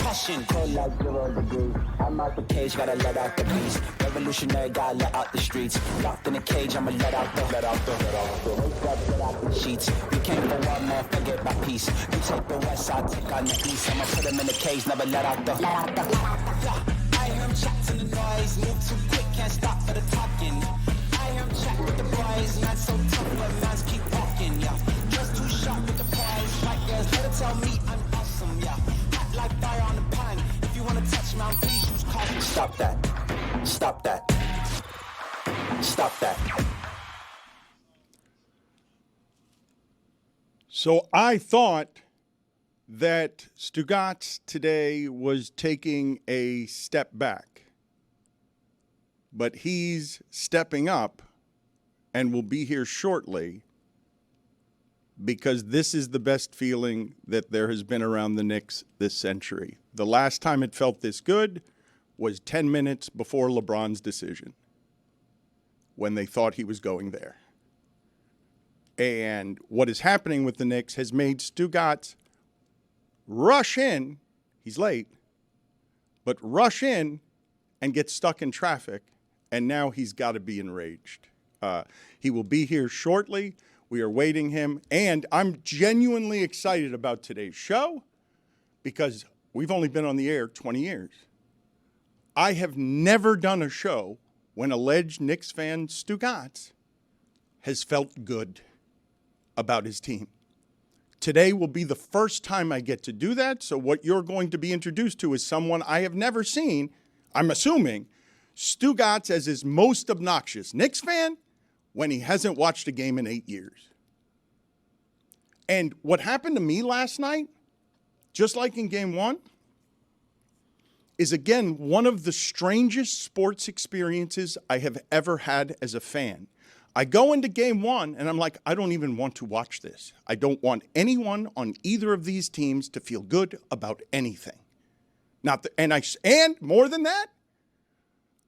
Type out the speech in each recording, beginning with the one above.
concussion. Cold like 0 degrees. I'm out the cage, gotta let out the beast. Revolutionary, gotta let out the streets. Locked in a cage, I'ma let out the sheets. We came for one man, forget my peace. You take the west, I take on the east. I'ma put him in the cage, never let out the. I hear him chat to the noise, move too quick, can't stop for the talking. I hear him chat with the boys, not so tough, but mans keep walking, yeah. Just too sharp with the prize, right girls, let her tell me I'm awesome, yeah. Hot like fire on the pan, if you wanna touch me, please use caution. Stop that, stop that, stop that. So I thought that Stugotz today was taking a step back, but he's stepping up and will be here shortly because this is the best feeling that there has been around the Knicks this century. The last time it felt this good was 10 minutes before LeBron's decision when they thought he was going there. And what is happening with the Knicks has made Stugotz rush in. He's late, but rush in and get stuck in traffic. And now he's got to be enraged. He will be here shortly. We are waiting him. And I'm genuinely excited about today's show because we've only been on the air 20 years. I have never done a show when alleged Knicks fan Stugotz has felt good about his team. Today will be the first time I get to do that, so what you're going to be introduced to is someone I have never seen, I'm assuming, Stugotz as his most obnoxious Knicks fan when he hasn't watched a game in 8 years. And what happened to me last night, just like in Game 1, is again one of the strangest sports experiences I have ever had as a fan. I go into Game 1, and I'm like, I don't even want to watch this. I don't want anyone on either of these teams to feel good about anything. And more than that,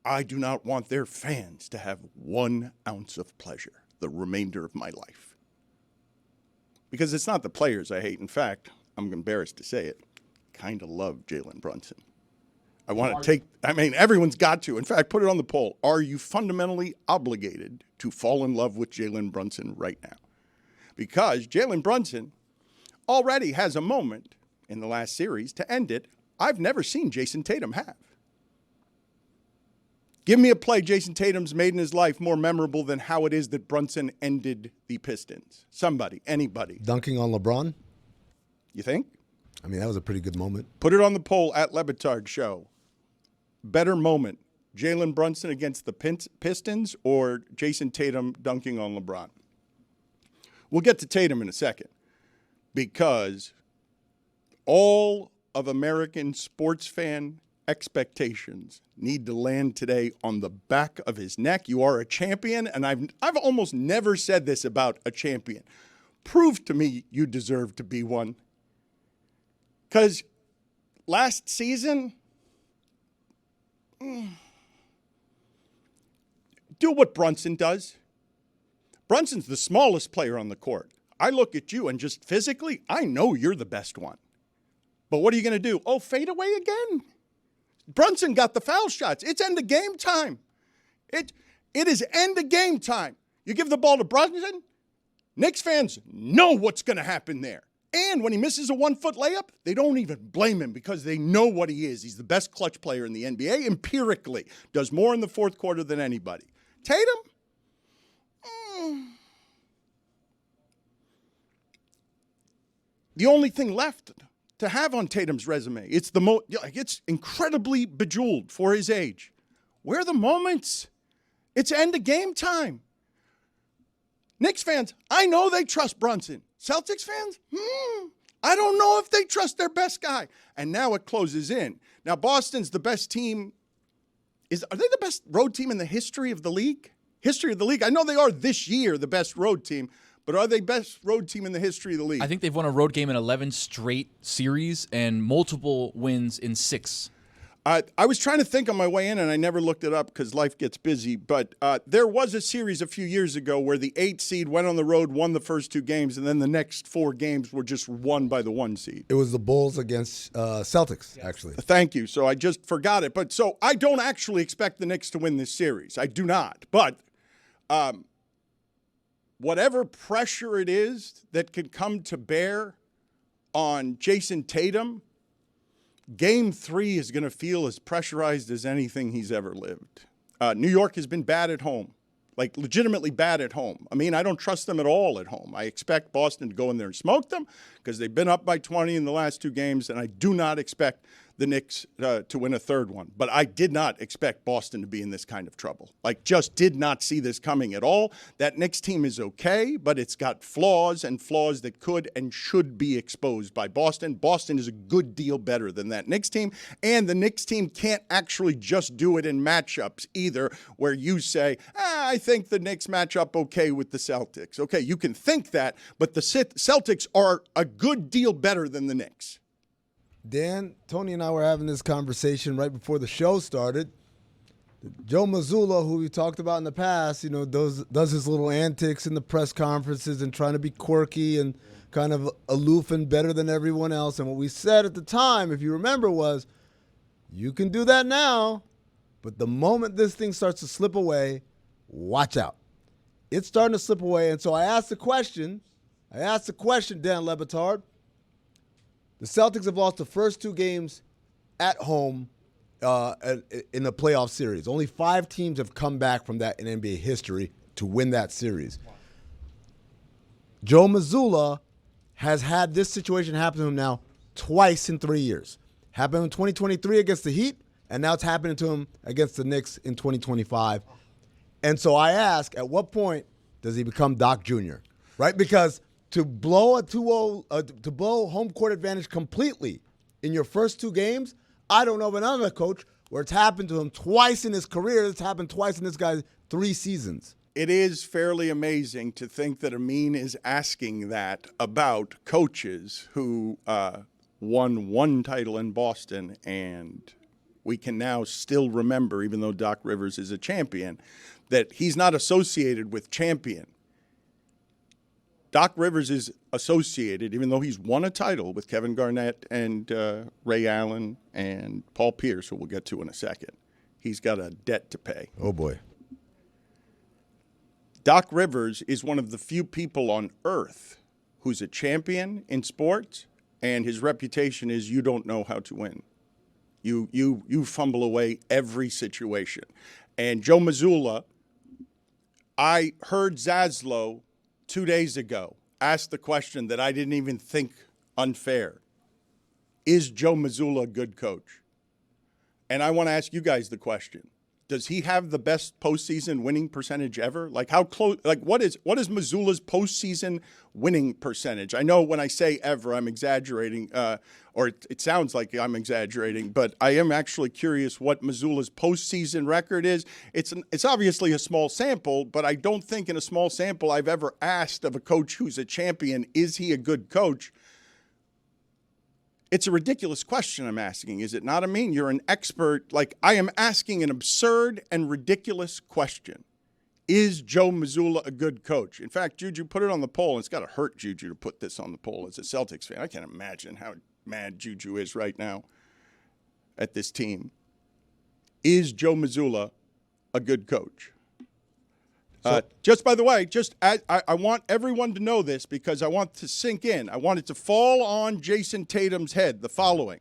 I do not want their fans to have 1 ounce of pleasure the remainder of my life. Because it's not the players I hate. In fact, I'm embarrassed to say it, kind of love Jalen Brunson. I want to everyone's got to. In fact, put it on the poll. Are you fundamentally obligated to fall in love with Jalen Brunson right now? Because Jalen Brunson already has a moment in the last series to end it I've never seen Jason Tatum have. Give me a play Jason Tatum's made in his life more memorable than how it is that Brunson ended the Pistons. Somebody, anybody. Dunking on LeBron? You think? I mean, that was a pretty good moment. Put it on the poll at LeBatardShow. Better moment, Jalen Brunson against the Pistons or Jason Tatum dunking on LeBron? We'll get to Tatum in a second because all of American sports fan expectations need to land today on the back of his neck. You are a champion, and I've almost never said this about a champion. Prove to me you deserve to be one. Because last season, do what Brunson does. Brunson's the smallest player on the court. I look at you and just physically, I know you're the best one. But what are you going to do? Oh, fade away again. Brunson got the foul shots. It's end of game time. It is end of game time. You give the ball to Brunson, Knicks fans know what's going to happen there. And when he misses a 1-foot layup, they don't even blame him because they know what he is. He's the best clutch player in the NBA empirically. Does more in the fourth quarter than anybody. Tatum? The only thing left to have on Tatum's resume, it's incredibly bejeweled for his age. Where are the moments? It's end of game time. Knicks fans, I know they trust Brunson. Celtics fans, I don't know if they trust their best guy. And now it closes in. Now, Boston's the best team. Are they the best road team in the history of the league? History of the league. I know they are this year the best road team, but are they best road team in the history of the league? I think they've won a road game in 11 straight series and multiple wins in 6. I was trying to think on my way in, and I never looked it up because life gets busy. But there was a series a few years ago where the 8 seed went on the road, won the first 2 games, and then the next 4 games were just won by the 1 seed. It was the Bulls against Celtics, actually. Thank you. So I just forgot it. But so I don't actually expect the Knicks to win this series. I do not. But whatever pressure it is that could come to bear on Jason Tatum, Game 3 is going to feel as pressurized as anything he's ever lived. New York has been bad at home, like legitimately bad at home. I mean, I don't trust them at all at home. I expect Boston to go in there and smoke them because they've been up by 20 in the last 2 games, and I do not expect the Knicks to win a third one. But I did not expect Boston to be in this kind of trouble. Like, just did not see this coming at all. That Knicks team is okay, but it's got flaws and flaws that could and should be exposed by Boston. Boston is a good deal better than that Knicks team, and the Knicks team can't actually just do it in matchups either, where you say, I think the Knicks match up okay with the Celtics. Okay, you can think that, but the Celtics are a good deal better than the Knicks. Dan, Tony and I were having this conversation right before the show started. Joe Mazzulla, who we talked about in the past, does his little antics in the press conferences and trying to be quirky and kind of aloof and better than everyone else. And what we said at the time, if you remember, was you can do that now, but the moment this thing starts to slip away, watch out. It's starting to slip away. And so I asked the question, Dan Le Batard. The Celtics have lost the first 2 games at home in the playoff series. Only 5 teams have come back from that in NBA history to win that series. Joe Mazzulla has had this situation happen to him now twice in 3 years. Happened in 2023 against the Heat, and now it's happening to him against the Knicks in 2025. And so I ask, at what point does he become Doc Jr., right? Because to blow a 2-0, to blow home court advantage completely in your first 2 games, I don't know of another coach where it's happened to him twice in his career. It's happened twice in this guy's 3 seasons. It is fairly amazing to think that Amin is asking that about coaches who won 1 title in Boston, and we can now still remember, even though Doc Rivers is a champion, that he's not associated with champion. Doc Rivers is associated, even though he's won a title, with Kevin Garnett and Ray Allen and Paul Pierce, who we'll get to in a second. He's got a debt to pay. Oh, boy. Doc Rivers is one of the few people on earth who's a champion in sports, and his reputation is you don't know how to win. You fumble away every situation. And Joe Mazzulla, I heard Zaslow 2 days ago asked the question that I didn't even think unfair. Is Joe Mazzulla a good coach? And I want to ask you guys the question. Does he have the best postseason winning percentage ever? Like how close? Like what is Mazzulla's postseason winning percentage? I know when I say ever, I'm exaggerating, or it sounds like I'm exaggerating, but I am actually curious what Mazzulla's postseason record is. It's obviously a small sample, but I don't think in a small sample I've ever asked of a coach who's a champion, is he a good coach? It's a ridiculous question I'm asking, is it not? I mean, you're an expert. Like, I am asking an absurd and ridiculous question. Is Joe Mazzulla a good coach? In fact, Juju, put it on the poll. And it's got to hurt Juju to put this on the poll as a Celtics fan. I can't imagine how mad Juju is right now at this team. Is Joe Mazzulla a good coach? Just by the way, I want everyone to know this because I want to sink in. I want it to fall on Jason Tatum's head, the following.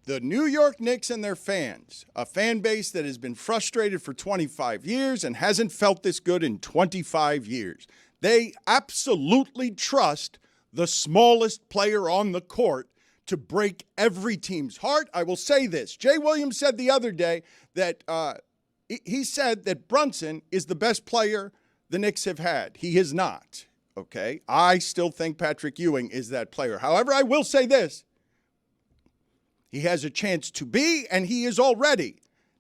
The New York Knicks and their fans, a fan base that has been frustrated for 25 years and hasn't felt this good in 25 years. They absolutely trust the smallest player on the court to break every team's heart. I will say this. Jay Williams said the other day that he said that Brunson is the best player the Knicks have had. He is not, okay? I still think Patrick Ewing is that player. However, I will say this. He has a chance to be, and he is already,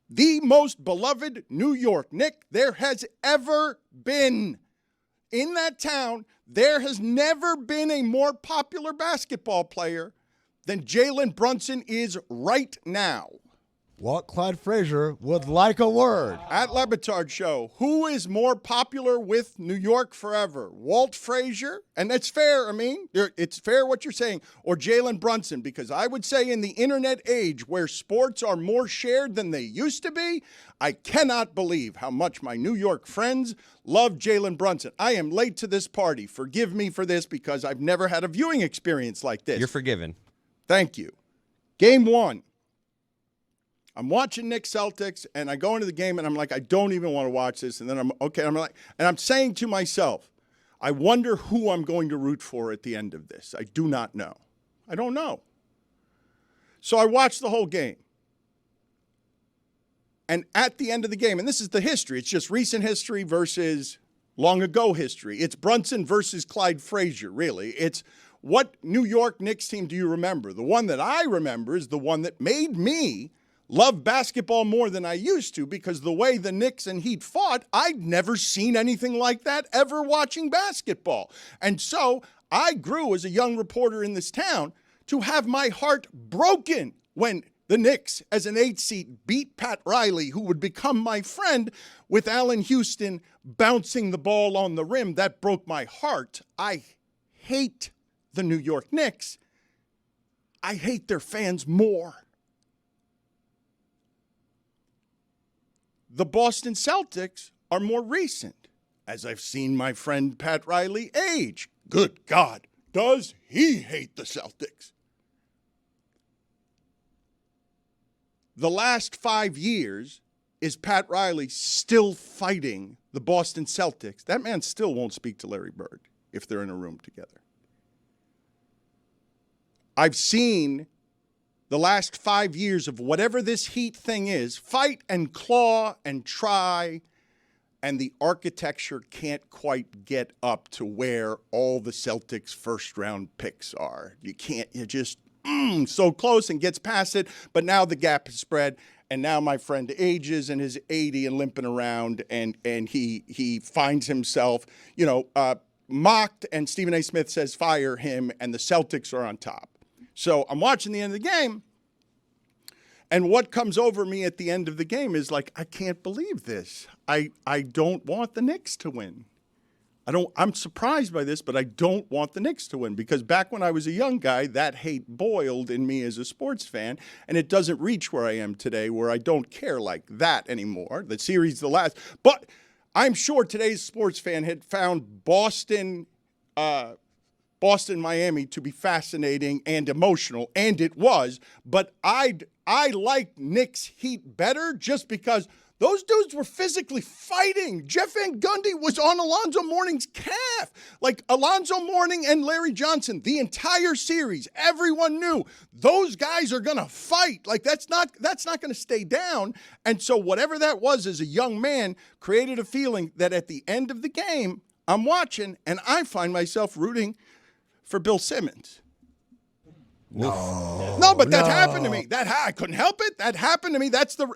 the most beloved New York Knick there has ever been. In that town, there has never been a more popular basketball player than Jalen Brunson is right now. Walt Clyde Frazier would like a word. At Le Batard Show, who is more popular with New York forever? Walt Frazier, and that's fair, I mean, it's fair what you're saying, or Jalen Brunson, because I would say in the internet age where sports are more shared than they used to be, I cannot believe how much my New York friends love Jalen Brunson. I am late to this party. Forgive me for this because I've never had a viewing experience like this. You're forgiven. Thank you. Game 1. I'm watching Knicks Celtics, and I go into the game, and I'm like, I don't even want to watch this. And then I'm saying to myself, I wonder who I'm going to root for at the end of this. I do not know. I don't know. So I watched the whole game. And at the end of the game, and this is the history, it's just recent history versus long ago history. It's Brunson versus Clyde Frazier, really. It's what New York Knicks team do you remember? The one that I remember is the one that made me love basketball more than I used to, because the way the Knicks and Heat fought, I'd never seen anything like that ever watching basketball. And so I grew as a young reporter in this town to have my heart broken when the Knicks, as an 8 seed, beat Pat Riley, who would become my friend, with Allen Houston bouncing the ball on the rim. That broke my heart. I hate the New York Knicks. I hate their fans more. The Boston Celtics are more recent, as I've seen my friend Pat Riley age. Good God, does he hate the Celtics? The last 5 years, is Pat Riley still fighting the Boston Celtics? That man still won't speak to Larry Bird if they're in a room together. I've seen the last 5 years of whatever this Heat thing is, fight and claw and try, and the architecture can't quite get up to where all the Celtics' first-round picks are. You're just so close and gets past it, but now the gap is spread, and now my friend ages and is 80 and limping around, and he finds himself, mocked, and Stephen A. Smith says fire him, and the Celtics are on top. So I'm watching the end of the game, and what comes over me at the end of the game is like, I can't believe this. I don't want the Knicks to win. I'm surprised by this, but I don't want the Knicks to win, because back when I was a young guy, that hate boiled in me as a sports fan, and it doesn't reach where I am today, where I don't care like that anymore. The series, the last. But I'm sure today's sports fan had found Boston, Miami to be fascinating and emotional, and it was. But I like Knicks Heat better just because those dudes were physically fighting. Jeff Van Gundy was on Alonzo Mourning's calf. Like Alonzo Mourning and Larry Johnson, the entire series, everyone knew those guys are going to fight. Like that's not going to stay down. And so whatever that was as a young man created a feeling that at the end of the game, I'm watching and I find myself rooting for Bill Simmons. No, but that happened to me. I couldn't help it. That happened to me.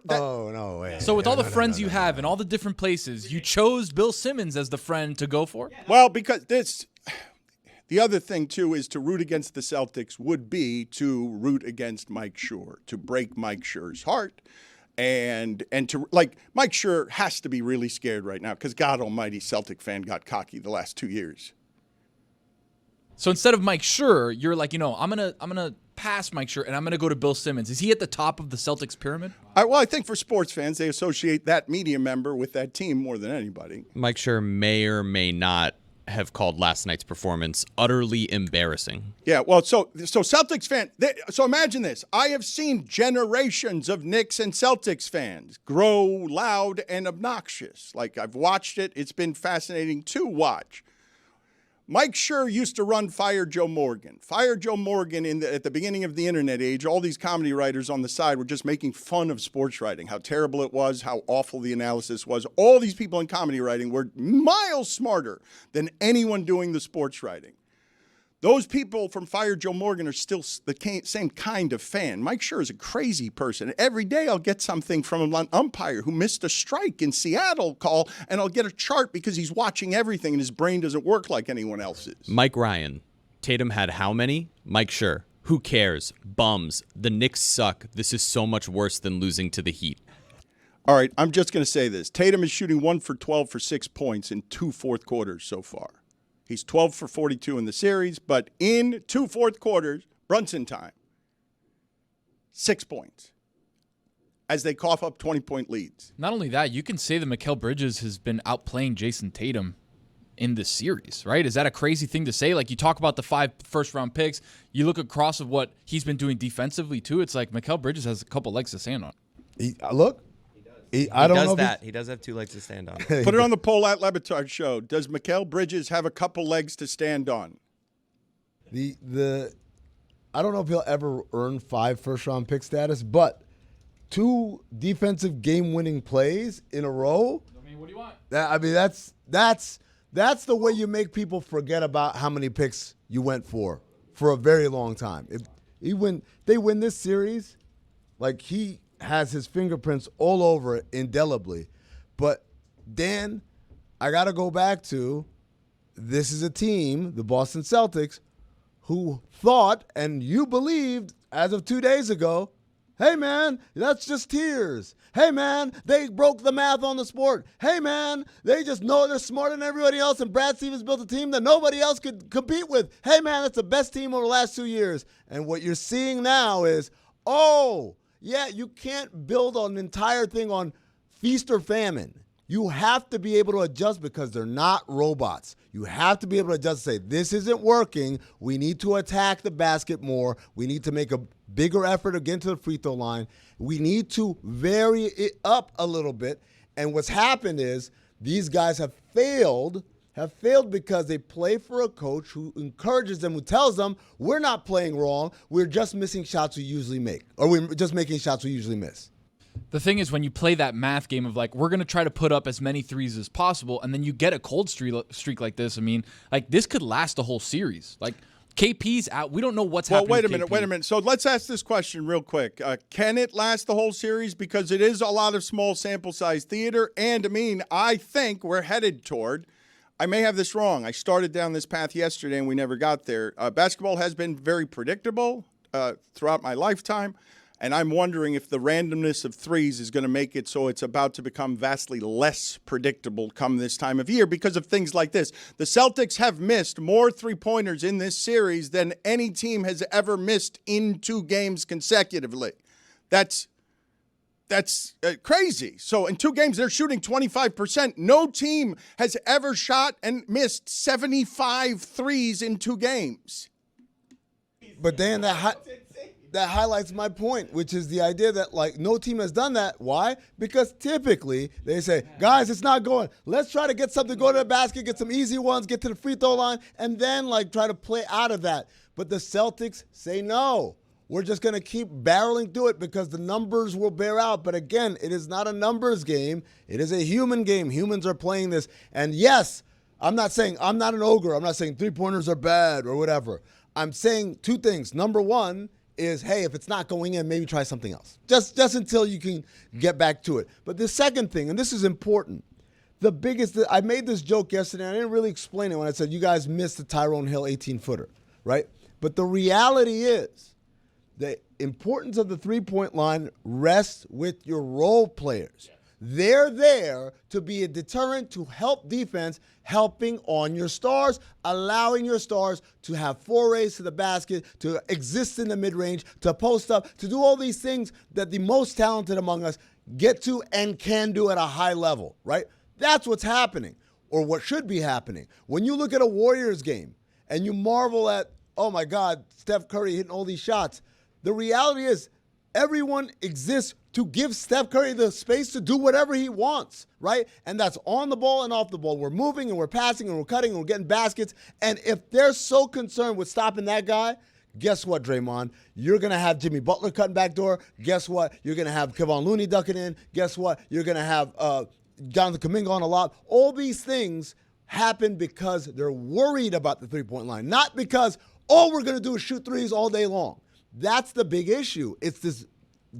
Oh, no way. So with all the friends you have in all the different places, you chose Bill Simmons as the friend to go for? Well, because the other thing, too, is to root against the Celtics would be to root against Mike Schur, to break Mike Schur's heart. And to, like, Mike Schur has to be really scared right now because God almighty, Celtic fan got cocky the last 2 years. So instead of Mike Schur, you're like, I'm gonna pass Mike Schur and I'm gonna go to Bill Simmons. Is he at the top of the Celtics pyramid? I think for sports fans, they associate that media member with that team more than anybody. Mike Schur may or may not have called last night's performance utterly embarrassing. Yeah, well, so Celtics fan. So imagine this: I have seen generations of Knicks and Celtics fans grow loud and obnoxious. Like I've watched it; it's been fascinating to watch. Mike Schur used to run Fire Joe Morgan. Fire Joe Morgan at the beginning of the internet age, all these comedy writers on the side were just making fun of sports writing, how terrible it was, how awful the analysis was. All these people in comedy writing were miles smarter than anyone doing the sports writing. Those people from Fire Joe Morgan are still the same kind of fan. Mike Schur is a crazy person. Every day I'll get something from an umpire who missed a strike in Seattle call, and I'll get a chart because he's watching everything and his brain doesn't work like anyone else's. Mike Ryan. Tatum had how many? Mike Schur. Who cares? Bums. The Knicks suck. This is so much worse than losing to the Heat. All right, I'm just going to say this. Tatum is shooting 1 for 12 for 6 points in 2 fourth quarters so far. He's 12 for 42 in the series, but in 2 fourth quarters, Brunson time, 6 points as they cough up 20-point leads. Not only that, you can say that Mikal Bridges has been outplaying Jason Tatum in this series, right? Is that a crazy thing to say? Like, you talk about the 5 first-round picks, you look across of what he's been doing defensively, too. It's like Mikal Bridges has a couple legs to stand on. I don't know. He does have 2 legs to stand on. Put it on the poll at Le Batard Show. Does Mikal Bridges have a couple legs to stand on? I don't know if he'll ever earn 5 first-round pick status, but 2 defensive game-winning plays in a row. I mean, what do you want? That's the way you make people forget about how many picks you went for a very long time. If they win this series, like, he has his fingerprints all over it indelibly. But, Dan, I got to go back to, this is a team, the Boston Celtics, who thought, and you believed as of 2 days ago, hey, man, that's just tears. Hey, man, they broke the math on the sport. Hey, man, they just know they're smarter than everybody else, and Brad Stevens built a team that nobody else could compete with. Hey, man, that's the best team over the last 2 years. And what you're seeing now is, yeah, you can't build an entire thing on feast or famine. You have to be able to adjust because they're not robots. You have to be able to adjust and say, this isn't working. We need to attack the basket more. We need to make a bigger effort to get to the free throw line. We need to vary it up a little bit. And what's happened is these guys have failed because they play for a coach who encourages them, who tells them, we're not playing wrong, we're just missing shots we usually make, or we're just making shots we usually miss. The thing is, when you play that math game of like, we're going to try to put up as many threes as possible, and then you get a cold streak like this, I mean, like, this could last the whole series. Like, KP's out. We don't know what's happening. Well, wait a minute. So let's ask this question real quick. Can it last the whole series? Because it is a lot of small sample size theater, and I think we're headed toward, I may have this wrong. I started down this path yesterday and we never got there. Basketball has been very predictable throughout my lifetime, and I'm wondering if the randomness of threes is going to make it so it's about to become vastly less predictable come this time of year because of things like this. The Celtics have missed more three-pointers in this series than any team has ever missed in 2 games consecutively. That's crazy. So in 2 games, they're shooting 25%. No team has ever shot and missed 75 threes in 2 games. But Dan, that highlights my point, which is the idea that, like, no team has done that. Why? Because typically they say, guys, it's not going. Let's try to get something, go to the basket, get some easy ones, get to the free throw line, and then, like, try to play out of that. But the Celtics say no. We're just going to keep barreling through it because the numbers will bear out. But again, it is not a numbers game. It is a human game. Humans are playing this. And yes, I'm not saying I'm not an ogre. I'm not saying 3-pointers are bad or whatever. I'm saying 2 things. Number 1 is, hey, if it's not going in, maybe try something else. Just until you can get back to it. But the second thing, and this is important, I made this joke yesterday. I didn't really explain it when I said you guys missed the Tyrone Hill 18-footer, right? But the reality is, the importance of the 3-point line rests with your role players. They're there to be a deterrent, to help defense, helping on your stars, allowing your stars to have forays to the basket, to exist in the mid-range, to post up, to do all these things that the most talented among us get to and can do at a high level, right? That's what's happening, or what should be happening. When you look at a Warriors game and you marvel at, oh my God, Steph Curry hitting all these shots, the reality is everyone exists to give Steph Curry the space to do whatever he wants, right? And that's on the ball and off the ball. We're moving and we're passing and we're cutting and we're getting baskets. And if they're so concerned with stopping that guy, guess what, Draymond? You're going to have Jimmy Butler cutting back door. Guess what? You're going to have Kevon Looney ducking in. Guess what? You're going to have Jonathan Kuminga on a lot. All these things happen because they're worried about the 3-point line, not because all we're going to do is shoot threes all day long. That's the big issue. It's this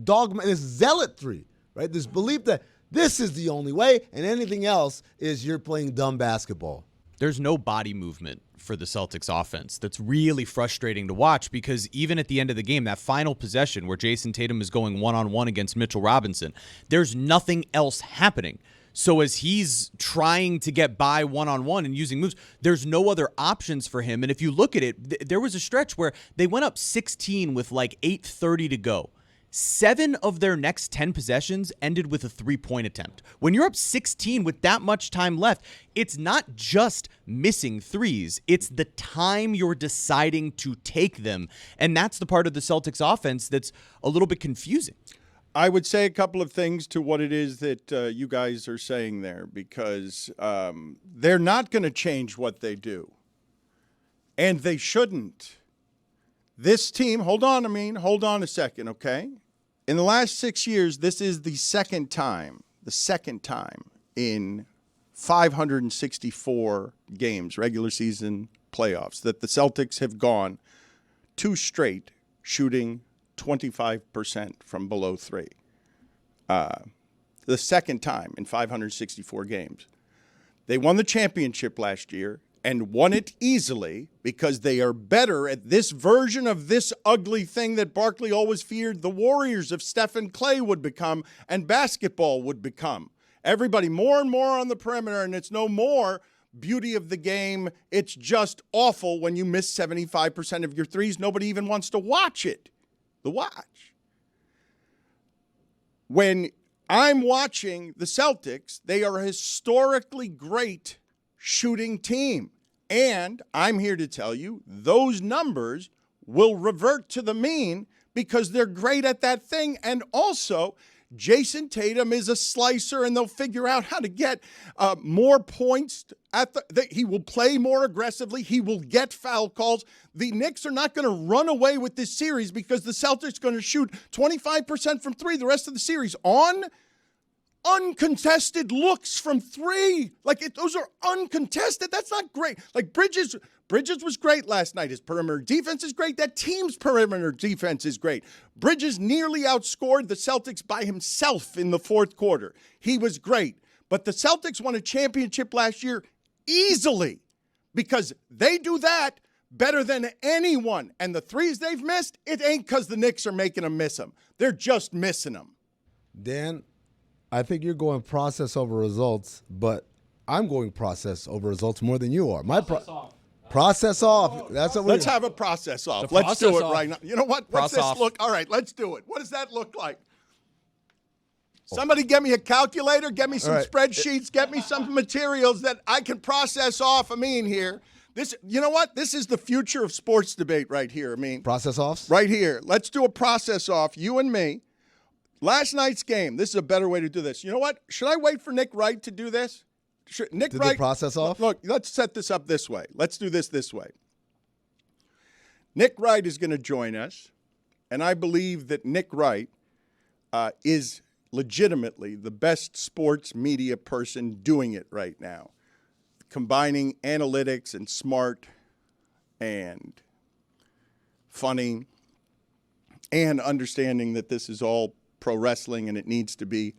dogma, this zealotry, right? This belief that this is the only way and anything else is you're playing dumb basketball. there's no body movement for the Celtics offense. That's really frustrating to watch because even at the end of the game, that final possession where Jason Tatum is going one-on-one against Mitchell Robinson, there's nothing else happening. So as he's trying to get by one-on-one and using moves, there's no other options for him. And if you look at it, there was a stretch where they went up 16 with like 8:30 to go. 7 of their next 10 possessions ended with a 3-point attempt. When you're up 16 with that much time left, it's not just missing threes. It's the time you're deciding to take them. And that's the part of the Celtics offense that's a little bit confusing. I would say a couple of things to what it is that you guys are saying there, because they're not going to change what they do. And they shouldn't. This team, hold on a second, okay? In the last 6 years, this is the second time in 564 games, regular season playoffs, that the Celtics have gone 2 straight shooting 25% from below 3. The second time in 564 games. They won the championship last year and won it easily because they are better at this version of this ugly thing that Barkley always feared the Warriors of Steph and Clay would become and basketball would become. Everybody more and more on the perimeter, and it's no more beauty of the game. It's just awful when you miss 75% of your threes. Nobody even wants to watch it. The watch. When I'm watching the Celtics, they are a historically great shooting team. And I'm here to tell you, those numbers will revert to the mean because they're great at that thing. And also, Jason Tatum is a slicer, and they'll figure out how to get more points. He will play more aggressively. He will get foul calls. The Knicks are not going to run away with this series because the Celtics are going to shoot 25% from 3 the rest of the series on uncontested looks from 3. Those are uncontested. That's not great. Like Bridges was great last night. His perimeter defense is great. That team's perimeter defense is great. Bridges nearly outscored the Celtics by himself in the fourth quarter. He was great. But the Celtics won a championship last year easily because they do that better than anyone. And the threes they've missed, it ain't because the Knicks are making them miss them. They're just missing them. Dan, I think you're going process over results, but I'm going process over results more than you are. Process off. That's what Let's have a process off. Let's do it right now. You know what? What's this look? All right, let's do it. What does that look like? Somebody get me a calculator, get me some spreadsheets, get me some materials that I can process off here. You know what? This is the future of sports debate right here, Process offs? Right here. Let's do a process off, you and me. Last night's game, this is a better way to do this. You know what? Should I wait for Nick Wright to do this? Nick Wright, the process off? Look, let's set this up this way. Let's do this way. Nick Wright is going to join us, and I believe that Nick Wright is legitimately the best sports media person doing it right now, combining analytics and smart and funny and understanding that this is all pro wrestling and it needs to be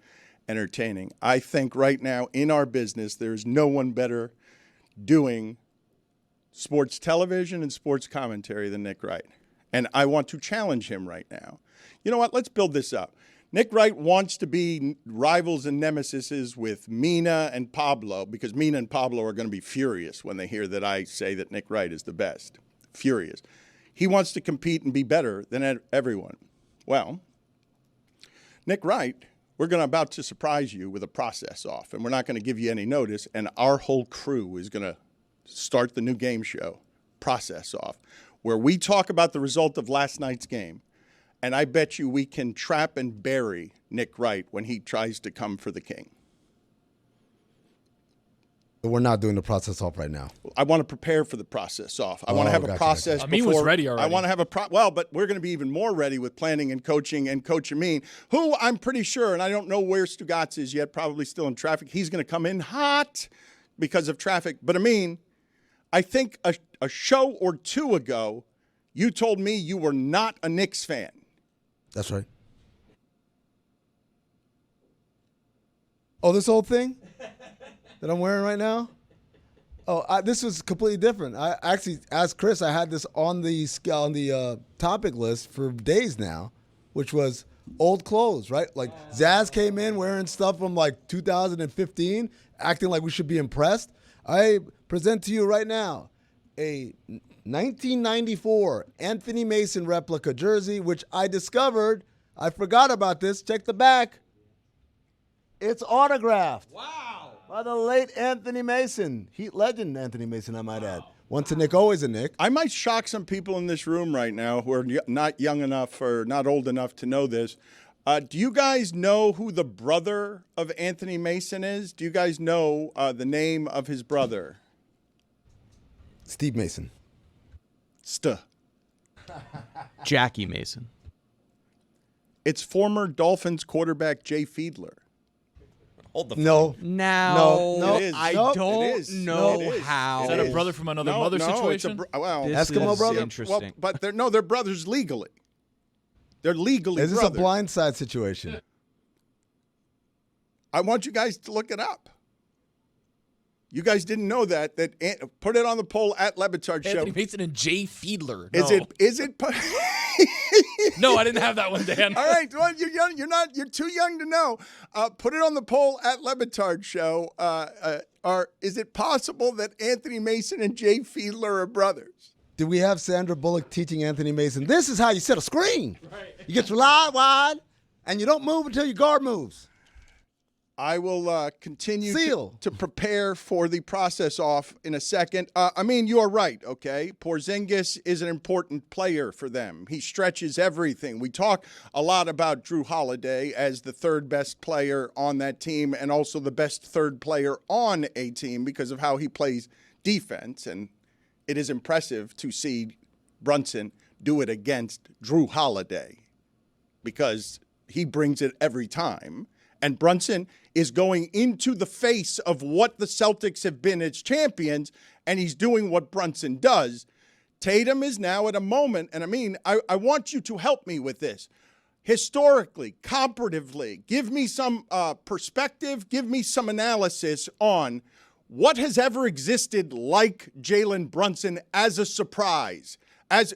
entertaining. I think right now in our business, there's no one better doing sports television and sports commentary than Nick Wright. And I want to challenge him right now. You know what? Let's build this up. Nick Wright wants to be rivals and nemesises with Mina and Pablo because Mina and Pablo are going to be furious when they hear that I say that Nick Wright is the best. Furious. He wants to compete and be better than everyone. Well, Nick Wright, we're about to surprise you with a process off, and we're not going to give you any notice, and our whole crew is going to start the new game show, Process Off, where we talk about the result of last night's game, and I bet you we can trap and bury Nick Wright when he tries to come for the king. We're not doing the process off right now. I want to prepare for the process off. I want to have a process before. Amin was ready already. I want to have but we're going to be even more ready with planning and coaching and Coach Amin, who I'm pretty sure, and I don't know where Stugotz is yet, probably still in traffic. He's going to come in hot because of traffic. But Amin, I think a show or two ago, you told me you were not a Knicks fan. That's right. Oh, this old thing that I'm wearing right now? This was completely different. I actually asked Chris. I had this on the topic list for days now, which was old clothes, right? Like Zaz came in wearing stuff from like 2015, acting like we should be impressed. I present to you right now a 1994 Anthony Mason replica jersey, which I discovered. I forgot about this. Check the back. It's autographed. Wow. By the late Anthony Mason. Heat legend Anthony Mason, I might add. Once a Nick, always a Nick. I might shock some people in this room right now who are not young enough or not old enough to know this. Do you guys know who the brother of Anthony Mason is? Do you guys know the name of his brother? Steve Mason. Jackie Mason. It's former Dolphins quarterback Jay Fiedler. No. No, it is. I Nope. don't It is. know It is. how. Is that a brother from another mother situation? Well, This Eskimo is brother? Interesting. but they're brothers legally. They're legally Is this brothers. a blindside situation? I want you guys to look it up. You guys didn't know that. Put it on the poll at LeBatard Show. Anthony Mason and Jay Fiedler. Is it? No, I didn't have that one, Dan. All right. Well, you're young. You're too young to know. Put it on the poll at LeBatard Show. Is it possible that Anthony Mason and Jay Fiedler are brothers? Did we have Sandra Bullock teaching Anthony Mason? This is how you set a screen. Right. You get your line wide, and you don't move until your guard moves. I will continue Seal. to prepare for the process off in a second. You are right, okay? Porzingis is an important player for them. He stretches everything. We talk a lot about Drew Holiday as the third best player on that team and also the best third player on a team because of how he plays defense. And it is impressive to see Brunson do it against Drew Holiday because he brings it every time. And Brunson is going into the face of what the Celtics have been as champions, and he's doing what Brunson does. Tatum is now at a moment, and I want you to help me with this. Historically, comparatively, give me some perspective, give me some analysis on what has ever existed like Jalen Brunson as a surprise.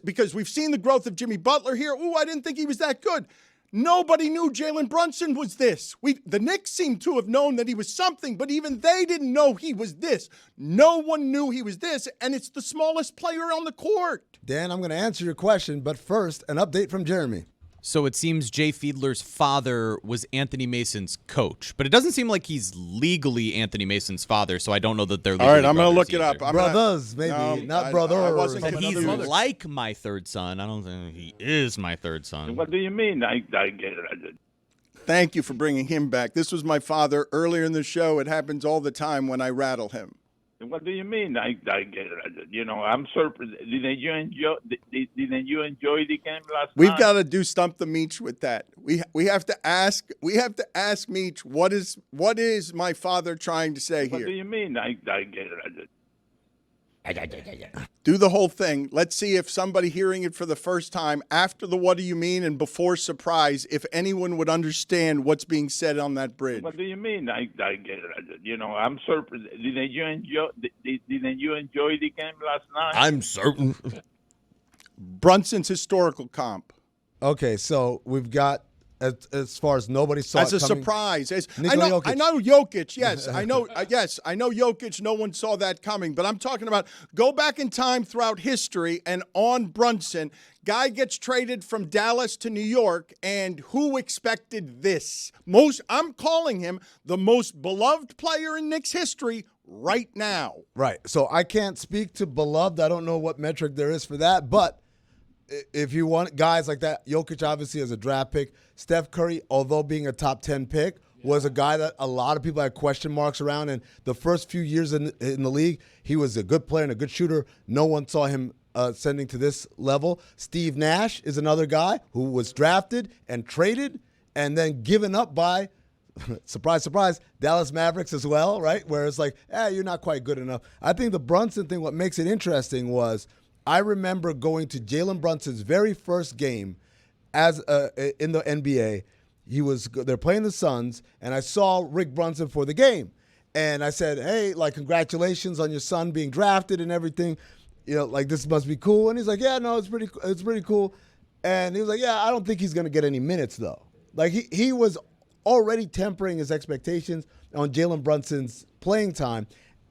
Because we've seen the growth of Jimmy Butler here. Ooh, I didn't think he was that good. Nobody knew Jalen Brunson was this. The Knicks seem to have known that he was something, but even they didn't know he was this. No one knew he was this, and it's the smallest player on the court. Dan, I'm going to answer your question, but first, an update from Jeremy. So it seems Jay Fiedler's father was Anthony Mason's coach, but it doesn't seem like he's legally Anthony Mason's father, so I don't know that they're legally all right, I'm going to look brothers it up. either. Brothers, maybe, not brothers. But he's like my third son. I don't think he is my third son. What do you mean? I get it. Thank you for bringing him back. This was my father earlier in the show. It happens all the time when I rattle him. What do you mean? I get it. I'm surprised. Didn't you enjoy the game last night? We've got to do Stump the Meech with that. We have to ask Meech what is my father trying to say What here? do you mean? I get it. Do the whole thing. Let's see if somebody hearing it for the first time after the what do you mean and before surprise, if anyone would understand what's being said on that bridge. What do you mean? I get it. I'm surprised. Didn't you enjoy the game last night? I'm certain. Brunson's historical comp. Okay, so we've got as far as nobody saw As it a coming. surprise. I Nikola know Jokic. Yes, I know Jokic. No one saw that coming. But I'm talking about go back in time throughout history and on Brunson. Guy gets traded from Dallas to New York, and who expected this? I'm calling him the most beloved player in Knicks history right now. Right. So I can't speak to beloved. I don't know what metric there is for that, but if you want guys like that, Jokic obviously is a draft pick. Steph Curry, although being a top 10 pick, was a guy that a lot of people had question marks around. And the first few years in the league, he was a good player and a good shooter. No one saw him ascending to this level. Steve Nash is another guy who was drafted and traded and then given up by, surprise, surprise, Dallas Mavericks as well, right? Where it's like, you're not quite good enough. I think the Brunson thing, what makes it interesting was I remember going to Jalen Brunson's very first game as in the NBA. They're playing the Suns, and I saw Rick Brunson for the game. And I said, hey, like, congratulations on your son being drafted and everything. You know, like, this must be cool. And he's like, yeah, no, it's pretty cool. And he was like, yeah, I don't think he's going to get any minutes, though. Like, he was already tempering his expectations on Jalen Brunson's playing time.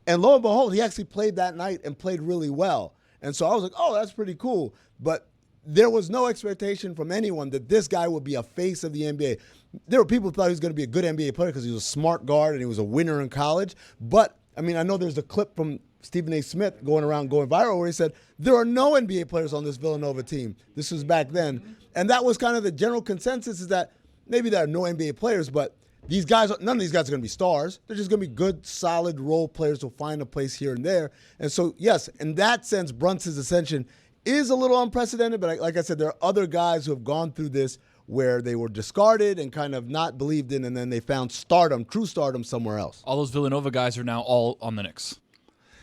And lo and behold, he actually played that night and played really well. And so I was like, oh, that's pretty cool. But there was no expectation from anyone that this guy would be a face of the NBA. There were people who thought he was going to be a good NBA player because he was a smart guard and he was a winner in college. But, I mean, I know there's a clip from Stephen A. Smith going viral where he said, there are no NBA players on this Villanova team. This was back then. And that was kind of the general consensus, is that maybe there are no NBA players, but these guys, none of these guys are going to be stars. They're just going to be good, solid role players who'll find a place here and there. And so, yes, in that sense, Brunson's ascension is a little unprecedented. But like I said, there are other guys who have gone through this where they were discarded and kind of not believed in, and then they found stardom, true stardom, somewhere else. All those Villanova guys are now all on the Knicks.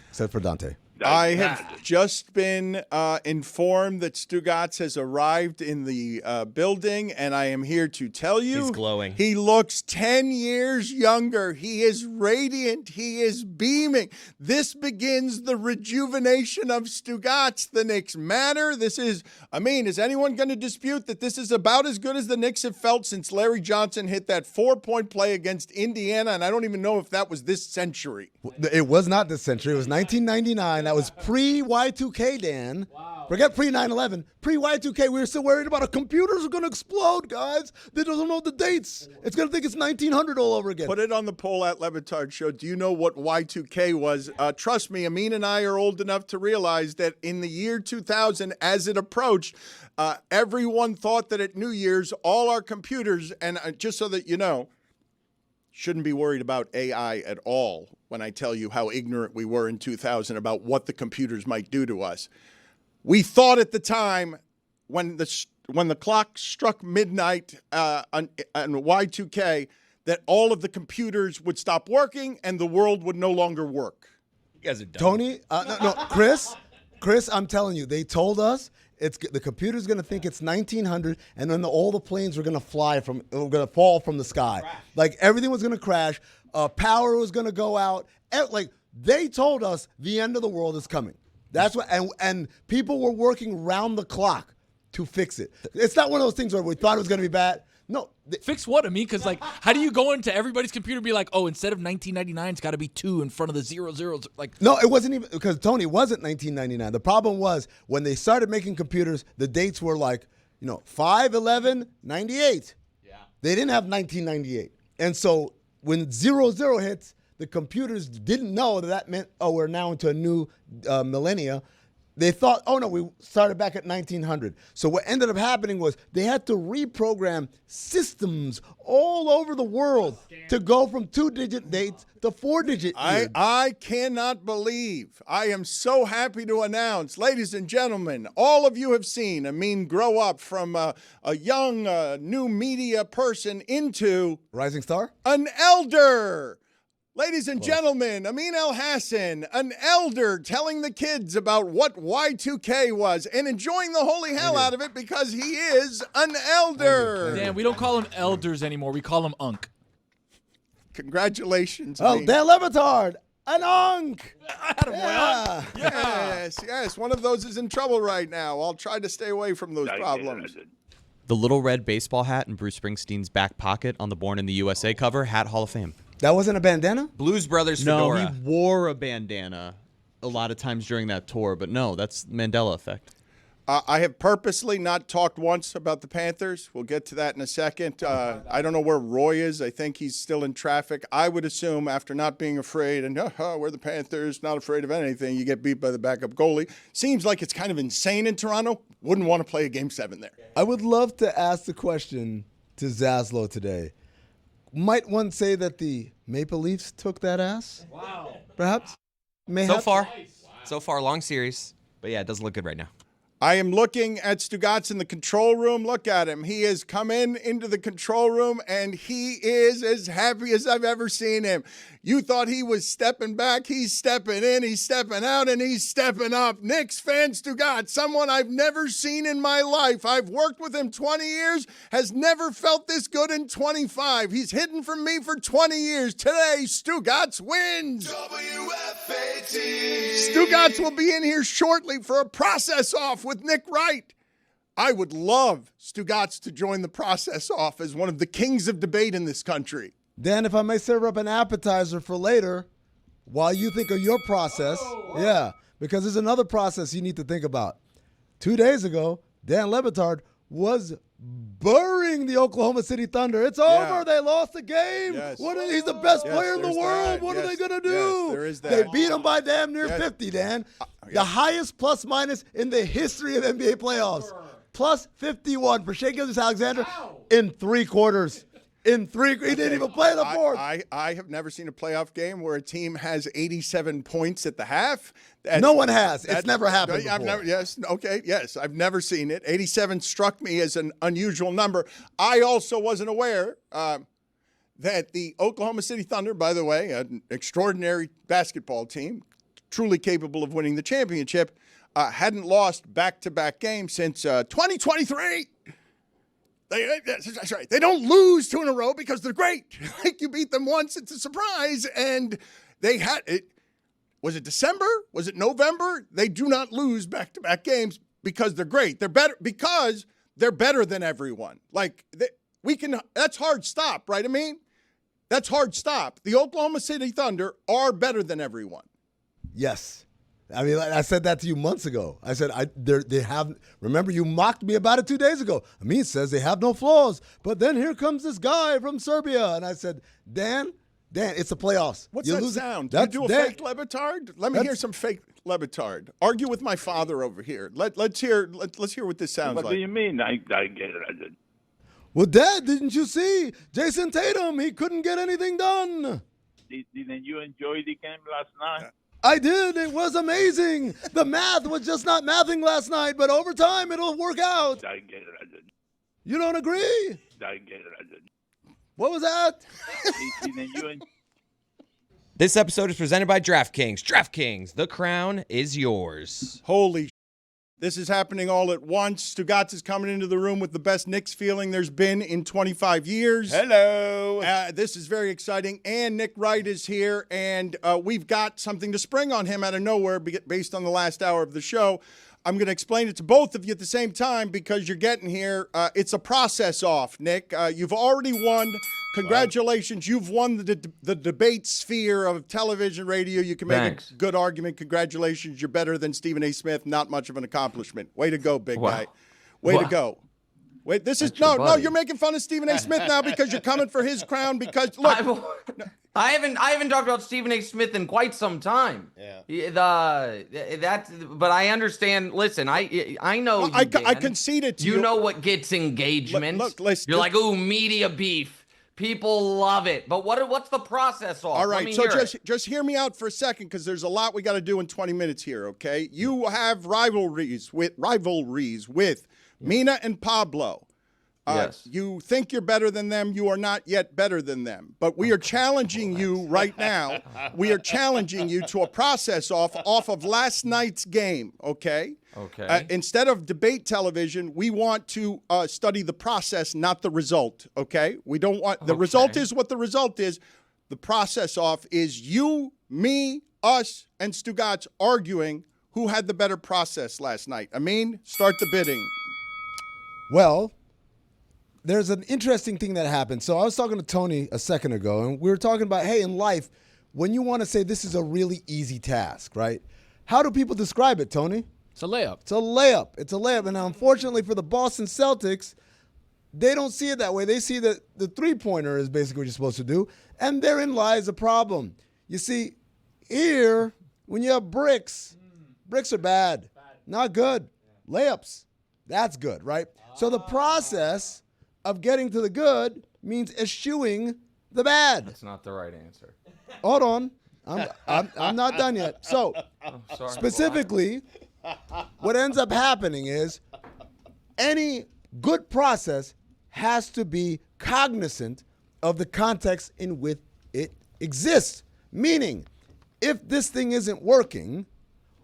Except for Dante. I have just been informed that Stugotz has arrived in the building, and I am here to tell you, he's glowing. He looks 10 years younger. He is radiant. He is beaming. This begins the rejuvenation of Stugotz. The Knicks matter. This is, I mean, is anyone going to dispute that this is about as good as the Knicks have felt since Larry Johnson hit that 4-point play against Indiana? And I don't even know if that was this century. It was not this century. It was 1999. That was pre-Y2K, Dan. Wow. Forget pre-9/11. Pre-Y2K, we were still worried about computers are going to explode, guys. They don't know the dates. It's going to think it's 1900 all over again. Put it on the poll at LeBatard Show. Do you know what Y2K was? Trust me, Amin and I are old enough to realize that in the year 2000, as it approached, everyone thought that at New Year's, all our computers, and just so that you know, shouldn't be worried about AI at all when I tell you how ignorant we were in 2000 about what the computers might do to us. We thought at the time, when the clock struck midnight on Y2K, that all of the computers would stop working and the world would no longer work. You guys are dumb. Tony, Chris, I'm telling you, they told us the computer's going to think it's 1900, and then all the planes were going to fall from the sky. Like, everything was going to crash. Power was going to go out. Like, they told us the end of the world is coming. That's what, and people were working round the clock to fix it. It's not one of those things where we thought it was going to be bad. No. Fix what? I mean, because, like, how do you go into everybody's computer and be like, oh, instead of 1999, it's got to be 2 in front of the 00? Like, no, it wasn't even, because Tony, wasn't 1999. The problem was when they started making computers, the dates were like, 5/11/98. Yeah. They didn't have 1998. And so when 00 hits, the computers didn't know that meant, oh, we're now into a new millennia. They thought, oh, no, we started back at 1900. So what ended up happening was they had to reprogram systems all over the world to go from 2-digit dates to 4-digit years. I cannot believe. I am so happy to announce, ladies and gentlemen, all of you have seen Amin grow up from a young new media person into Rising star? An elder. Ladies and gentlemen, Amin El Hassan, an elder telling the kids about what Y2K was and enjoying the holy hell out of it because he is an elder. Dan, we don't call them elders anymore. We call them unk. Congratulations, Oh, Amin. Dan Le Batard, an unk. Yes. One of those is in trouble right now. I'll try to stay away from those problems. The little red baseball hat in Bruce Springsteen's back pocket on the Born in the USA cover, Hat Hall of Fame. That wasn't a bandana? Blues Brothers No, fedora. he wore a bandana a lot of times during that tour, but no, that's Mandela effect. I have purposely not talked once about the Panthers. We'll get to that in a second. I don't know where Roy is. I think he's still in traffic. I would assume after not being afraid, and we're the Panthers, not afraid of anything, you get beat by the backup goalie. Seems like it's kind of insane in Toronto. Wouldn't want to play a Game 7 there. I would love to ask the question to Zaslow today. Might one say that the Maple Leafs took that ass? Wow. Perhaps? So far, long series. But yeah, it doesn't look good right now. I am looking at Stugotz in the control room. Look at him. He has come into the control room, and he is as happy as I've ever seen him. You thought he was stepping back. He's stepping in, he's stepping out, and he's stepping up. Knicks fan Stugotz, someone I've never seen in my life. I've worked with him 20 years, has never felt this good in 25. He's hidden from me for 20 years. Today, Stugotz wins. Stugotz will be in here shortly for a process off with Nick Wright. I would love Stugotz to join the process off as one of the kings of debate in this country. Dan, if I may serve up an appetizer for later while you think of your process. Yeah, because there's another process you need to think about. 2 days ago, Dan Le Batard was burying the Oklahoma City Thunder. It's over. They lost the game. Yes. He's the best player in the world. That. What are they going to do? Yes, there is that. They beat him by damn near 50, Dan. The highest plus-minus in the history of NBA playoffs. Plus 51 for Shai Gilgeous-Alexander in 3 quarters. He didn't even play the fourth. I have never seen a playoff game where a team has 87 points at the half. No one has. It's never happened before. I've never seen it. 87 struck me as an unusual number. I also wasn't aware that the Oklahoma City Thunder, by the way, an extraordinary basketball team, truly capable of winning the championship, hadn't lost back-to-back games since 2023. That's right. They don't lose 2 in a row because they're great. Like, you beat them once, it's a surprise. And they had it. Was it December? Was it November? They do not lose back-to-back games because they're great. They're better because they're better than everyone. Like, that's hard stop, right? I mean, that's hard stop. The Oklahoma City Thunder are better than everyone. Yes. I mean, I said that to you months ago. I said, they have, remember you mocked me about it 2 days ago. Amin says they have no flaws, but then here comes this guy from Serbia. And I said, Dan, it's the playoffs. What's that sound? Do you do a fake Le Batard? Let me hear some fake Le Batard. Argue with my father over here. Let's hear what this sounds like. What do you mean? I get it. Well, Dad, didn't you see Jason Tatum? He couldn't get anything done. Didn't you enjoy the game last night? I did. It was amazing. The math was just not mathing last night, but over time it'll work out. I get it. You don't agree? I get it. What was that? This episode is presented by DraftKings. DraftKings, the crown is yours. Holy this is happening all at once. Stugotz is coming into the room with the best Knicks feeling there's been in 25 years. Hello. This is very exciting. And Nick Wright is here, and we've got something to spring on him out of nowhere based on the last hour of the show. I'm going to explain it to both of you at the same time because you're getting here. It's a process off, Nick. You've already won. Congratulations. Wow. You've won the debate sphere of television, radio. You can make a good argument. Congratulations. You're better than Stephen A. Smith. Not much of an accomplishment. Way to go, big guy. Way to go. Wait, this is no. You're making fun of Stephen A. Smith now because you're coming for his crown. Because look, I haven't talked about Stephen A. Smith in quite some time. But I understand. Listen, I know. I conceded to you. You know what gets engagement. Look, listen. You're like, ooh, media beef. People love it. But what's the process off? All right, so just hear me out for a second because there's a lot we got to do in 20 minutes here, okay? You have rivalries with Mina and Pablo. Yes. You think you're better than them. You are not yet better than them. But we are challenging you right now. We are challenging you to a process off of last night's game, okay? Okay. Instead of debate television, we want to study the process, not the result, okay? We don't want – the result is what the result is. The process off is you, me, us, and Stugotz arguing who had the better process last night. Amin, start the bidding. Well – there's an interesting thing that happened. So I was talking to Tony a second ago, and we were talking about, hey, in life, when you want to say this is a really easy task, right? How do people describe it, Tony? It's a layup. It's a layup. It's a layup. And unfortunately for the Boston Celtics, they don't see it that way. They see that the three-pointer is basically what you're supposed to do, and therein lies a problem. You see, here, when you have bricks are bad. Not good. Layups, that's good, right? So the process of getting to the good means eschewing the bad. That's not the right answer. Hold on. I'm not done yet. So, specifically, what ends up happening is any good process has to be cognizant of the context in which it exists. Meaning, if this thing isn't working,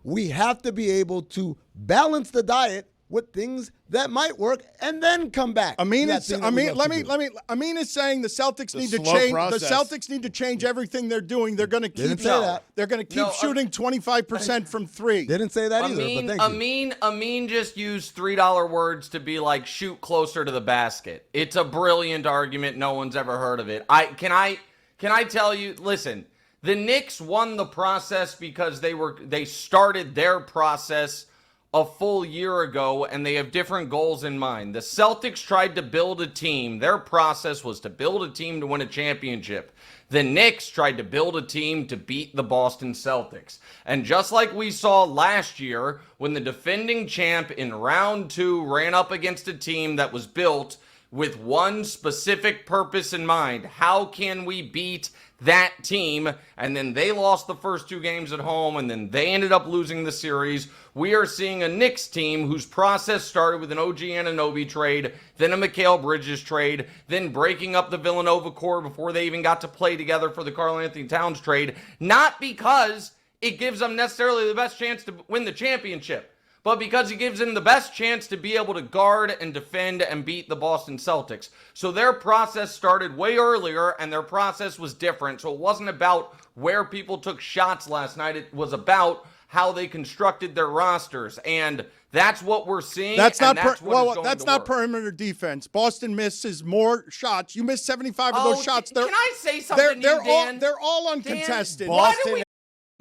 we have to be able to balance the diet with things that might work and then come back. Amin is saying the Celtics need to change. process. The Celtics need to change everything they're doing. They're going to keep Didn't say that. They're going to keep shooting 25% from three. Didn't say that either, but thank you. Amin just used $3 words to be like, shoot closer to the basket. It's a brilliant argument. No one's ever heard of it. Can I tell you, listen, the Knicks won the process because they started their process a full year ago, and they have different goals in mind. The Celtics tried to build a team. Their process was to build a team to win a championship. The Knicks tried to build a team to beat the Boston Celtics. And just like we saw last year, when the defending champ in round 2 ran up against a team that was built with one specific purpose in mind, how can we beat that team? And then they lost the first 2 games at home, and then they ended up losing the series. We are seeing a Knicks team whose process started with an OG Anunoby trade, then a Mikal Bridges trade, then breaking up the Villanova core before they even got to play together for the Karl-Anthony Towns trade, not because it gives them necessarily the best chance to win the championship, but because it gives them the best chance to be able to guard and defend and beat the Boston Celtics. So their process started way earlier, and their process was different. So it wasn't about where people took shots last night. It was about how they constructed their rosters, and that's what we're seeing. That's not work. perimeter defense. Boston misses more shots. You missed 75 of those shots. Can I say something, Dan? They're all uncontested. Dan, why do we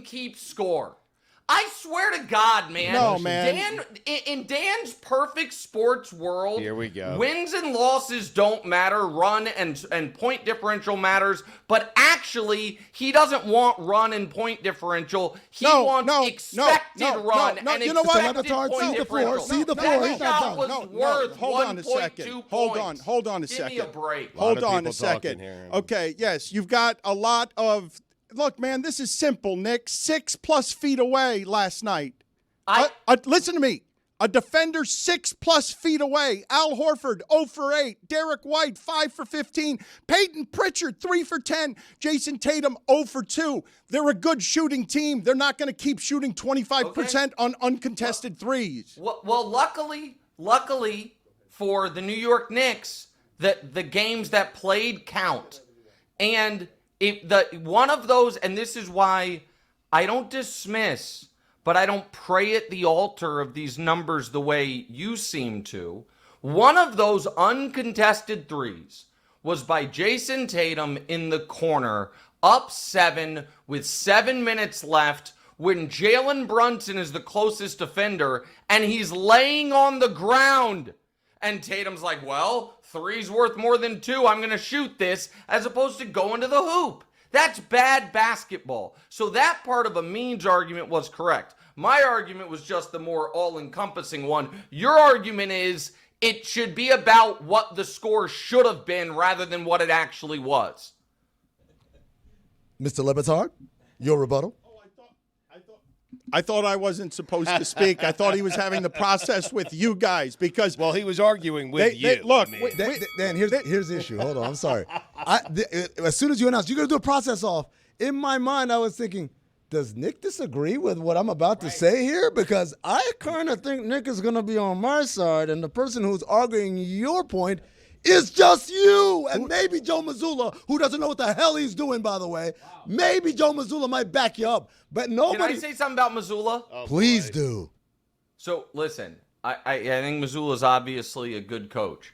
keep score? I swear to God, man. No, man. Dan, in Dan's perfect sports world, Here we go. Wins and losses don't matter. Run and point differential matters. But actually, he doesn't want run and point differential. He wants expected run and you know what? expected point differential. See the floor. That shot was worth Hold on a second. 1.2 Hold points. on a Give second. me a break. Hold of on people a second. talking here. Okay, yes, you've got a lot of. Look, man, this is simple, Nick. 6+ feet away last night. Listen to me. A defender 6+ feet away. Al Horford, 0 for 8. Derek White, 5 for 15. Peyton Pritchard, 3 for 10. Jason Tatum, 0 for 2. They're a good shooting team. They're not going to keep shooting 25% on uncontested threes. Well, luckily for the New York Knicks, the games that played count. And one of those, and this is why I don't dismiss, but I don't pray at the altar of these numbers the way you seem to. One of those uncontested threes was by Jason Tatum in the corner, up 7 with 7 minutes left, when Jalen Brunson is the closest defender, and he's laying on the ground. And Tatum's like, well, 3's worth more than 2. I'm going to shoot this, as opposed to going to the hoop. That's bad basketball. So that part of Amin's argument was correct. My argument was just the more all-encompassing one. Your argument is it should be about what the score should have been rather than what it actually was. Mr. Le Batard, your rebuttal. I thought I wasn't supposed to speak. I thought he was having the process with you guys because he was arguing with you. Look, Dan, here's the issue. Hold on, I'm sorry. As soon as you announced you're going to do a process off, in my mind I was thinking, does Nick disagree with what I'm about to say here? Because I kind of think Nick is going to be on my side, and the person who's arguing your point is just you. And maybe Joe Mazzulla, who doesn't know what the hell he's doing, by the way. Wow. Maybe Joe Mazzulla might back you up. But nobody. Can I say something about Mazzulla? Oh, please do. So, listen, I think Mazzulla's obviously a good coach.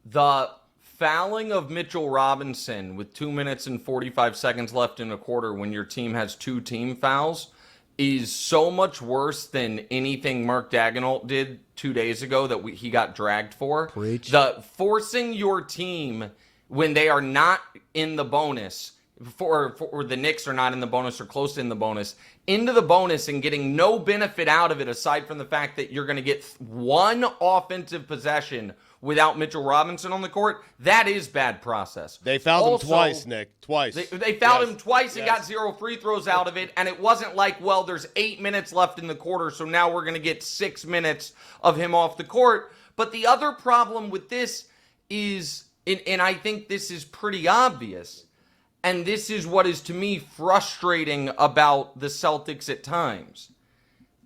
The fouling of Mitchell Robinson with 2 minutes and 45 seconds left in a quarter when your team has 2 team fouls is so much worse than anything Mark Daigneault did 2 days ago that he got dragged for. Preach. The forcing your team when they are not in the bonus, or the Knicks are not in the bonus or close in the bonus, into the bonus and getting no benefit out of it aside from the fact that you're going to get one offensive possession without Mitchell Robinson on the court, that is bad process. They fouled Also, him twice, Nick. Twice. They fouled him twice and got 0 free throws out of it, and it wasn't like, well, there's 8 minutes left in the quarter, so now we're going to get 6 minutes of him off the court. But the other problem with this is, and I think this is pretty obvious, and this is what is to me frustrating about the Celtics at times.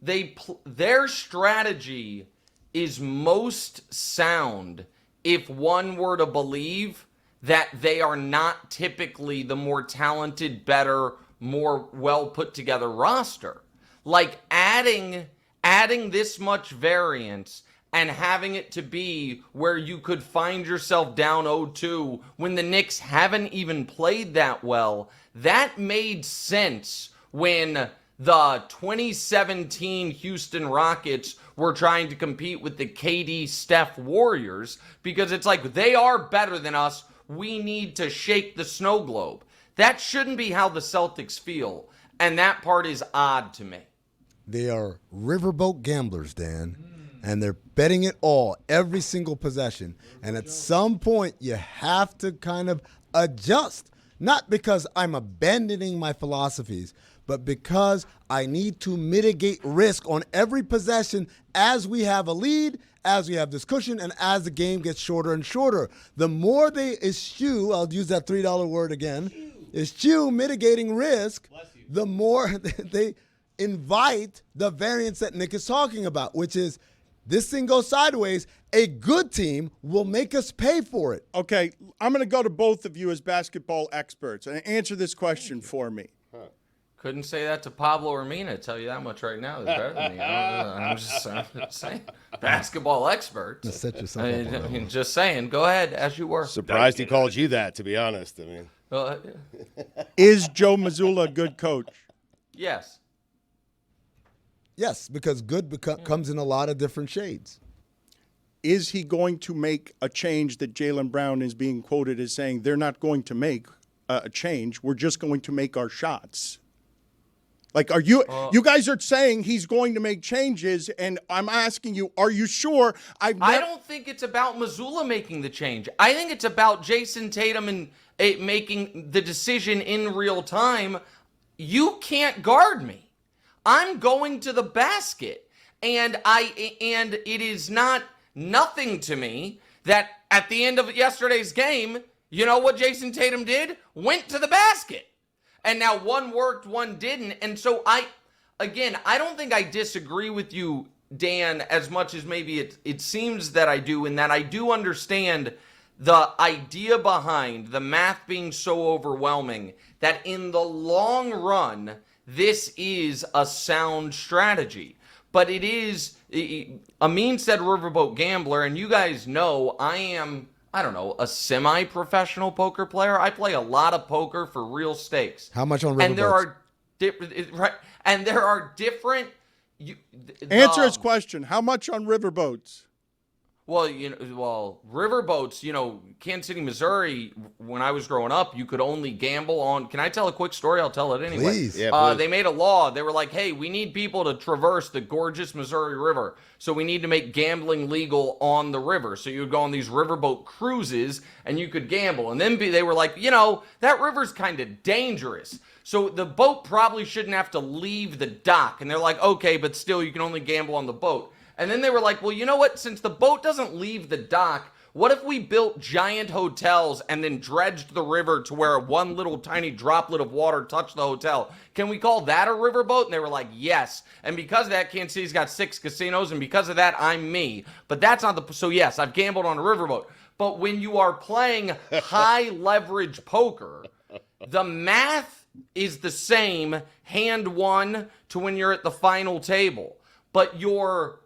Their strategy is most sound if one were to believe that they are not typically the more talented, better, more well put together roster. Like adding this much variance and having it to be where you could find yourself down 0-2 when the Knicks haven't even played that well, that made sense when the 2017 Houston Rockets were trying to compete with the KD Steph Warriors, because it's like, they are better than us. We need to shake the snow globe. That shouldn't be how the Celtics feel, and that part is odd to me. They are riverboat gamblers, Dan, and they're betting it all, every single possession. And at some point, you have to kind of adjust, not because I'm abandoning my philosophies, but because I need to mitigate risk on every possession as we have a lead, as we have this cushion, and as the game gets shorter and shorter. The more they eschew, I'll use that $3 word again, eschew mitigating risk, the more they invite the variance that Nick is talking about, which is this thing goes sideways, a good team will make us pay for it. Okay, I'm going to go to both of you as basketball experts and answer this question for me. Couldn't say that to Pablo or Mina, tell you that much right now. It's better than me. I'm just saying. Basketball experts. Now set yourself up. I mean, just saying. Go ahead, as you were. Surprised he called you that, to be honest. I mean, Is Joe Mazzulla a good coach? Yes. Yes, because good comes in a lot of different shades. Is he going to make a change that Jaylen Brown is being quoted as saying they're not going to make a change, we're just going to make our shots? Like, are you guys are saying he's going to make changes, and I'm asking you, are you sure? I don't think it's about Mazzulla making the change. I think it's about Jason Tatum and making the decision in real time. You can't guard me. I'm going to the basket, and it is not nothing to me that at the end of yesterday's game, you know what Jason Tatum did? Went to the basket. And now one worked, one didn't. And so I don't think I disagree with you, Dan, as much as maybe it seems that I do, in that I do understand the idea behind the math being so overwhelming that in the long run, this is a sound strategy. But it is, Amin said riverboat gambler, and you guys know I am, I don't know, a semi-professional poker player. I play a lot of poker for real stakes. How much on riverboats? And there are different. Answer his question. How much on riverboats? Well, riverboats, Kansas City, Missouri, when I was growing up, you could only gamble on. Can I tell a quick story? I'll tell it anyway. Please. Yeah, please. They made a law. They were like, hey, we need people to traverse the gorgeous Missouri River. So we need to make gambling legal on the river. So you would go on these riverboat cruises and you could gamble. And then they were like, that river's kind of dangerous. So the boat probably shouldn't have to leave the dock. And they're like, okay, but still you can only gamble on the boat. And then they were like, well, you know what? Since the boat doesn't leave the dock, what if we built giant hotels and then dredged the river to where one little tiny droplet of water touched the hotel? Can we call that a riverboat? And they were like, yes. And because of that, Kansas City's got 6 casinos, and because of that, I'm me. But that's not the... So yes, I've gambled on a riverboat. But when you are playing high leverage poker, the math is the same hand one to when you're at the final table. But your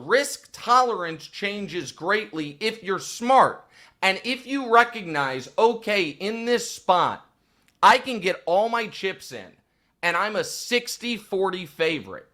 risk tolerance changes greatly if you're smart. And if you recognize, okay, in this spot, I can get all my chips in, and I'm a 60-40 favorite.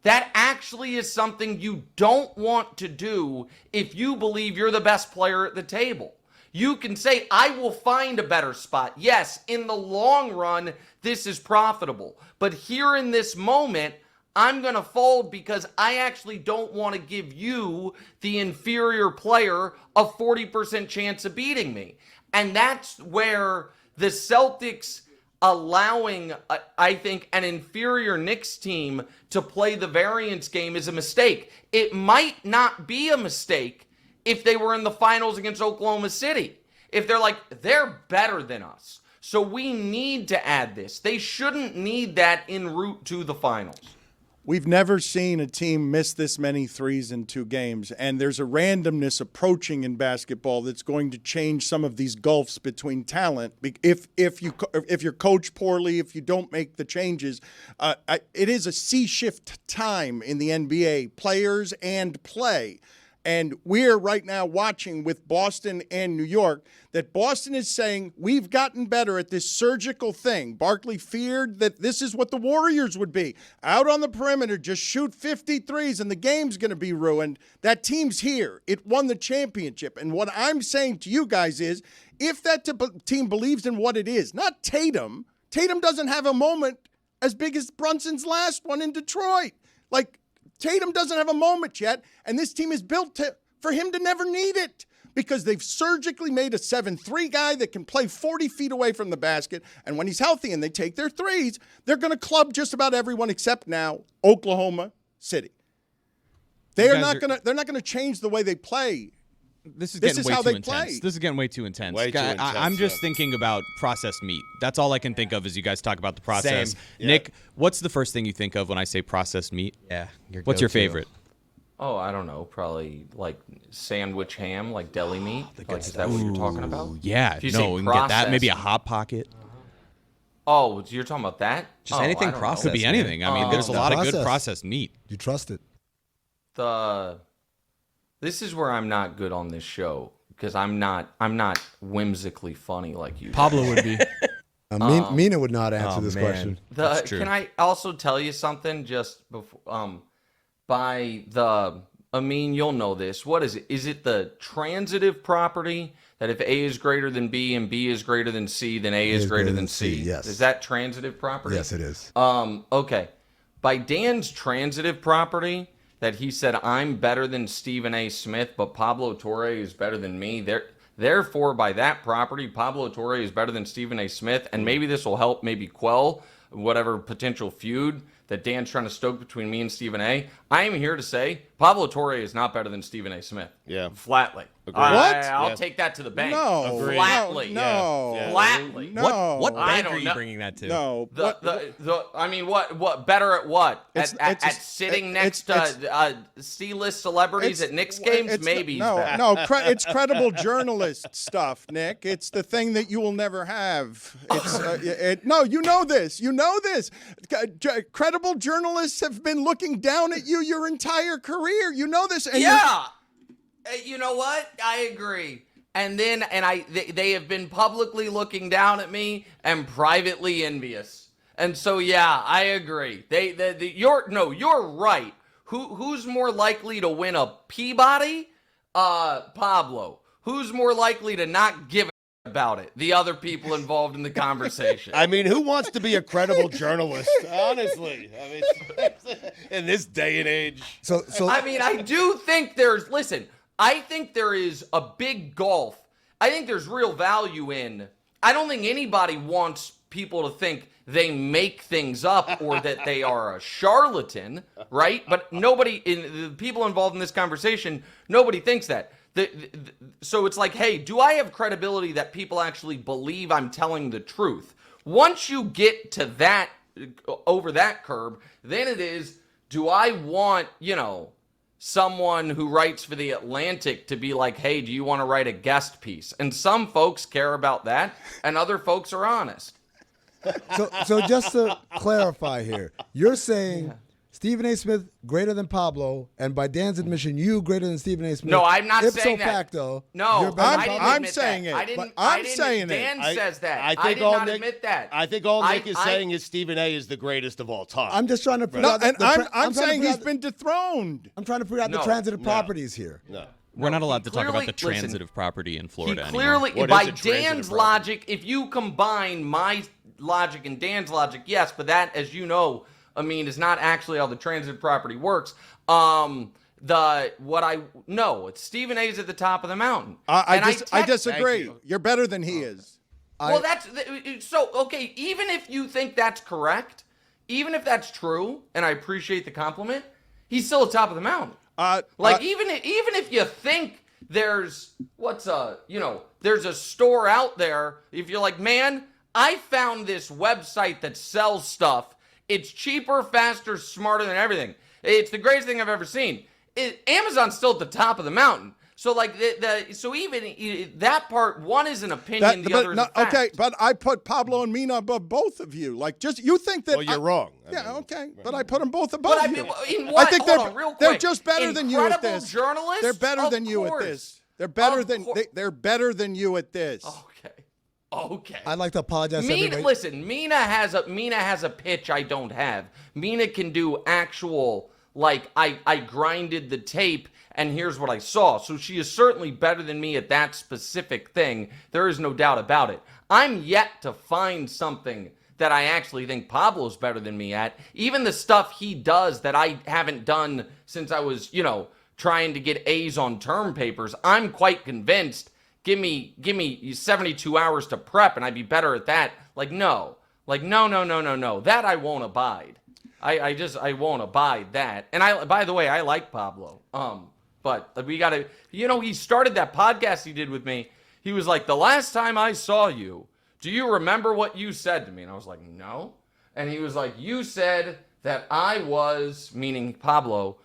That actually is something you don't want to do if you believe you're the best player at the table. You can say, I will find a better spot. Yes, in the long run, this is profitable. But here in this moment, I'm going to fold because I actually don't want to give you, the inferior player, a 40% chance of beating me. And that's where the Celtics allowing, I think, an inferior Knicks team to play the variance game is a mistake. It might not be a mistake if they were in the finals against Oklahoma City. If they're like, they're better than us, so we need to add this. They shouldn't need that en route to the finals. We've never seen a team miss this many threes in 2 games, and there's a randomness approaching in basketball that's going to change some of these gulfs between talent. If you're coached poorly, if you don't make the changes, it is a sea shift time in the NBA, players and play. And we're right now watching with Boston and New York that Boston is saying we've gotten better at this surgical thing. Barkley feared that this is what the Warriors would be. Out on the perimeter, just shoot 53s and the game's going to be ruined. That team's here. It won the championship. And what I'm saying to you guys is if that team believes in what it is, not Tatum. Tatum doesn't have a moment as big as Brunson's last one in Detroit. Like, Tatum doesn't have a moment yet, and this team is built for him to never need it because they've surgically made a 7-3 guy that can play 40 feet away from the basket, and when he's healthy and they take their threes, they're going to club just about everyone except now Oklahoma City. They're not going to change the way they play. This is This getting is way how too they intense. play. This is getting way too intense. Way too intense, I'm just yeah. thinking about processed meat. That's all I can think of as you guys talk about the process. Same. Yeah. Nick, what's the first thing you think of when I say processed meat? Yeah. What's your go-to. favorite? Oh, I don't know. Probably like sandwich ham, like deli meat. Like, is that what you're talking about? Yeah, If you say no, we can get that. Maybe a processed- Hot Pocket. Oh, you're talking about that? Just Oh, anything I don't know. processed. Could be anything. I mean, there's a lot of good Processed. processed meat. You trust it. This is where I'm not good on this show because I'm not whimsically funny like you. Pablo would be. Mina would not answer this man. question. That's true. Can I also tell you something just before? You'll know this. What is it? Is it the transitive property that if A is greater than B and B is greater than C, then A is greater than C? Yes. Is that transitive property? Yes, it is. Okay. By Dan's transitive property, that he said, I'm better than Stephen A. Smith, but Pablo Torre is better than me. Therefore, by that property, Pablo Torre is better than Stephen A. Smith, and maybe this will help maybe quell whatever potential feud that Dan's trying to stoke between me and Stephen A. I am here to say Pablo Torre is not better than Stephen A. Smith. Yeah. Flatly. Agreed. I'll Yeah. take that to the bank. No. Agreed. Flatly. No. Yeah. Flatly. No. What I bank don't are you know. bringing that to? No. What better at what? It's- At it's- sitting it's- next to C-list celebrities at Knicks games? Maybe he's better. It's credible journalist stuff, Nick. It's the thing that you will never have. It's no, you know this. You know this. Credible journalists have been looking down at you your entire career. You know this. And Yeah. You know what? I agree. And they have been publicly looking down at me and privately envious. And so yeah, I agree. You're right. Who's more likely to win a Peabody? Pablo. Who's more likely to not give a about it? The other people involved in the conversation. I mean, who wants to be a credible journalist? Honestly, I mean, in this day and age. So I mean, I do think I think there is a big gulf. I think there's real value in. I don't think anybody wants people to think they make things up or that they are a charlatan, right? But nobody, in the people involved in this conversation, nobody thinks that. So it's like, hey, do I have credibility that people actually believe I'm telling the truth? Once you get to that, over that curb, then it is, do I want, someone who writes for The Atlantic to be like, hey, do you want to write a guest piece? And some folks care about that, and other folks are honest. So just to clarify here, you're saying Stephen A. Smith greater than Pablo, and by Dan's admission, you greater than Stephen A. Smith. No, I'm not Ipso saying that. facto, No, you're better I than didn't Pablo. admit saying that. it, I didn't. but I'm I didn't, saying it. Dan says that. I I think did all not Nick, admit that. I think all Nick is saying is Stephen A. is the greatest of all time. I'm just trying to figure No, out. and I'm trying to saying figure he's out- been dethroned. I'm trying to figure out the No, transitive properties here. No. We're not allowed to talk about the clearly- listen, transitive property in He Florida anymore. clearly, What by is a transitive Dan's property? logic, if you combine my logic and Dan's logic, yes, but that, as you know, Amin, is not actually how the transit property works. It's Stephen A's at the top of the mountain. I disagree. You're better than he is. Well, okay. Even if you think that's correct, even if that's true, and I appreciate the compliment, he's still at the top of the mountain. Even if you think there's there's a store out there, if you're like, man, I found this website that sells stuff. It's cheaper, faster, smarter than everything. It's the greatest thing I've ever seen. Amazon's still at the top of the mountain. So like so even that part, one is an opinion, the other is a fact. Okay, but I put Pablo and Mina above both of you. Like, just you think that? Well, you're wrong. Okay, but I put them both above you. I think they're just better than you at this. Journalists? They're better than you at this. They're better than you at this. Okay. I'd like to apologize. Listen, Mina has a pitch I don't have. Mina can do actual, like, I grinded the tape and here's what I saw. So she is certainly better than me at that specific thing. There is no doubt about it. I'm yet to find something that I actually think Pablo's better than me at. Even the stuff he does that I haven't done since I was, trying to get A's on term papers, I'm quite convinced. Give me 72 hours to prep and I'd be better at that. No. That I won't abide. I won't abide that. And by the way, I like Pablo. But we gotta, he started that podcast he did with me. He was like, the last time I saw you, do you remember what you said to me? And I was like, no. And he was like, you said that I was, meaning Pablo,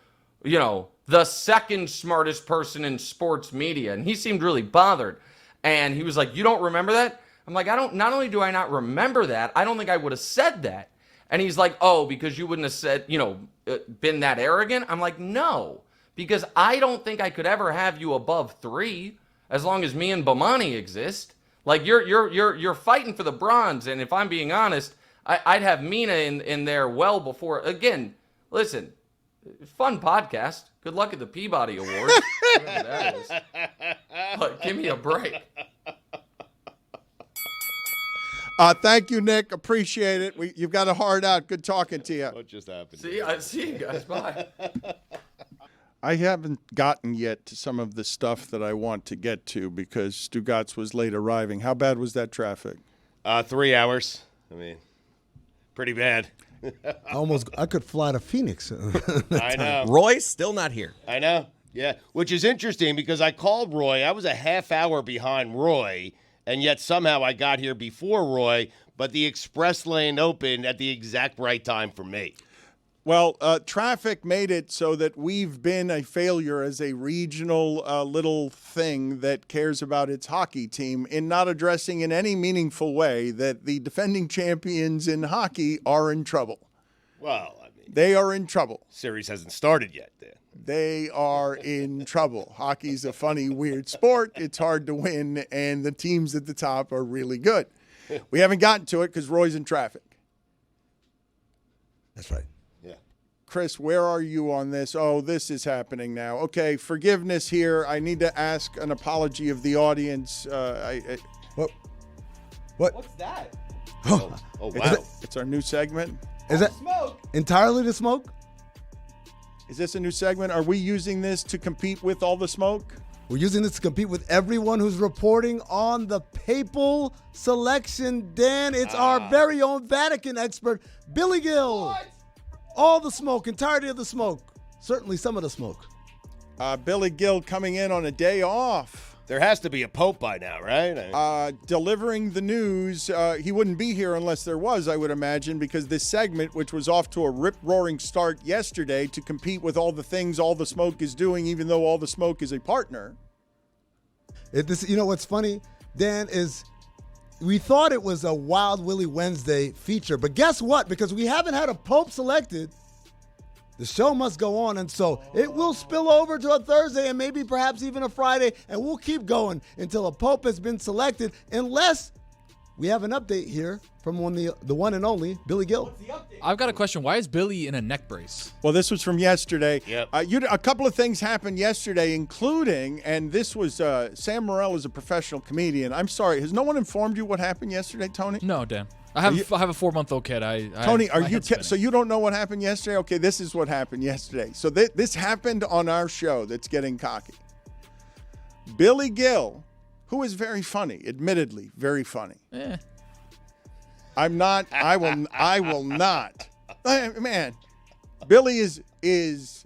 the second smartest person in sports media. And he seemed really bothered. And he was like, you don't remember that? I'm like, not only do I not remember that, I don't think I would have said that. And he's like, oh, because you wouldn't have said, been that arrogant? I'm like, no, because I don't think I could ever have you above 3 as long as me and Bomani exist. Like you're fighting for the bronze. And if I'm being honest, I'd have Mina in there well before. Again, listen, fun podcast. Good luck at the Peabody Awards. Whatever that is. But give me a break. Thank you, Nick. Appreciate it. You've got a heart out. Good talking to you. What just happened? See you guys. Bye. I haven't gotten yet to some of the stuff that I want to get to because Stugotz was late arriving. How bad was that traffic? 3 hours. I mean, pretty bad. I could fly to Phoenix. I know. Roy's still not here. I know. Yeah, which is interesting because I called Roy. I was a half hour behind Roy, and yet somehow I got here before Roy, but the express lane opened at the exact right time for me. Well, traffic made it so that we've been a failure as a regional little thing that cares about its hockey team in not addressing in any meaningful way that the defending champions in hockey are in trouble. Well, I mean, they are in trouble. Series hasn't started yet, Dan. They are in trouble. Hockey's a funny, weird sport. It's hard to win, and the teams at the top are really good. We haven't gotten to it because Roy's in traffic. That's right. Chris, where are you on this? Oh, this is happening now. Okay, forgiveness here. I need to ask an apology of the audience. What? What's that? Oh wow. It's our new segment. Is that smoke? Entirely the smoke? Is this a new segment? Are we using this to compete with all the smoke? We're using this to compete with everyone who's reporting on the papal selection. Dan, it's our very own Vatican expert, Billy Gill. What? All the smoke, entirety of the smoke. Certainly some of the smoke. Billy Gill coming in on a day off. There has to be a pope by now, right? Delivering the news. He wouldn't be here unless there was, I would imagine, because this segment, which was off to a rip-roaring start yesterday to compete with all the things All the Smoke is doing, even though All the Smoke is a partner. What's funny, Dan, is we thought it was a Wild Willie Wednesday feature, but guess what? Because we haven't had a pope selected, the show must go on, and so it will spill over to a Thursday and maybe perhaps even a Friday, and we'll keep going until a pope has been selected, unless we have an update here from the one and only Billy Gill. I've got a question. Why is Billy in a neck brace? Well, this was from yesterday. Yep. A couple of things happened yesterday, including, and this was Sam Morril is a professional comedian. I'm sorry, has no one informed you what happened yesterday, Tony? No, Dan. I have a 4-month-old kid. Tony, are you so you don't know what happened yesterday? Okay, this is what happened yesterday. So this happened on our show that's getting cocky. Billy Gill, who is very funny, admittedly very funny. I'm not. I will not. Man, Billy is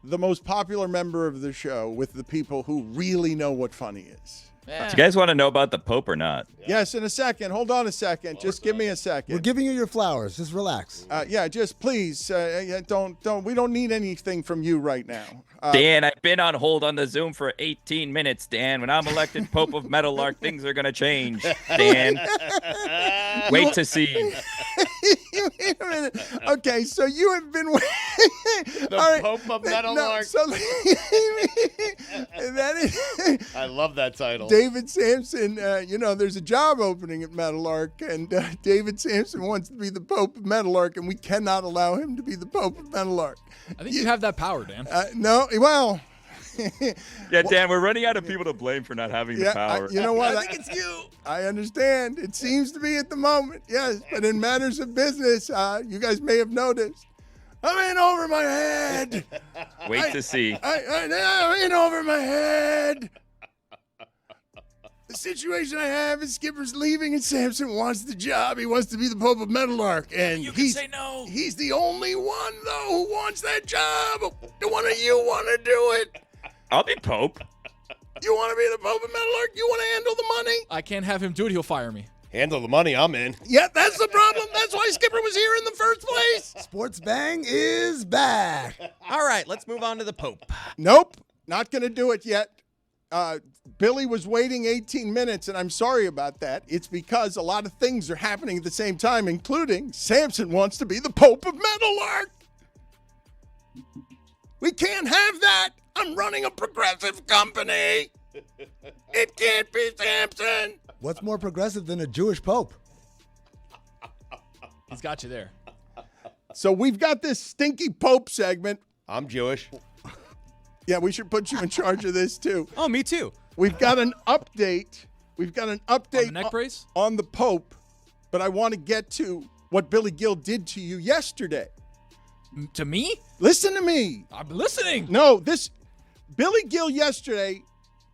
the most popular member of the show with the people who really know what funny is. Do you guys want to know about the Pope or not? Yes, in a second. Hold on a second. Just give me a second. We're giving you your flowers. Just relax. Just please don't. We don't need anything from you right now. Dan, I've been on hold on the Zoom for 18 minutes, Dan. When I'm elected Pope of Meadowlark, things are going to change, Dan. Wait to see. Wait a minute. Okay, so you have been waiting. The Pope of Meadowlark. I love that title. David Sampson, there's a job opening at Meadowlark, and David Sampson wants to be the Pope of Meadowlark, and we cannot allow him to be the Pope of Meadowlark. I think you have that power, Dan. No, well. Yeah, Dan, we're running out of people to blame for not having the power. You know what? I think it's you. I understand. It seems to be at the moment, yes. But in matters of business, you guys may have noticed, I'm in over my head. Wait to see. I'm in over my head. The situation I have is Skipper's leaving and Sampson wants the job. He wants to be the Pope of Meadowlark. And you can say no. He's the only one, though, who wants that job. Do one of you want to do it? I'll be Pope. You want to be the Pope of Meadowlark? You want to handle the money? I can't have him do it. He'll fire me. Handle the money, I'm in. Yeah, that's the problem. That's why Skipper was here in the first place. Sports Bang is back. All right, let's move on to the Pope. Nope, not going to do it yet. Billy was waiting 18 minutes, and I'm sorry about that. It's because a lot of things are happening at the same time, including Sampson wants to be the Pope of Meadowlark. We can't have that. I'm running a progressive company. It can't be Sampson. What's more progressive than a Jewish pope? He's got you there. So we've got this stinky Pope segment. I'm Jewish. Yeah, we should put you in charge of this, too. Oh, me too. We've got an update. We've got an update On the neck brace? on the Pope, but I want to get to what Billy Gill did to you yesterday. To me? Listen to me. I'm listening. No, Billy Gill yesterday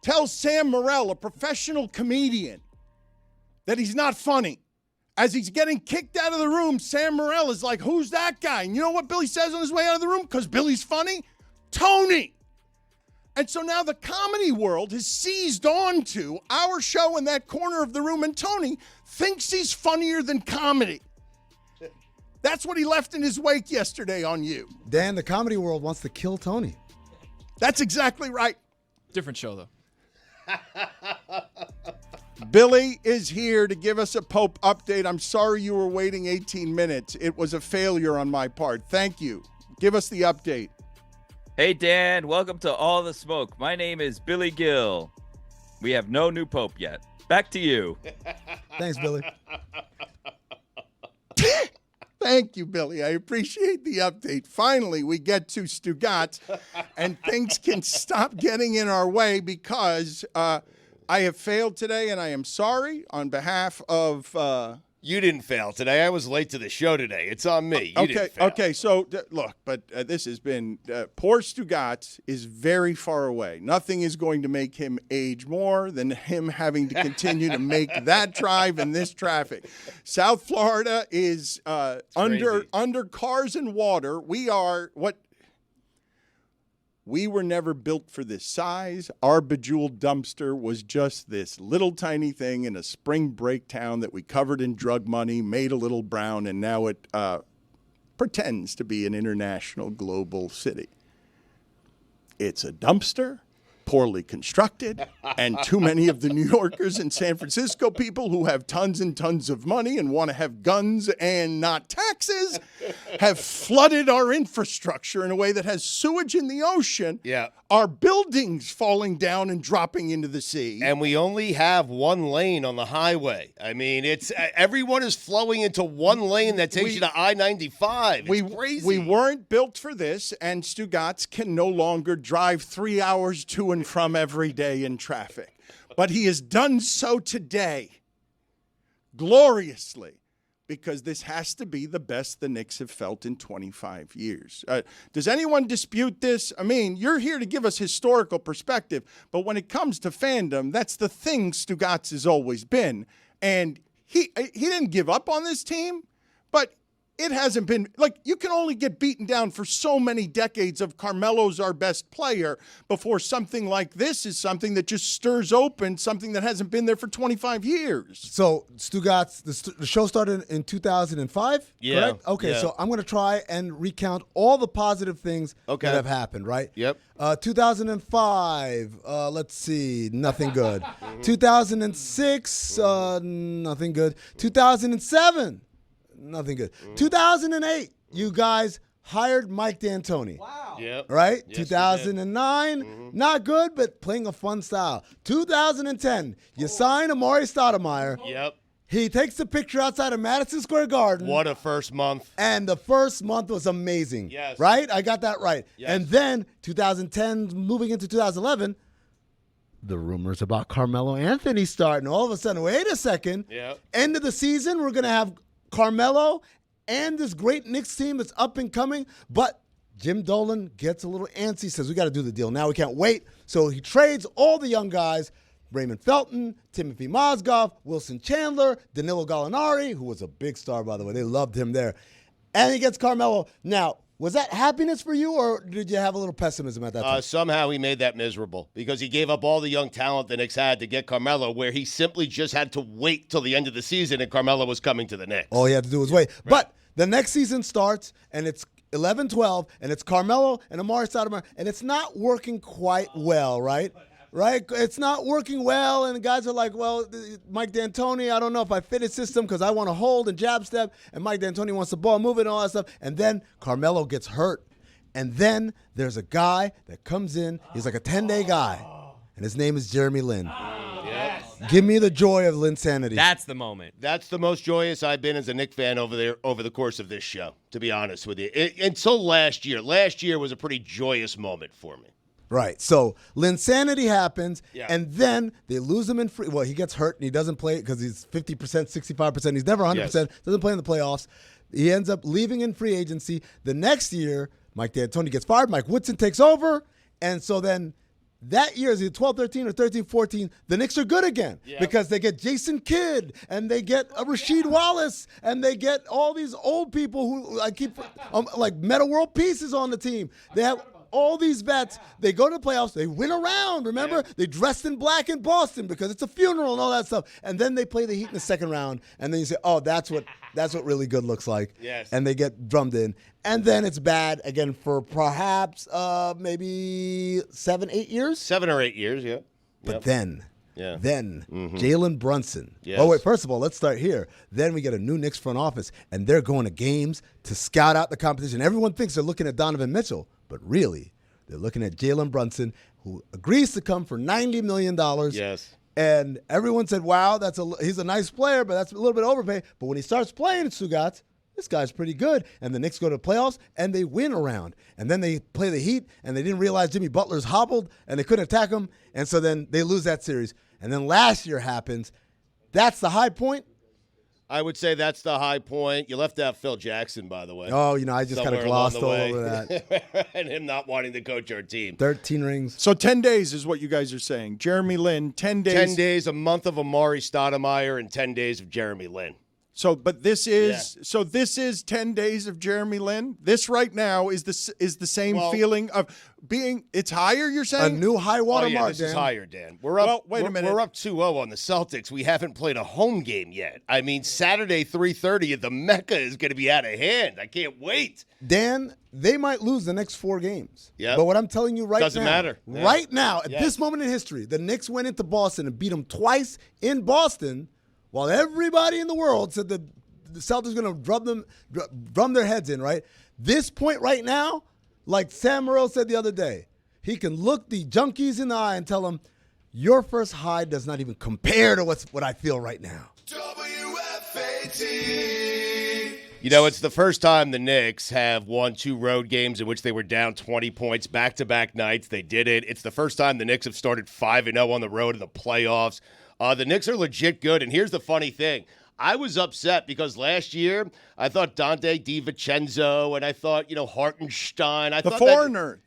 tells Sam Morril, a professional comedian, that he's not funny. As he's getting kicked out of the room, Sam Morril is like, who's that guy? And you know what Billy says on his way out of the room? Because Billy's funny? Tony. And so now the comedy world has seized on to our show in that corner of the room, and Tony thinks he's funnier than comedy. That's what he left in his wake yesterday on you. Dan, the comedy world wants to kill Tony. That's exactly right. Different show, though. Billy is here to give us a Pope update. I'm sorry you were waiting 18 minutes. It was a failure on my part. Thank you. Give us the update. Hey, Dan, welcome to All the Smoke. My name is Billy Gill. We have no new Pope yet. Back to you. Thanks, Billy. Thank you, Billy. I appreciate the update. Finally, we get to Stugotz, and things can stop getting in our way because I have failed today, and I am sorry on behalf of... You didn't fail today. I was late to the show today. It's on me. You didn't fail. Okay. So look, but this has been poor Stugotz is very far away. Nothing is going to make him age more than him having to continue to make that drive in this traffic. South Florida is under cars and water. We were never built for this size. Our bejeweled dumpster was just this little tiny thing in a spring break town that we covered in drug money, made a little brown, and now it pretends to be an international global city. It's a dumpster. poorly constructed, and too many of the New Yorkers and San Francisco people who have tons and tons of money and want to have guns and not taxes have flooded our infrastructure in a way that has sewage in the ocean. Yeah. Our buildings falling down and dropping into the sea. And we only have one lane on the highway. I mean, it's everyone is flowing into one lane that takes you to I-95. It's crazy. We weren't built for this, and Stugotz can no longer drive 3 hours to and from every day in traffic. But he has done so today, gloriously, because this has to be the best the Knicks have felt in 25 years. Does anyone dispute this? I mean, you're here to give us historical perspective, but when it comes to fandom, that's the thing Stugotz has always been. And he didn't give up on this team, but it hasn't been, like, you can only get beaten down for so many decades of Carmelo's our best player before something like this is something that just stirs open something that hasn't been there for 25 years. So, Stugotz, the show started in 2005, Yeah. correct? Okay, Yeah. so I'm going to try and recount all the positive things that have happened, right? Yep. 2005, let's see, nothing good. 2006, nothing good. 2007, nothing good. 2008, you guys hired Mike D'Antoni. Wow. Yep. Right? Yes, we 2009, not good, but playing a fun style. 2010, you sign Amari Stoudemire. Yep. He takes the picture outside of Madison Square Garden. What a first month. And the first month was amazing. Yes. Right? I got that right. Yes. And then 2010, moving into 2011, the rumors about Carmelo Anthony starting. All of a sudden, wait a second. Yep. End of the season, we're going to have Carmelo and this great Knicks team that's up and coming. But Jim Dolan gets a little antsy, says, we got to do the deal now. We can't wait. So he trades all the young guys, Raymond Felton, Timothy Mozgov, Wilson Chandler, Danilo Gallinari, who was a big star, by the way. They loved him there. And he gets Carmelo. Now, was that happiness for you, or did you have a little pessimism at that time? Somehow he made that miserable because he gave up all the young talent the Knicks had to get Carmelo, where he simply just had to wait till the end of the season and Carmelo was coming to the Knicks. All he had to do was wait. Right. But the next season starts, and it's 11-12, and it's Carmelo and Amari Stoudemire, and it's not working quite well, right? Right? It's not working well, and the guys are like, well, Mike D'Antoni, I don't know if I fit his system because I want to hold and jab step, and Mike D'Antoni wants the ball moving and all that stuff. And then Carmelo gets hurt. And then there's a guy that comes in. He's like a 10-day guy, and his name is Jeremy Lin. Give me the joy of Linsanity. That's the moment. That's the most joyous I've been as a Knicks fan over the course of this show, to be honest with you. Until last year. Last year was a pretty joyous moment for me. Right. So Linsanity happens, Yeah. and then they lose him in free. Well, he gets hurt, and he doesn't play because he's 50%, 65%. He's never 100%. Yes. Doesn't play in the playoffs. He ends up leaving in free agency. The next year, Mike D'Antoni gets fired. Mike Woodson takes over. And so then that year, is it 12-13 or 13-14, the Knicks are good again because they get Jason Kidd, and they get Rasheed Wallace, and they get all these old people who I keep like Meta World Peace is on the team. They have all these vets. They go to the playoffs. They win around. Remember, they dressed in black in Boston because it's a funeral and all that stuff. And then they play the Heat in the second round, and then you say, "Oh, that's what really good looks like." Yes. And they get drummed in, and then it's bad again for perhaps maybe 7-8 years. 7 or 8 years, yeah. But Yep. then Jalen Brunson. Yes. Oh, wait, first of all, let's start here. Then we get a new Knicks front office, and they're going to games to scout out the competition. Everyone thinks they're looking at Donovan Mitchell, but really, they're looking at Jalen Brunson, who agrees to come for $90 million. Yes. And everyone said, wow, he's a nice player, but that's a little bit overpaid. But when he starts playing, Stugotz, this guy's pretty good. And the Knicks go to the playoffs, and they win around. And then they play the Heat, and they didn't realize Jimmy Butler's hobbled, and they couldn't attack him. And so then they lose that series. And then last year happens. That's the high point. I would say that's the high point. You left out Phil Jackson, by the way. Oh, I just kind of glossed all over that. And him not wanting to coach our team. 13 rings. So 10 days is what you guys are saying. Jeremy Lin, 10 days. 10 days, a month of Amari Stoudemire, and 10 days of Jeremy Lin. So, but this is 10 days of Jeremy Lin. This right now is the same feeling of being. It's higher. You're A saying new high water mark. This is higher, Dan. We're up. Well, wait a minute. We're up 2-0 on the Celtics. We haven't played a home game yet. I mean, Saturday 3:30 at the Mecca is going to be out of hand. I can't wait. Dan, they might lose the next 4 games. Yep. But what I'm telling you Doesn't matter. Yeah. Right now, at this moment in history, the Knicks went into Boston and beat them twice in Boston, while everybody in the world said the Celtics going to drum their heads in, right? This point right now, like Sam Mero said the other day, he can look the junkies in the eye and tell them, your first high does not even compare to what I feel right now. You know, it's the first time the Knicks have won 2 road games in which they were down 20 points back-to-back nights. They did it. It's the first time the Knicks have started 5-0 on the road in the playoffs. The Knicks are legit good, and here's the funny thing. I was upset because last year I thought Dante DiVincenzo and I thought, Hartenstein. the foreigner.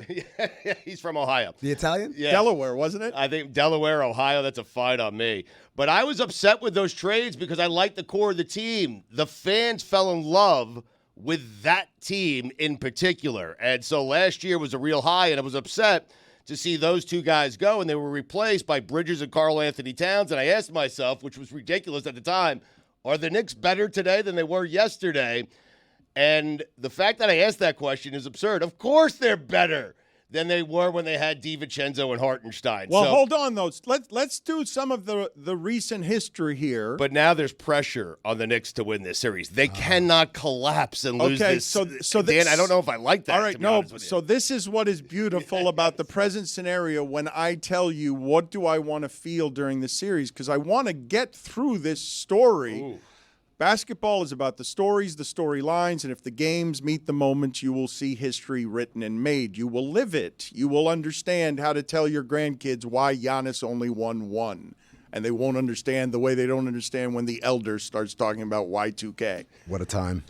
Yeah, he's from Ohio. The Italian? Yeah. Delaware, wasn't it? I think Delaware, Ohio, that's a fight on me. But I was upset with those trades because I liked the core of the team. The fans fell in love with that team in particular. And so last year was a real high, and I was upset to see those 2 guys go, and they were replaced by Bridges and Karl Anthony Towns. And I asked myself, which was ridiculous at the time, are the Knicks better today than they were yesterday? And the fact that I asked that question is absurd. Of course they're better than they were when they had DiVincenzo and Hartenstein. Well, hold on, though. Let's do some of the recent history here. But now there's pressure on the Knicks to win this series. They cannot collapse and lose this. So Dan, I don't know if I like that. All right, no. So this is what is beautiful about the present scenario when I tell you what do I want to feel during the series, because I want to get through this story. Ooh. Basketball is about the stories, the storylines, and if the games meet the moments, you will see history written and made. You will live it. You will understand how to tell your grandkids why Giannis only won 1. And they won't understand the way they don't understand when the elder starts talking about Y2K. What a time.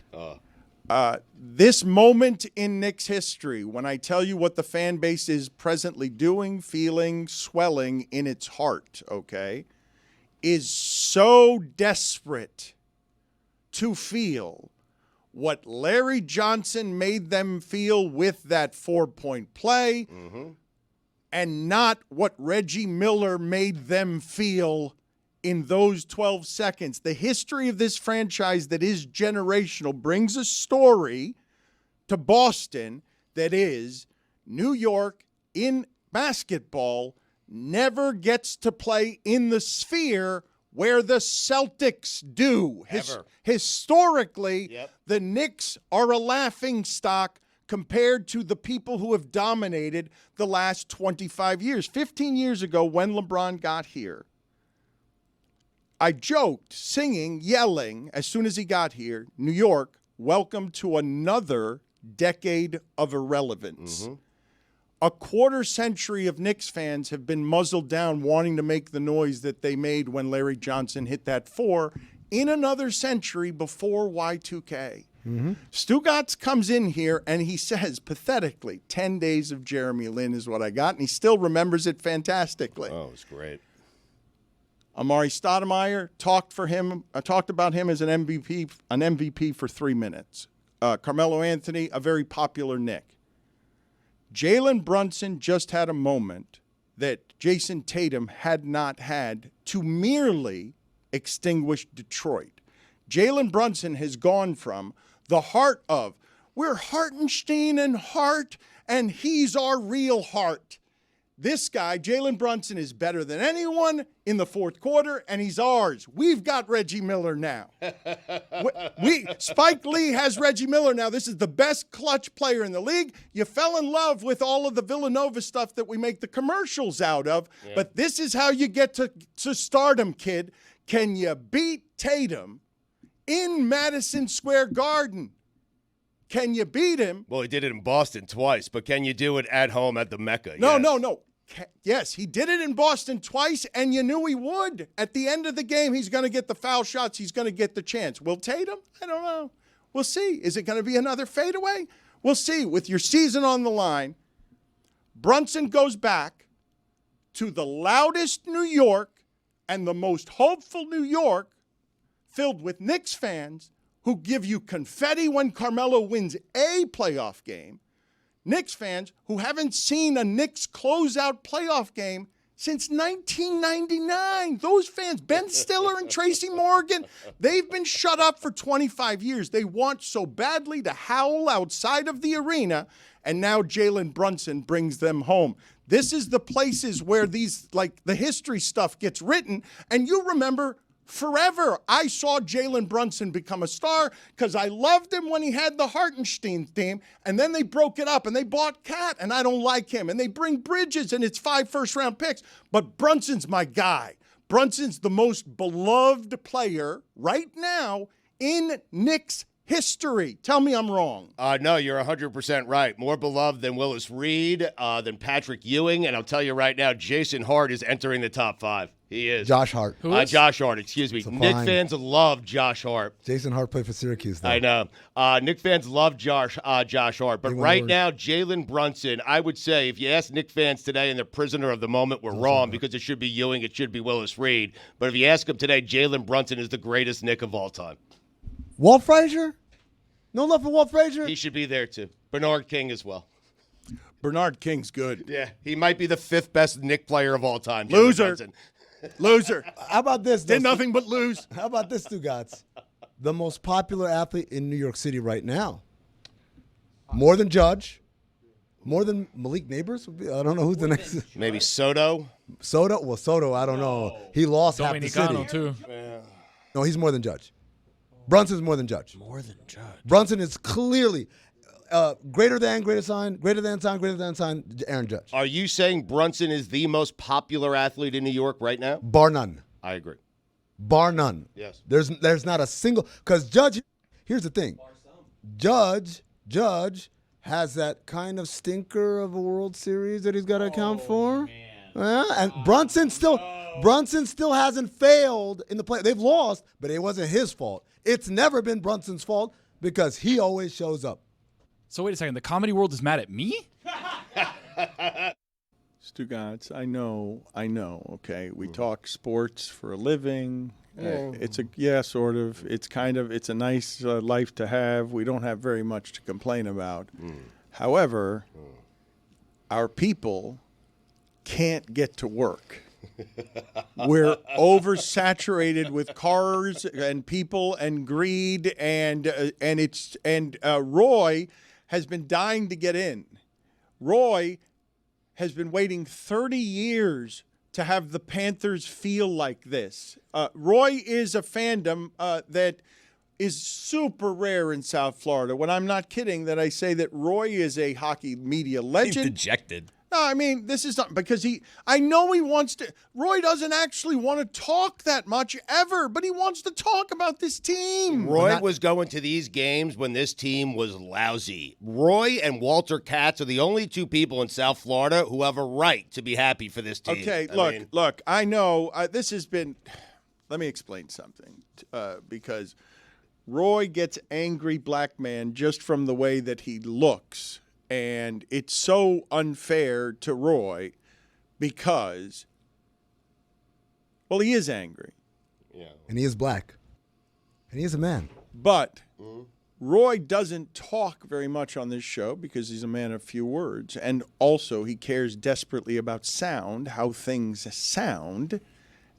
This moment in Knicks history, when I tell you what the fan base is presently doing, feeling, swelling in its heart, okay, is so desperate to feel what Larry Johnson made them feel with that 4-point play, and not what Reggie Miller made them feel in those 12 seconds. The history of this franchise that is generational brings a story to Boston that is New York in basketball never gets to play in the sphere where the Celtics do. Historically, the Knicks are a laughingstock compared to the people who have dominated the last 25 years. 15 years ago, when LeBron got here, I joked, singing, yelling, as soon as he got here, New York, welcome to another decade of irrelevance. A quarter century of Knicks fans have been muzzled down wanting to make the noise that they made when Larry Johnson hit that 4 in another century before Y2K. Stugotz comes in here and he says, pathetically, 10 days of Jeremy Lin is what I got, and he still remembers it fantastically. Oh, it's great. Amari Stoudemire talked about him as an MVP for 3 minutes. Carmelo Anthony, a very popular Knick. Jalen Brunson just had a moment that Jason Tatum had not had to merely extinguish Detroit. Jalen Brunson has gone from the heart of, we're Hartenstein and Hart, and he's our real Hart. This guy, Jalen Brunson, is better than anyone in the fourth quarter, and he's ours. We've got Reggie Miller now. Spike Lee has Reggie Miller now. This is the best clutch player in the league. You fell in love with all of the Villanova stuff that we make the commercials out of, but this is how you get to stardom, kid. Can you beat Tatum in Madison Square Garden? Can you beat him? Well, he did it in Boston twice, but can you do it at home at the Mecca? No. Yes, he did it in Boston twice, and you knew he would. At the end of the game, he's going to get the foul shots. He's going to get the chance. Will Tatum? I don't know. We'll see. Is it going to be another fadeaway? We'll see. With your season on the line, Brunson goes back to the loudest New York and the most hopeful New York filled with Knicks fans who give you confetti when Carmelo wins a playoff game. Knicks fans who haven't seen a Knicks closeout playoff game since 1999. Those fans, Ben Stiller and Tracy Morgan, they've been shut up for 25 years. They want so badly to howl outside of the arena, and now Jalen Brunson brings them home. This is the places where these, like, the history stuff gets written, and you remember forever, I saw Jalen Brunson become a star because I loved him when he had the Hartenstein theme, and then they broke it up, and they bought Cat, and I don't like him, and they bring Bridges, and it's 5 first-round picks, but Brunson's my guy. Brunson's the most beloved player right now in Knicks history. Tell me I'm wrong. No, you're 100% right. More beloved than Willis Reed, than Patrick Ewing, and I'll tell you right now, Jason Hart is entering the top 5. He is. Josh Hart. Who is? Josh Hart, excuse me. Knick fans love Josh Hart. Jason Hart played for Syracuse, though. I know. Knick fans love Josh Hart. But right now, Jalen Brunson, I would say, if you ask Knick fans today and they're prisoner of the moment, we're wrong because it should be Ewing, it should be Willis Reed. But if you ask them today, Jalen Brunson is the greatest Knick of all time. Walt Frazier? No love for Walt Frazier? He should be there, too. Bernard King as well. Bernard King's good. Yeah, he might be the 5th best Knick player of all time. Loser. Loser. How about this? Did nothing but lose. How about this, Stugotz? The most popular athlete in New York City right now. More than Judge. More than Malik Neighbors? I don't know who's the next. Maybe Soto. Soto? Well, Soto, I don't know. He lost half the city. Dominicano, too. No, he's more than Judge. Brunson's more than Judge. More than Judge. Brunson is clearly greater than sign, Aaron Judge. Are you saying Brunson is the most popular athlete in New York right now? Bar none. I agree. Bar none. Yes. There's not a single, because Judge, here's the thing. Judge has that kind of stinker of a World Series that he's got to account for. And Brunson still hasn't failed in the play. They've lost, but it wasn't his fault. It's never been Brunson's fault because he always shows up. So wait a second. The comedy world is mad at me? Stugotz, I know. Okay, we talk sports for a living. It's sort of. It's a nice life to have. We don't have very much to complain about. However, our people can't get to work. We're oversaturated with cars and people and greed, and Roy has been dying to get in. Roy has been waiting 30 years to have the Panthers feel like this. Roy is a fandom that is super rare in South Florida. When I'm not kidding that I say that Roy is a hockey media legend. He's dejected. No, I mean, this is not because I know he wants to. Roy doesn't actually want to talk that much ever, but he wants to talk about this team. Roy was going to these games when this team was lousy. Roy and Walter Katz are the only 2 people in South Florida who have a right to be happy for this team. Okay, look, I know this has been. Let me explain something because Roy gets angry black man just from the way that he looks. And it's so unfair to Roy because, well, he is angry. Yeah. And he is black. And he is a man. But Roy doesn't talk very much on this show because he's a man of few words. And also he cares desperately about sound, how things sound.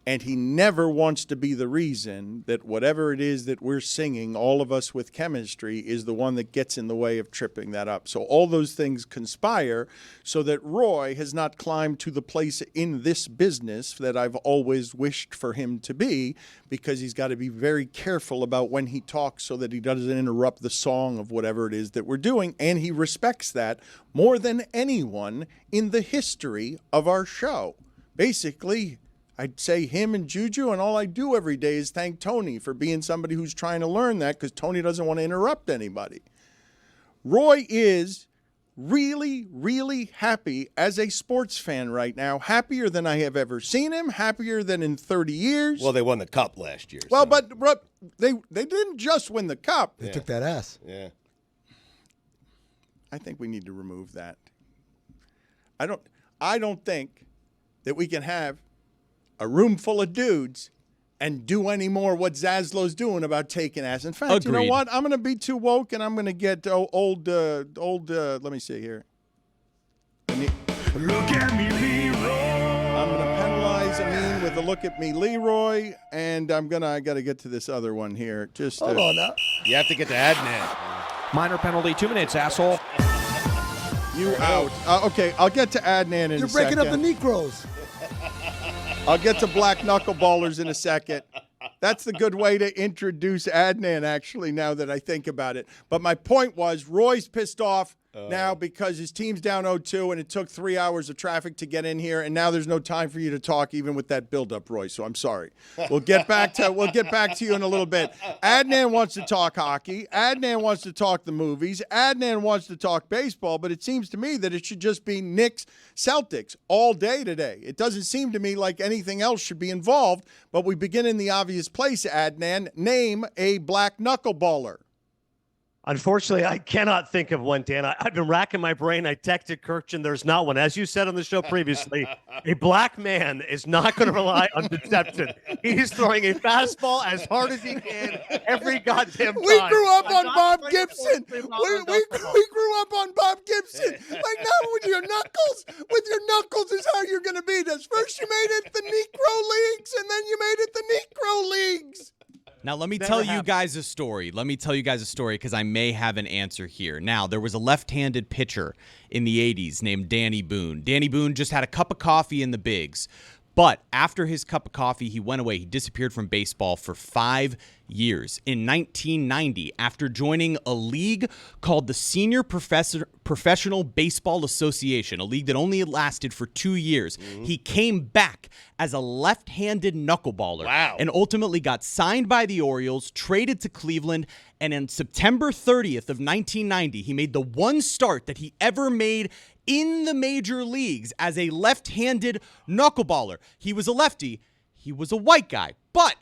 And he never wants to be the reason that whatever it is that we're singing, all of us with chemistry, is the one that gets in the way of tripping that up. So all those things conspire so that Roy has not climbed to the place in this business that I've always wished for him to be, because he's got to be very careful about when he talks so that he doesn't interrupt the song of whatever it is that we're doing. And he respects that more than anyone in the history of our show. Basically, I'd say him and Juju, and all I do every day is thank Tony for being somebody who's trying to learn that, because Tony doesn't want to interrupt anybody. Roy is really, really happy as a sports fan right now, happier than I have ever seen him, happier than in 30 years. Well, they won the cup last year. Well, so. but they didn't just win the cup. They took that ass. Yeah. I think we need to remove that. I don't think that we can have a room full of dudes and do any more what Zaslow's doing about taking ass. In fact, you know Agreed. what? I'm going to be too woke, and I'm going to get old. Let me see here. Look at me, Leroy. I'm going to penalize Amin with a look at me, Leroy, and I got to get to this other one here. Just Hold on now. You have to get to Adnan. Minor penalty, 2 minutes, asshole. You out. Okay, I'll get to Adnan in a second. You're breaking up the Negroes. I'll get to black knuckleballers in a second. That's the good way to introduce Adnan, actually, now that I think about it. But my point was, Roy's pissed off now because his team's down 0-2, and it took 3 hours of traffic to get in here, and now there's no time for you to talk, even with that build-up, Roy. So I'm sorry. We'll get back to you in a little bit. Adnan wants to talk hockey. Adnan wants to talk the movies. Adnan wants to talk baseball, but it seems to me that it should just be Knicks Celtics all day today. It doesn't seem to me like anything else should be involved, but we begin in the obvious place, Adnan. Name a black knuckleballer. Unfortunately, I cannot think of one, Dan. I've been racking my brain. I texted Kirchen. There's not one. As you said on the show previously, a black man is not going to rely on deception. He's throwing a fastball as hard as he can every goddamn time. We grew up on Bob Gibson. We grew up on Bob Gibson. Like now with your knuckles is how you're going to beat us. First you made it the Negro Leagues, and then you made it the Negro Leagues. Now, let me tell you guys a story. Because I may have an answer here. Now, there was a left-handed pitcher in the 80s named Danny Boone. Danny Boone just had a cup of coffee in the bigs. But after his cup of coffee, he went away. He disappeared from baseball for 5 years. In 1990, after joining a league called the Senior Professional Baseball Association, a league that only lasted for 2 years, he came back as a left-handed knuckleballer. Wow. And ultimately got signed by the Orioles, traded to Cleveland, and on September 30th of 1990, he made the one start that he ever made in the major leagues as a left-handed knuckleballer. He was a lefty. He was a white guy. But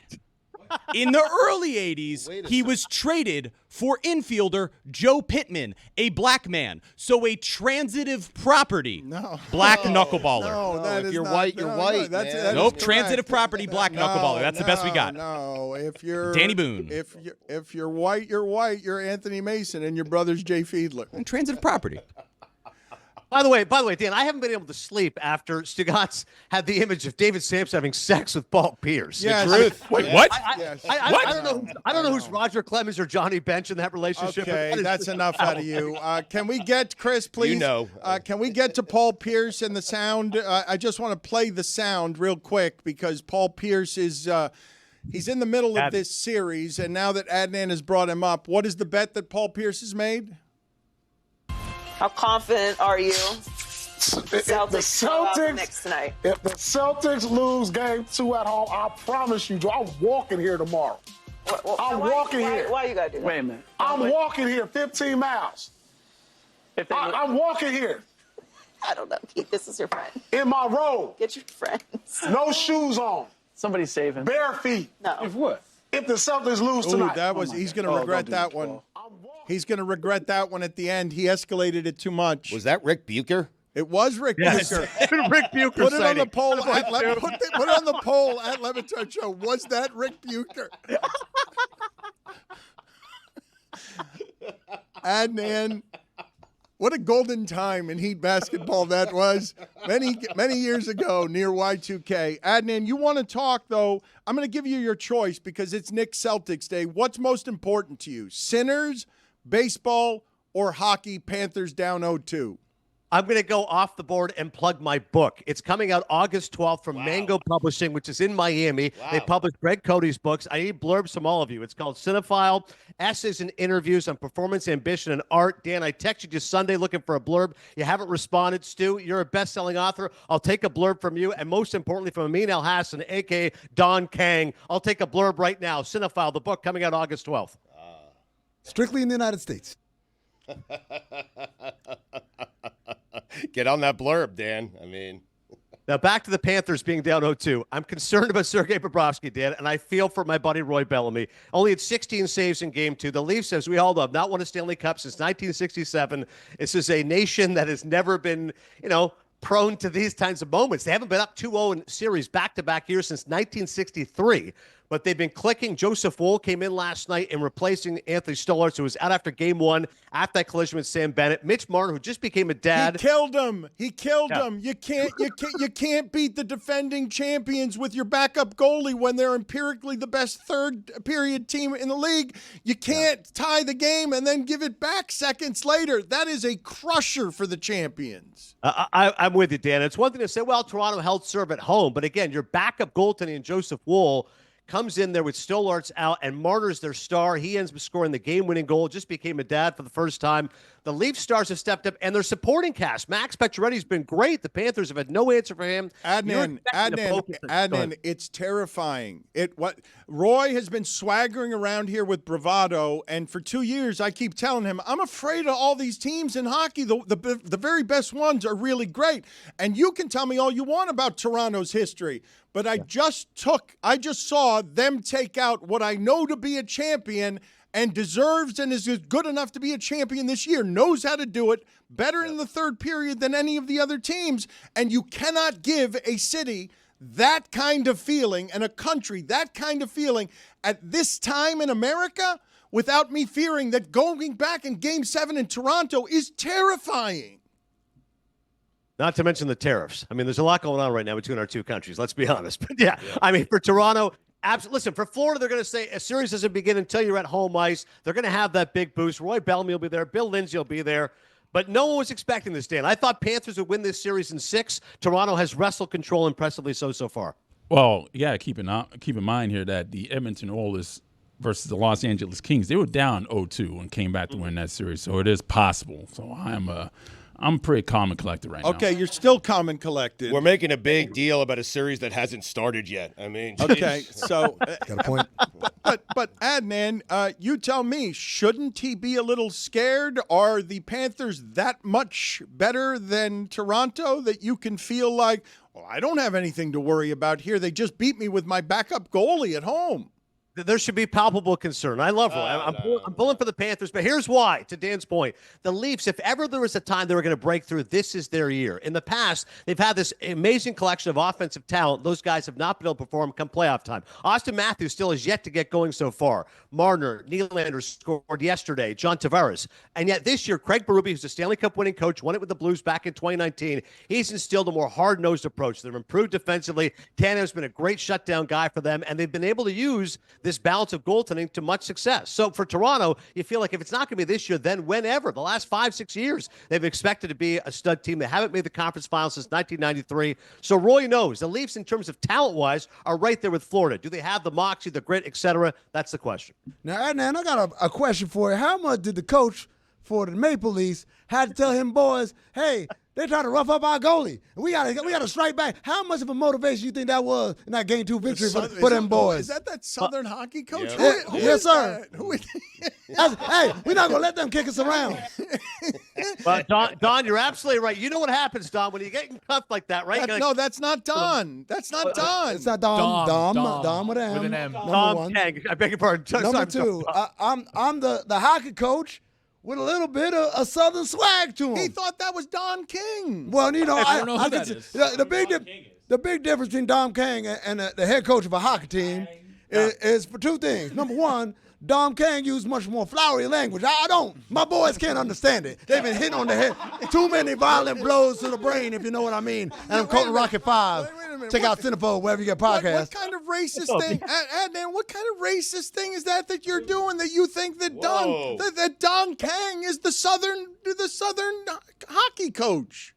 in the early 80s, he was traded for infielder Joe Pittman, a black man. So a transitive property, black knuckleballer. No, that if is you're not, white, you're white. That Nope, is correct. transitive property, black knuckleballer. That's the best we got. No, if you're Danny Boone. If you're white, you're white. You're Anthony Mason, and your brother's Jay Fiedler. And transitive property. By the way, Dan, I haven't been able to sleep after Stugotz had the image of David Sampson having sex with Paul Pierce. Yes. Wait, what? I don't know who's Roger Clemens or Johnny Bench in that relationship. Okay, that's enough out of you. Can we get, Chris, please? You know. Can we get to Paul Pierce and the sound? I just want to play the sound real quick because Paul Pierce is he's in the middle of this series, and now that Adnan has brought him up, what is the bet that Paul Pierce has made? How confident are you? The Celtics tonight. If the Celtics lose game 2 at home, I promise you, Joe, I'm walking here tomorrow. I'm walking here. Why you gotta do that? Wait a minute. I'm walking here 15 miles. I'm walking here. I don't know, Keith. This is your friend. In my robe. Get your friends. No shoes on. Somebody save him. Bare feet. No. If what? If the Celtics lose tonight. He's going to regret that one. He's going to regret that one at the end. He escalated it too much. Was that Rick Bucher? It was Rick Bucher. Rick Bucher. Put it on the poll. Put it on the poll at LeBatard Show. Was that Rick Bucher? Adnan, what a golden time in Heat basketball that was many years ago near Y2K. Adnan, you want to talk, though. I'm going to give you your choice because it's Knicks Celtics Day. What's most important to you, Sinners, baseball, or hockey? Panthers down 0-2. I'm going to go off the board and plug my book. It's coming out August 12th from Mango Publishing, which is in Miami. They published Greg Cody's books. I need blurbs from all of you. It's called Cinephile, Essays and Interviews on Performance, Ambition, and Art. Dan, I texted you Sunday looking for a blurb. You haven't responded. Stu, you're a best-selling author. I'll take a blurb from you. And most importantly, from Amin El-Hassan, a.k.a. Don Kang. I'll take a blurb right now. Cinephile, the book coming out August 12th. Strictly in the United States. Get on that blurb, Dan. I mean. Now, back to the Panthers being down 0-2. I'm concerned about Sergei Bobrovsky, Dan, and I feel for my buddy Roy Bellamy. Only had 16 saves in Game 2. The Leafs, as we all know, have not won a Stanley Cup since 1967. This is a nation that has never been, prone to these kinds of moments. They haven't been up 2-0 in series back-to-back years since 1963. but they've been clicking. Joseph Wool came in last night and replacing Anthony Stugotz, who was out after game one, after that collision with Sam Bennett. Mitch Marner, who just became a dad. He killed him. You can't beat the defending champions with your backup goalie when they're empirically the best third period team in the league. You can't tie the game and then give it back seconds later. That is a crusher for the champions. I'm with you, Dan. It's one thing to say, well, Toronto held serve at home, but again, your backup goaltending, Joseph Wool, comes in there with Stollart's out, and Marner's their star. He ends up scoring the game-winning goal, just became a dad for the first time. The Leaf stars have stepped up, and their supporting cast. Max Pacioretty's been great. The Panthers have had no answer for him. Adnan, it's terrifying. Roy has been swaggering around here with bravado, and for 2 years I keep telling him, I'm afraid of all these teams in hockey. The very best ones are really great. And you can tell me all you want about Toronto's history, but I just saw them take out what I know to be a champion and deserves and is good enough to be a champion this year, knows how to do it better in the third period than any of the other teams. And you cannot give a city that kind of feeling and a country that kind of feeling at this time in America without me fearing that going back in Game 7 in Toronto is terrifying. Not to mention the tariffs. I mean, there's a lot going on right now between our two countries. Let's be honest. But yeah. I mean, for Toronto, absolutely. Listen, for Florida, they're going to say a series doesn't begin until you're at home ice. They're going to have that big boost. Roy Bellamy will be there. Bill Lindsay will be there. But no one was expecting this, Dan. I thought Panthers would win this series in 6. Toronto has wrestled control impressively so far. Well, you got to keep in mind here that the Edmonton Oilers versus the Los Angeles Kings, they were down 0-2 and came back to win that series. So it is possible. So I'm pretty calm and collected right now. Okay, you're still calm and collected. We're making a big deal about a series that hasn't started yet. I mean, okay, so got a point. But Adnan, you tell me, shouldn't he be a little scared? Are the Panthers that much better than Toronto that you can feel like, well, I don't have anything to worry about here. They just beat me with my backup goalie at home. There should be palpable concern. I love Roy. I'm pulling for the Panthers, but here's why, to Dan's point. The Leafs, if ever there was a time they were going to break through, this is their year. In the past, they've had this amazing collection of offensive talent. Those guys have not been able to perform come playoff time. Austin Matthews still has yet to get going so far. Marner, Nylander scored yesterday. John Tavares. And yet this year, Craig Berube, who's a Stanley Cup winning coach, won it with the Blues back in 2019. He's instilled a more hard-nosed approach. They've improved defensively. Tanev's been a great shutdown guy for them, and they've been able to use this balance of goaltending to much success. So for Toronto, you feel like if it's not going to be this year, then whenever. The last 5-6 years, they've expected to be a stud team. They haven't made the conference finals since 1993. So Roy knows the Leafs, in terms of talent-wise, are right there with Florida. Do they have the moxie, the grit, etc.? That's the question. Now, Adnan, I got a question for you. How much did the coach for the Maple Leafs had to tell him, boys, hey, they're trying to rough up our goalie. We gotta strike back. How much of a motivation you think that was in that Game 2 victory for them boys? Is that Southern hockey coach? Yeah. Who Yes, is sir. that? Hey, we're not going to let them kick us around. Well, Don, you're absolutely right. You know what happens, Don, when you get cuffed like that, right? No, that's not Don. That's not Don. It's not Dom. Dom with With an M. M. Number Tom one. Kang. I beg your pardon. Number two, I'm the hockey coach with a little bit of a Southern swag to him. He thought that was Don King. Well, you know, I don't know who that is. The big difference between Dom Kang and the head coach of a hockey team is for two things. Number one, Dom Kang used much more flowery language. I don't. My boys can't understand it. They've been hitting on the head. Too many violent blows to the brain, if you know what I mean. And I'm quoting Rocket 5. Check out Cinephobe, wherever you get podcasts. What kind of racist thing, Adnan? What kind of racist thing is that you're doing that you think that Don Kang is the Southern hockey coach?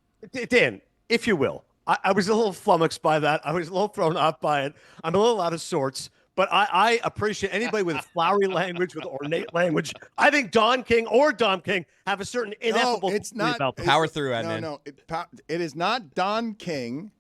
Dan, if you will, I was a little flummoxed by that. I was a little thrown off by it. I'm a little out of sorts. But I appreciate anybody with flowery language, with ornate language. I think Don King or Dom King have a certain ineffable about them. Power through, Adnan. No, it is not Don King.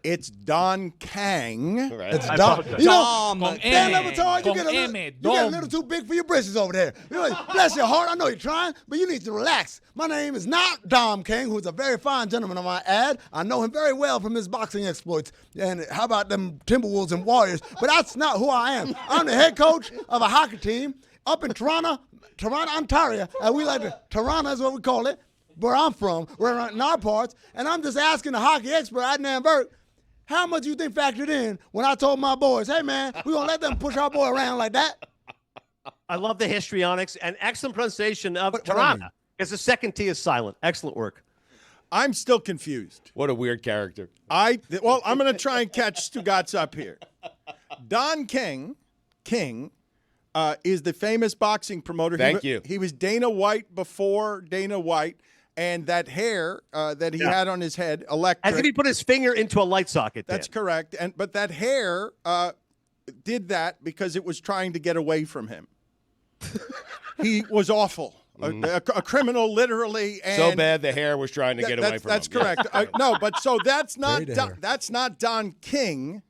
It's Don Kang. Right. It's Dom. You know, Con Dan M. Le Batard, you get a little too big for your britches over there. You know, bless your heart. I know you're trying, but you need to relax. My name is not Dom King, who's a very fine gentleman, I might add. I know him very well from his boxing exploits. And how about them Timberwolves and Warriors? But that's not who I am. I'm the head coach of a hockey team up in Toronto, Ontario. And we like to, Toronto is what we call it, where I'm from. We're in our parts. And I'm just asking the hockey expert, Adnan Burke, how much you think factored in when I told my boys, hey, man, we're going to let them push our boy around like that? I love the histrionics and excellent pronunciation of What I Tirana. mean? Because the second T is silent. Excellent work. I'm still confused. What a weird character. I'm going to try and catch Stugotz up here. Don King is the famous boxing promoter. Thank you. He was Dana White before Dana White, and that hair that he had on his head, electric. As if he put his finger into a light socket. That's Dan. correct. But that hair did that because it was trying to get away from him. He was awful. A criminal, literally. And So bad the hair was trying to get away from that's him. correct. No, but so that's not Very hair. that's not Don King.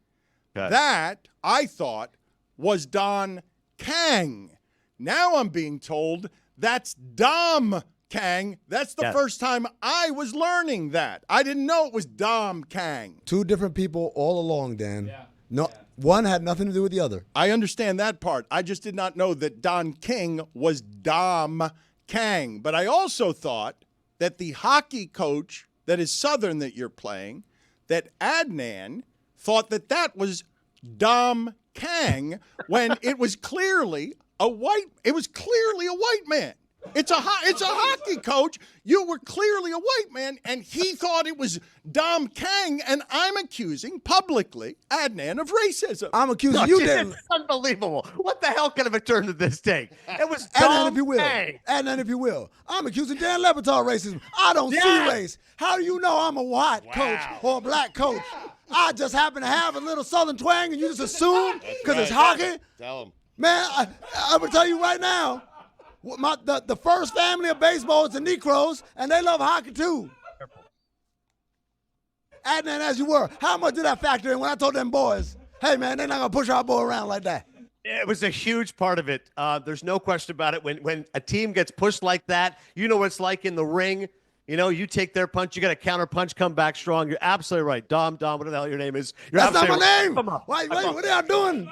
Okay. That I thought was Don Kang. Now I'm being told that's Dom Kang. That's the first time I was learning that. I didn't know it was Dom Kang. Two different people all along, Dan. Yeah. No, one had nothing to do with the other. I understand that part. I just did not know that Don King was Dom Kang. But I also thought that the hockey coach that is Southern that you're playing, that Adnan thought that that was Dom Kang when it was clearly a white man. It's a hockey coach. You were clearly a white man, and he thought it was Dom Kang, and I'm accusing publicly Adnan of racism. I'm accusing you, Dan. It's unbelievable. What the hell kind of a turn did this take? It was Adnan, Dom if you will. Kang. Adnan, if you will. I'm accusing Dan Le Batard racism. I don't see race. How do you know I'm a white coach or a black coach? I just happen to have a little Southern twang, and you just assume because it's hockey? Tell him. Man, I'm going to tell you right now, the first family of baseball is the Negroes, and they love hockey too. Adnan, as you were, how much did I factor in when I told them boys, hey, man, they're not going to push our boy around like that? It was a huge part of it. There's no question about it. When a team gets pushed like that, you know what it's like in the ring. You know, you take their punch, you got a counter punch, come back strong. You're absolutely right. Dom, whatever the hell your name is. That's not my absolutely name. Come on. Wait, what are y'all doing?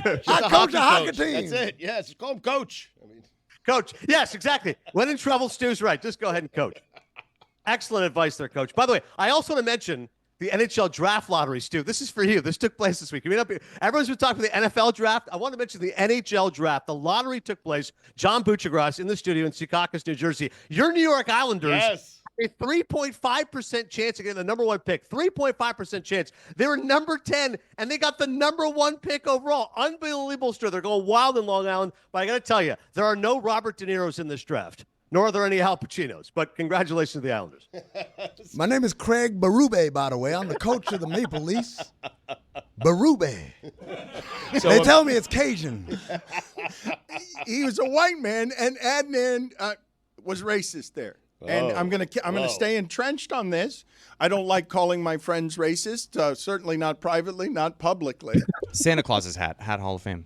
Just I coach a hockey coach. team. That's it. Yes, call him coach. Coach. Yes, exactly. When in trouble, Stu's right. Just go ahead and coach. Excellent advice there, Coach. By the way, I also want to mention the NHL draft lottery, Stu. This is for you. This took place this week. Everyone's been talking about the NFL draft. I want to mention the NHL draft. The lottery took place. John Buchagras in the studio in Secaucus, New Jersey. Your New York Islanders. Yes. A 3.5% chance to get the number one pick. 3.5% chance. They were number 10, and they got the number one pick overall. Unbelievable story. They're going wild in Long Island. But I got to tell you, there are no Robert De Niro's in this draft, nor are there any Al Pacinos. But congratulations to the Islanders. My name is Craig Berube, by the way. I'm the coach of the Maple Leafs. Berube. They tell me it's Cajun. He was a white man, and Adnan was racist there. And I'm gonna stay entrenched on this. I don't like calling my friends racist. Certainly not privately, not publicly. Santa Claus's hat Hall of Fame.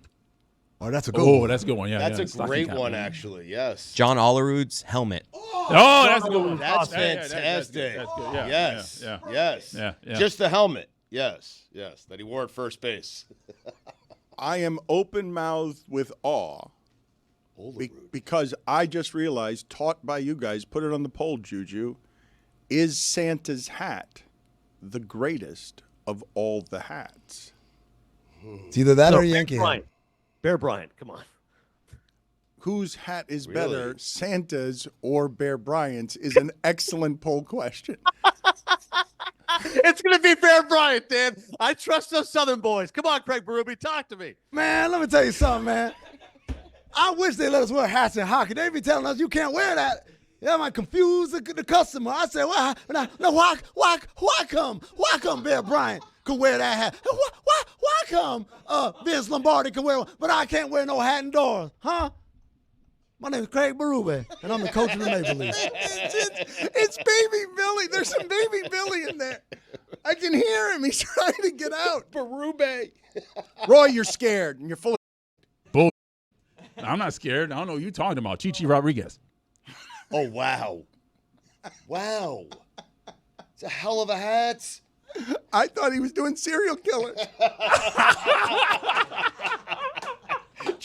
Oh, that's a good one. Oh, that's a good one. Yeah, That's yeah. a great one, actually. Yes. John Olerud's helmet. Oh, that's a good one. That's Yeah, yeah, fantastic. that's good. Yeah, Yes. yeah, Yes. yeah, yeah. Just the helmet. Yes. Yes. That he wore at first base. I am open-mouthed with awe because I just realized, taught by you guys, put it on the poll, Juju, is Santa's hat the greatest of all the hats? It's either that or Yankee hat. Bear Bryant, come on. Whose hat is better, Santa's or Bear Bryant's, is an excellent poll question. It's going to be Bear Bryant, Dan. I trust those Southern boys. Come on, Craig Berube, talk to me. Man, let me tell you something, man. I wish they let us wear hats in hockey. They be telling us you can't wear that. That might confuse the customer. I said, well, why come Bear Bryant could wear that hat? Why come Vince Lombardi can wear one, but I can't wear no hat indoors, huh? My name is Craig Berube, and I'm the coach of the Maple Leafs. It's Baby Billy. There's some Baby Billy in there. I can hear him. He's trying to get out. Berube. Roy, you're scared, and you're full of bull. I'm not scared. I don't know what you're talking about. Chichi Rodriguez. Oh, wow. Wow. It's a hell of a hat. I thought he was doing serial killers.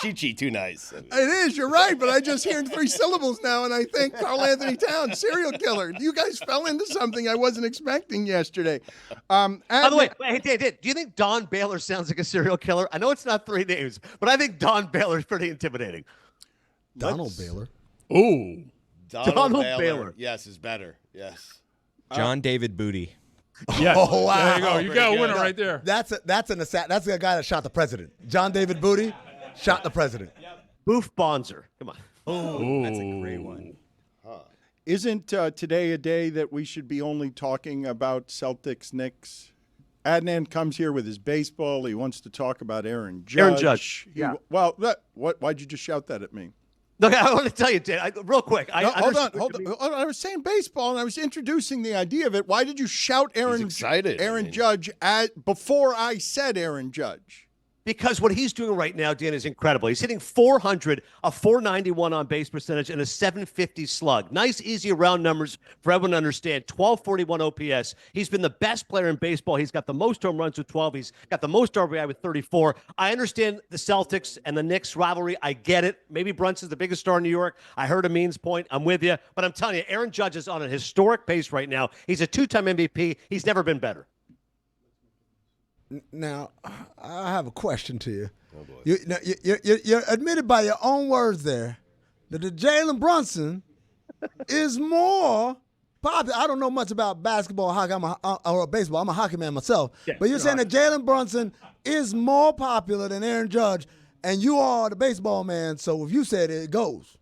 Chi-Chi, too nice. It is, you're right, but I just hear 3 syllables now, and I think Carl Anthony Towns, serial killer. You guys fell into something I wasn't expecting yesterday. By the way, hey, Dan, do you think Don Baylor sounds like a serial killer? I know it's not 3 names, but I think Don Baylor is pretty intimidating. Donald Baylor. Ooh. Donald Baylor. Yes, is better. Yes. John David Booty. Yes. Oh, wow. There you go. You got a winner right there. That's the guy that shot the president. John David Booty shot the president. Boof Bonzer. Come on. Oh, that's a great one. Isn't today a day that we should be only talking about Celtics Knicks? Adnan comes here with his baseball. He wants to talk about Aaron Judge. Aaron Judge. Yeah. Why'd you just shout that at me? Look, I want to tell you, Dan, real quick. Hold on. I was saying baseball, and I was introducing the idea of it. Why did you shout Aaron Judge before I said Aaron Judge? Because what he's doing right now, Dan, is incredible. He's hitting 400, a 491 on base percentage, and a 750 slug. Nice, easy, round numbers for everyone to understand. 1241 OPS. He's been the best player in baseball. He's got the most home runs with 12. He's got the most RBI with 34. I understand the Celtics and the Knicks rivalry. I get it. Maybe Brunson's the biggest star in New York. I heard Amin's point. I'm with you. But I'm telling you, Aaron Judge is on a historic pace right now. He's a 2-time MVP. He's never been better. Now, I have a question to you. Oh, boy. You're admitted by your own words there that the Jalen Brunson is more popular. I don't know much about basketball, hockey, or baseball. I'm a hockey man myself. Yeah, but you're saying that Jalen Brunson is more popular than Aaron Judge, and you are the baseball man, so if you said it, it goes.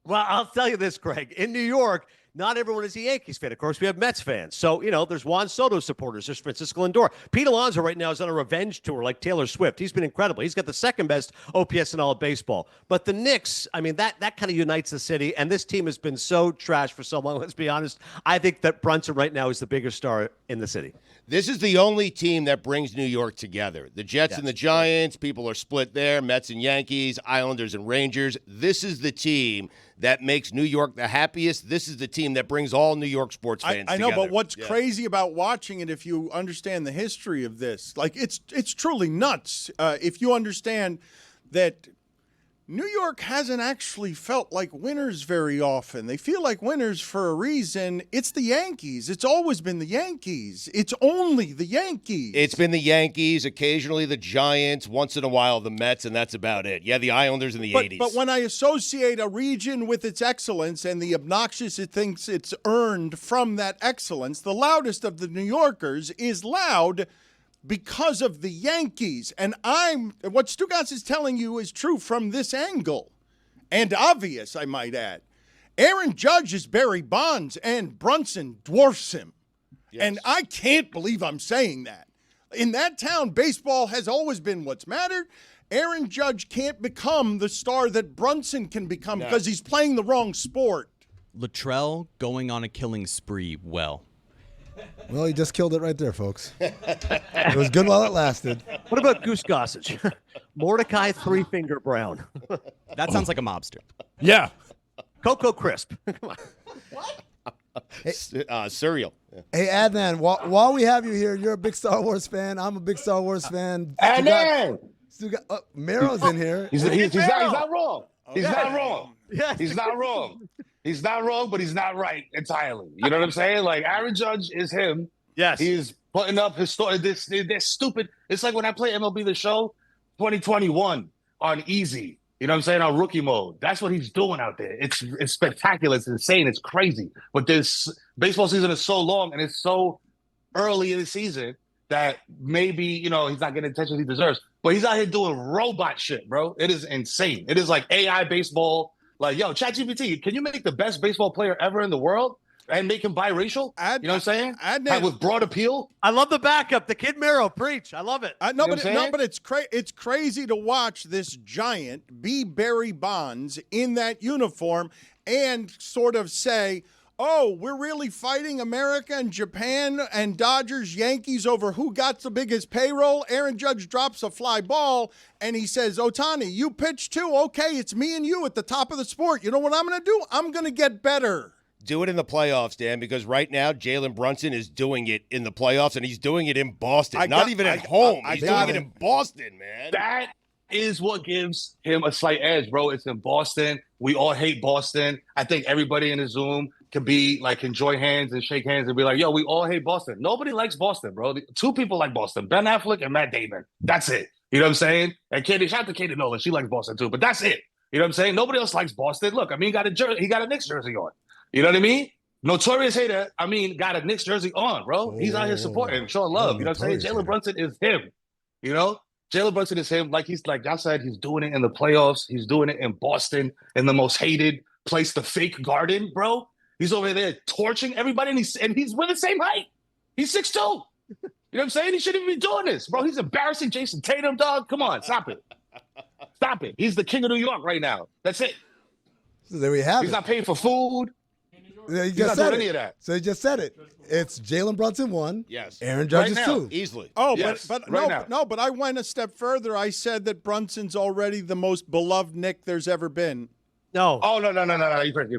Well, I'll tell you this, Craig. In New York, not everyone is a Yankees fan. Of course, we have Mets fans. So, there's Juan Soto supporters. There's Francisco Lindor. Pete Alonso right now is on a revenge tour like Taylor Swift. He's been incredible. He's got the second best OPS in all of baseball. But the Knicks, that kind of unites the city. And this team has been so trash for so long. Let's be honest. I think that Brunson right now is the biggest star in the city. This is the only team that brings New York together. The Jets and the Giants, people are split there. Mets and Yankees, Islanders and Rangers. This is the team that makes New York the happiest. This is the team that brings all New York sports fans I know, together. but what's crazy about watching it, if you understand the history of this, it's truly nuts. If you understand that New York hasn't actually felt like winners very often. They feel like winners for a reason. It's the Yankees. It's always been the Yankees. It's only the Yankees. It's been the Yankees, occasionally the Giants, once in a while the Mets, and that's about it. Yeah, the Islanders in the 80s. But when I associate a region with its excellence and the obnoxious it thinks it's earned from that excellence, the loudest of the New Yorkers is loud because of the Yankees. And what Stugotz is telling you is true from this angle. And obvious, I might add. Aaron Judge is Barry Bonds, and Brunson dwarfs him. Yes. And I can't believe I'm saying that. In that town, baseball has always been what's mattered. Aaron Judge can't become the star that Brunson can become because he's playing the wrong sport. Latrell going on a killing spree. Well, he just killed it right there, folks. It was good while it lasted. What about Goose Gossage? Mordecai Three-Finger Brown. That sounds like a mobster. Yeah. Cocoa Crisp. Come on. What? Cereal. Hey, Adnan, while we have you here, you're a big Star Wars fan. I'm a big Star Wars fan. Adnan! Mero's in here. He's not wrong. He's not wrong. Yes. He's not wrong. He's not wrong, but he's not right entirely. You know what I'm saying? Like, Aaron Judge is him. Yes. He's putting up his story. They're stupid. It's like when I play MLB The Show 2021 on easy. You know what I'm saying? On rookie mode. That's what he's doing out there. It's spectacular. It's insane. It's crazy. But this baseball season is so long and it's so early in the season that maybe, he's not getting the attention he deserves. But he's out here doing robot shit, bro. It is insane. It is like AI baseball. Like, yo, ChatGPT, can you make the best baseball player ever in the world and make him biracial? You know what I'm saying? With broad appeal. I love the backup. The kid Mero, preach. I love it. But it's crazy to watch this giant be Barry Bonds in that uniform and sort of say, oh, we're really fighting America and Japan and Dodgers, Yankees over who got the biggest payroll. Aaron Judge drops a fly ball, and he says, Ohtani, you pitch too. Okay, it's me and you at the top of the sport. You know what I'm going to do? I'm going to get better. Do it in the playoffs, Dan, because right now Jalen Brunson is doing it in the playoffs, and he's doing it in Boston. Not even at home. He's doing it in Boston, man. That is what gives him a slight edge, bro. It's in Boston. We all hate Boston. I think everybody in the Zoom can be like, can join hands and shake hands and be like, yo, we all hate Boston. Nobody likes Boston, bro. Two people like Boston, Ben Affleck and Matt Damon. That's it. You know what I'm saying? And Katie, shout out to Katie Nolan. She likes Boston too, but that's it. You know what I'm saying? Nobody else likes Boston. Look, I mean, he got a Knicks jersey on. You know what I mean? Notorious hater, I mean, got a Knicks jersey on, bro. He's out here supporting, showing love. You know what I'm saying? Jalen Brunson is him. You know? Jalen Brunson is him. Like y'all said, he's doing it in the playoffs. He's doing it in Boston, in the most hated place, the fake garden, bro. He's over there torching everybody, and he's with the same height. He's 6'2". You know what I'm saying? He shouldn't even be doing this, bro. He's embarrassing Jason Tatum, dog. Come on, stop it. Stop it. He's the king of New York right now. That's it. So there we have He's it. not paying for food. Yeah, He's not doing any of that. So he just said it. It's Jalen Brunson 1. Yes. Aaron Judge is Right now. 2. Easily. Oh, Yes, but right now. but I went a step further. I said that Brunson's already the most beloved Nick there's ever been. No. Oh, no. You're crazy.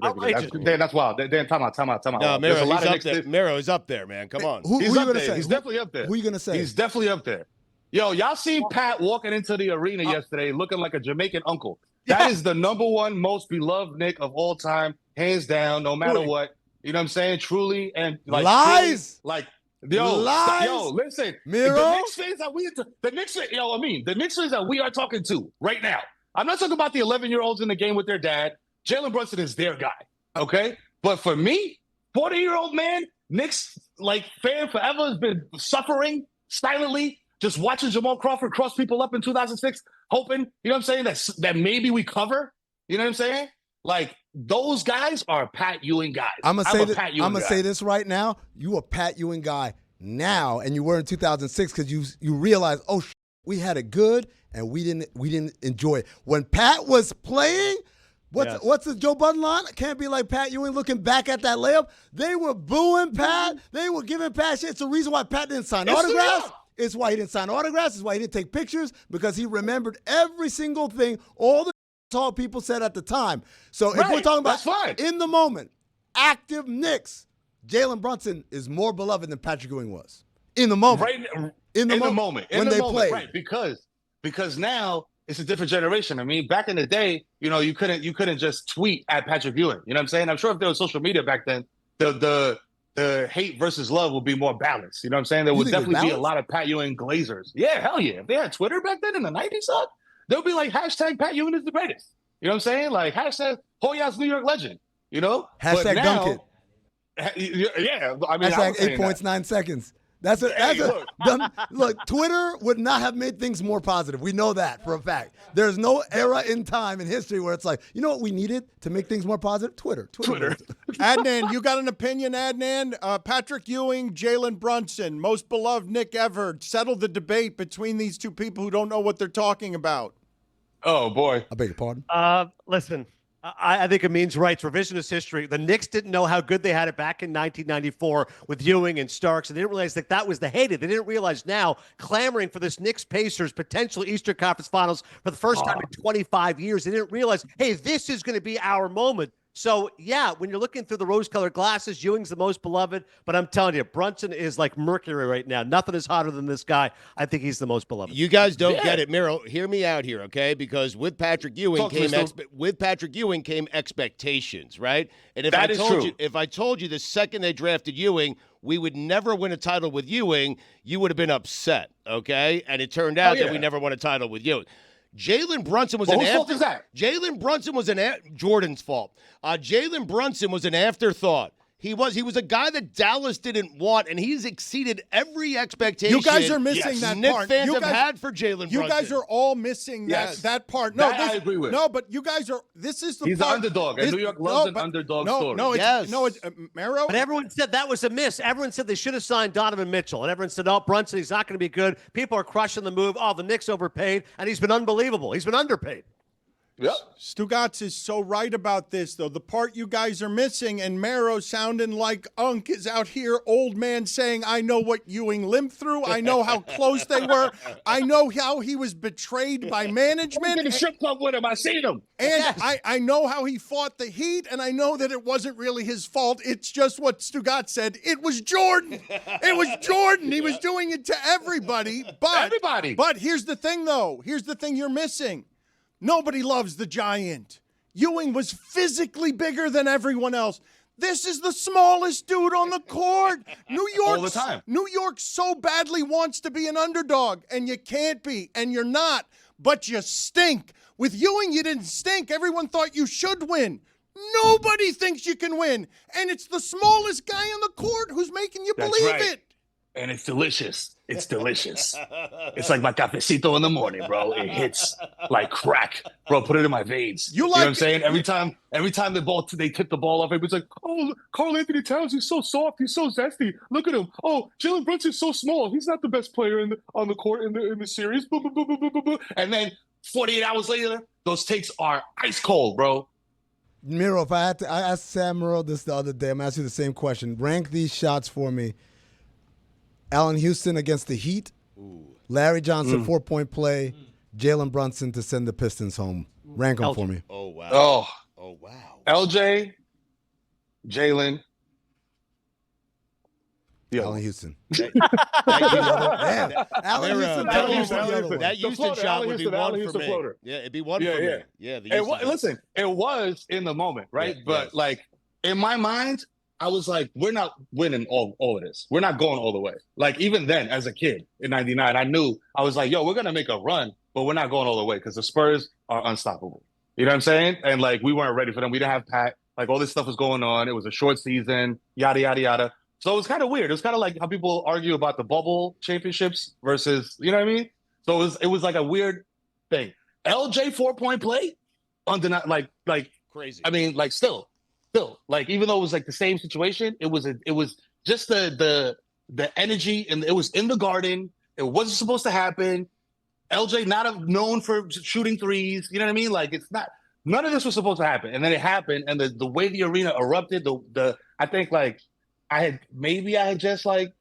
That's wild. Dan, time out. No, There's a Mero, lot he's of up there. Mero is up there, man. Come on. Who He's you up gonna there. say? He's definitely up there. Who you gonna say? He's definitely up there. Yo, y'all seen Pat walking into the arena yesterday looking like a Jamaican uncle. That is the number one most beloved Nick of all time, hands down, no matter what. You know what I'm saying? Truly. And like Lies. Like, Lies. yo, listen. Mero? The Knicks fans that the Knicks fans that we are talking to right now. I'm not talking about the 11-year-olds in the game with their dad. Jalen Brunson is their guy. Okay? But for me, 40-year-old man, Knicks like fan forever has been suffering silently, just watching Jamal Crawford cross people up in 2006, hoping, you know what I'm saying, that maybe we cover. You know what I'm saying? Like, those guys are Pat Ewing guys. I'm gonna say this right now. You a Pat Ewing guy now, and you were in 2006 because you realized, we had it good and we didn't enjoy it when Pat was playing. What's the Joe Budden line? Can't be like Pat Ewing looking back at that layup. They were booing Pat. They were giving Pat shit. It's the reason why Pat didn't sign autographs. It's why he didn't sign autographs. It's why he didn't take pictures, because he remembered every single thing all the tall people said at the time. So if we're talking about in the moment, active Knicks, Jalen Brunson is more beloved than Patrick Ewing was. In the moment. In the moment. When they played. Right, because now it's a different generation. I mean, back in the day, you know, you couldn't just tweet at Patrick Ewing. You know what I'm saying? I'm sure if there was social media back then, the hate versus love would be more balanced. You know what I'm saying? There would definitely be a lot of Pat Ewing glazers. Yeah, hell yeah. If they had Twitter back then in the 90s, they'll be like, hashtag Pat Ewing is the greatest. You know what I'm saying? Like, hashtag Hoyas New York legend. You know? Hashtag dunk it. Yeah. I mean, hashtag 8 points, 9 seconds. Look, Twitter would not have made things more positive. We know that for a fact. There's no era in time in history where it's like, you know what we needed to make things more positive? Twitter. Adnan, you got an opinion, Adnan? Patrick Ewing, Jalen Brunson, most beloved Nick ever. Settle the debate between these two people who don't know what they're talking about. Oh, boy. I beg your pardon? Listen, I think Amin's right. It's revisionist history. The Knicks didn't know how good they had it back in 1994 with Ewing and Starks, and they didn't realize that was the hated. They didn't realize now, clamoring for this Knicks-Pacers potential Eastern Conference Finals for the first time in 25 years, they didn't realize, hey, this is going to be our moment. So, yeah, when you're looking through the rose-colored glasses, Ewing's the most beloved. But I'm telling you, Brunson is like Mercury right now. Nothing is hotter than this guy. I think he's the most beloved. You guys don't get it, Mero. Hear me out here, okay? Because with Patrick Ewing came expectations, right? And if I told you the second they drafted Ewing, we would never win a title with Ewing, you would have been upset, okay? And it turned out that we never won a title with Ewing. Jalen Brunson was whose fault is that? Jalen Brunson was Jordan's fault. Jalen Brunson was an afterthought. He was a guy that Dallas didn't want, and he's exceeded every expectation. You guys are missing that Knicks part. fans have had for Jalen Brunson. You guys are all missing that part. No, I agree with. No, but you guys are. This is the He's part. an underdog, and New York loves an underdog story. It's Mero. But everyone said that was a miss. Everyone said they should have signed Donovan Mitchell, and everyone said, "Oh, Brunson, he's not going to be good." People are crushing the move. Oh, the Knicks overpaid, and he's been unbelievable. He's been underpaid. Yep. Stugotz is so right about this, though. The part you guys are missing, and Mero sounding like Unk is out here, old man saying, I know what Ewing limped through. I know how close they were. I know how he was betrayed by management. I'm in the strip club with him. I seen him. And I know how he fought the Heat, and I know that it wasn't really his fault. It's just what Stugotz said. It was Jordan. It was Jordan. He was doing it to everybody. But here's the thing, though. Here's the thing you're missing. Nobody loves the Giant. Ewing was physically bigger than everyone else. This is the smallest dude on the court. New York, all the time. New York so badly wants to be an underdog, and you can't be, and you're not, but you stink. With Ewing, you didn't stink. Everyone thought you should win. Nobody thinks you can win, and it's the smallest guy on the court who's making you believe it. And it's delicious. It's delicious. It's like my cafecito in the morning, bro. It hits like crack. Bro, put it in my veins. You know what I'm saying? Every time they tip the ball off, everybody's like, oh, Karl Anthony Towns, he's so soft, he's so zesty. Look at him. Oh, Jalen Brunson's so small. He's not the best player on the court in the series. Boo, boo, boo, boo, boo, boo. And then 48 hours later, those takes are ice cold, bro. Mero, if I asked Sam Mero this the other day, I'm asking you the same question. Rank these shots for me. Allen Houston against the Heat. Larry Johnson, 4-point play. Jalen Brunson to send the Pistons home. Rank them for me. Oh, wow. Oh, wow. LJ, Jalen. Allen Houston. That Houston shot would be one for me. Floater. Yeah, it'd be one for me. Yeah, listen, it was in the moment, right? But like in my mind, I was like, we're not winning all of this. We're not going all the way. Like even then, as a kid in '99, I knew I was like, yo, we're gonna make a run, but we're not going all the way because the Spurs are unstoppable. You know what I'm saying? And like we weren't ready for them. We didn't have Pat. Like all this stuff was going on. It was a short season. Yada yada yada. So it was kind of weird. It was kind of like how people argue about the bubble championships versus, you know what I mean? So it was like a weird thing. LJ 4-point play, like crazy. I mean, like still, like even though it was like the same situation, it was just the energy, and it was in the Garden. It wasn't supposed to happen. LJ not known for shooting threes. You know what I mean? Like none of this was supposed to happen, and then it happened, and the way the arena erupted. I think like. I had just like